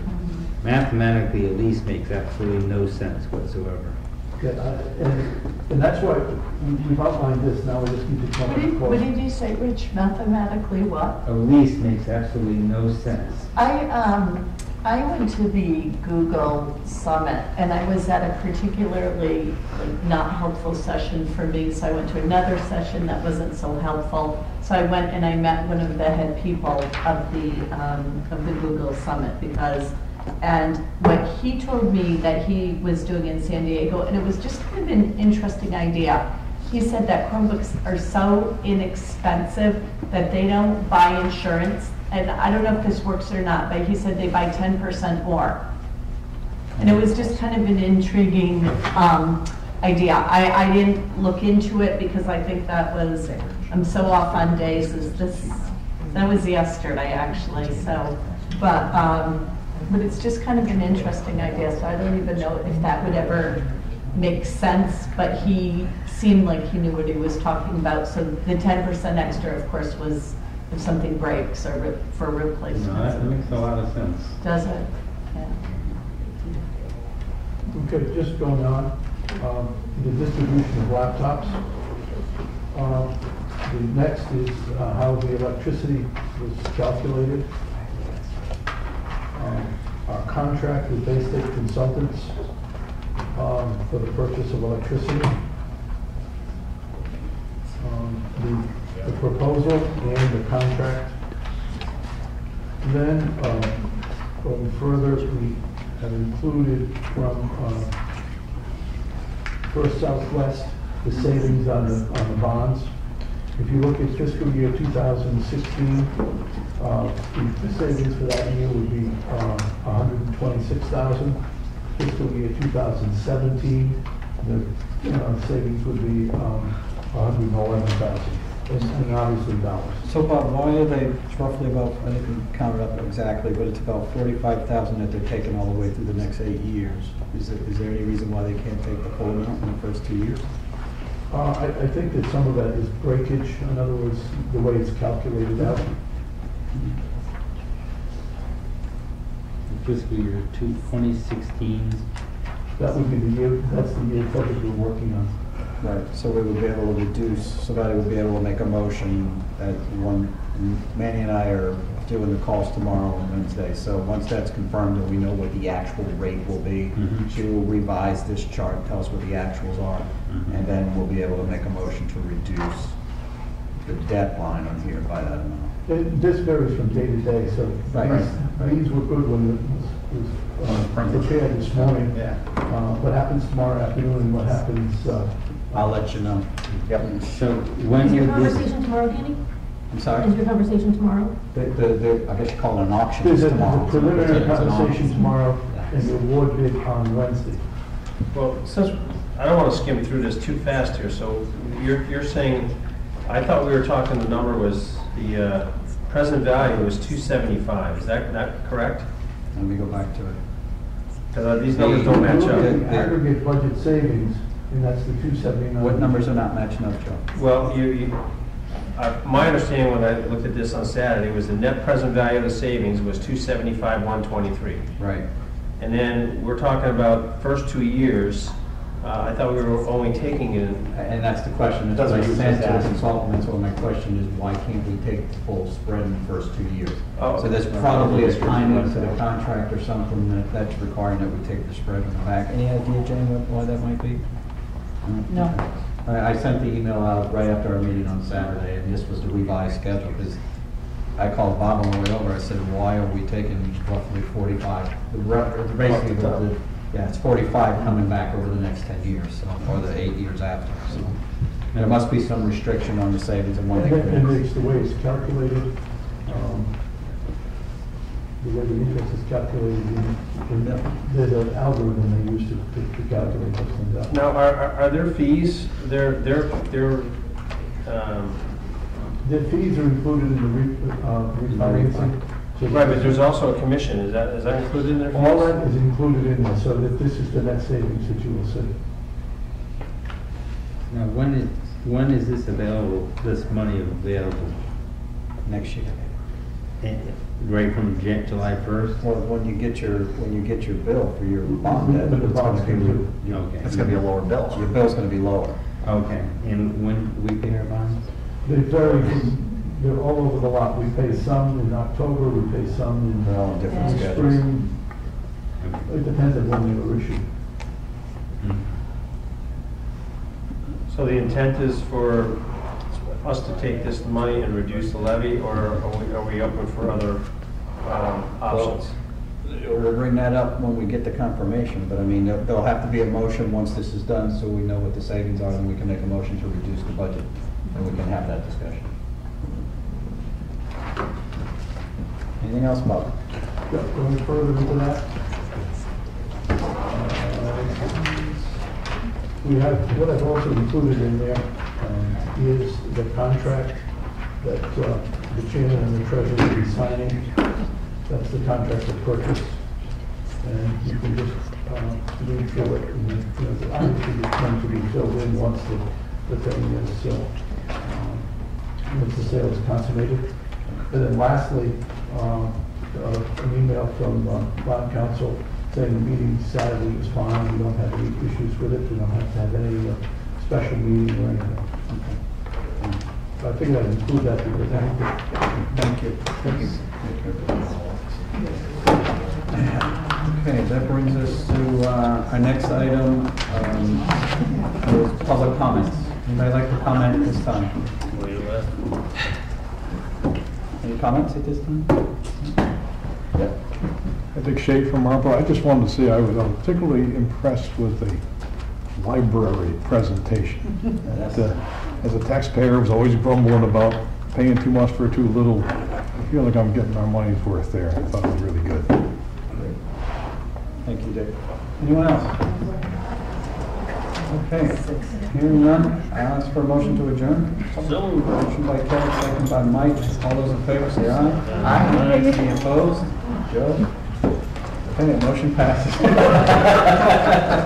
mathematically, a lease makes absolutely no sense whatsoever. Okay, and that's why we've outlined this, now we just need to come up with a What quote. did you say, Rich? Mathematically what? A lease makes absolutely no sense. I went to the Google Summit, and I was at a particularly not helpful session for me, so I went to another session that wasn't so helpful. So I went and I met one of the head people of the Google Summit and what he told me that he was doing in San Diego, and it was just kind of an interesting idea. He said that Chromebooks are so inexpensive that they don't buy insurance. And I don't know if this works or not, but he said they buy 10% more. And it was just kind of an intriguing idea. I didn't look into it because I think that was, I'm so off on days as this, that was yesterday actually, so, but it's just kind of an interesting idea, so I don't even know if that would ever make sense, but he seemed like he knew what he was talking about, so the 10% extra, of course, was if something breaks or for replacement. No, that makes a lot of sense. Does it? Yeah. Okay, just going on, the distribution of laptops. The next is how the electricity was calculated. Our contract with Bay State Consultants for the purchase of electricity. The proposal and the contract. Then, going further, we have included from First Southwest the savings on the bonds. If you look at fiscal year 2016, the savings for that year would be $126,000. Fiscal year 2017, the savings would be $111,000. And obviously dollars. So Bob, why are they, it's roughly about, I didn't count it up exactly, but it's about 45,000 that they're taking all the way through the next 8 years. Is there any reason why they can't take the full amount in the first 2 years? I think that some of that is breakage, in other words, the way it's calculated out. Fiscal year 2016. That would be the year, that's the year budget we're working on. Right, so we would be able to reduce, somebody would be able to make a motion that Manny and I are doing the calls tomorrow and Wednesday. So once that's confirmed and we know what the actual rate will be, she will revise this chart, tell us what the actuals are, and then we'll be able to make a motion to reduce the debt line on here by that amount. This varies from day to day, so these were good when it was prepared this morning. Yeah. What happens tomorrow afternoon and what happens... I'll let you know. Yep. So when Is your would this? conversation tomorrow, Danny? I'm sorry? Is your conversation tomorrow? I guess you call it an auction There's tomorrow. a preliminary It's an conversation auction. tomorrow and the award bid on Wednesday. Well, since, I don't want to skim through this too fast here, so you're saying, I thought we were talking, the number was, the present value was 275, is that correct? Let me go back to it. Because these numbers don't match Look at up. the aggregate budget savings, and that's the 279. What numbers are not matching up, Joe? Well, My understanding when I looked at this on Saturday was the net present value of the savings was $275,123. Right. And then we're talking about first 2 years. I thought we were only taking in. And that's the question, that's what I sent to the consultant, that's what my question is, why can't we take the full spread in the first 2 years? Oh. So there's probably a timing to the contract or something that's requiring that we take the spread on the back. Any idea, Jane, why that might be? No. I sent the email out right after our meeting on Saturday, and this was the revised schedule, because I called Bob on the way over, I said, why are we taking roughly 45? Basically, it's 45 coming back over the next 10 years, so, or the 8 years after. So there must be some restriction on the savings and one thing. And it's the way it's calculated, the way the interest is calculated, there's an algorithm they use to calculate those things out. Now, are there fees? The fees are included in the refinancing. Right, but there's also a commission. Is that included in there? All that is included in there, so that this is the net savings that you will see. Now, when is this available, this money available? Next year. Right from July 1st? Well, when you get your bill for your bond debt, When the bonds come due. Okay. It's gonna be a lower bill. Your bill's gonna be lower. Okay, and when do we pay our bonds? They vary, they're all over the lot. We pay some in October, we pay some They're all in different schedules. spring. It depends on when they were issued. So the intent is for us to take this money and reduce the levy, or are we open for other options? We'll bring that up when we get the confirmation, but I mean, there'll have to be a motion once this is done, so we know what the savings are, and we can make a motion to reduce the budget, and we can have that discussion. Anything else, Bob? Going further into that, we have, what I've also included in there is the contract that the chairman and the treasurer will be signing. That's the contract of purchase. And you can just read through it. And, obviously, it's going to be filled in once the thing is, once the sale is consummated. And then lastly, an email from bond counsel saying the meeting Saturday was fine, we don't have any issues with it, we don't have to have any special meeting or anything. I think I'd include that because I think Thank you. Okay, that brings us to our next item, public comments. Anybody like to comment at this time? Any comments at this time? Yeah. I think Shay from ARPA, I just wanted to say I was particularly impressed with the library presentation. As a taxpayer, I was always grumbling about paying too much for too little. I feel like I'm getting our money's worth there. I thought it was really good. Great. Thank you, Dave. Anyone else? Okay, hearing none, I ask for a motion to adjourn. Motion by Kevin, second by Mike. All those in favor say aye. Aye. Any opposed? Joe? Okay, motion passes.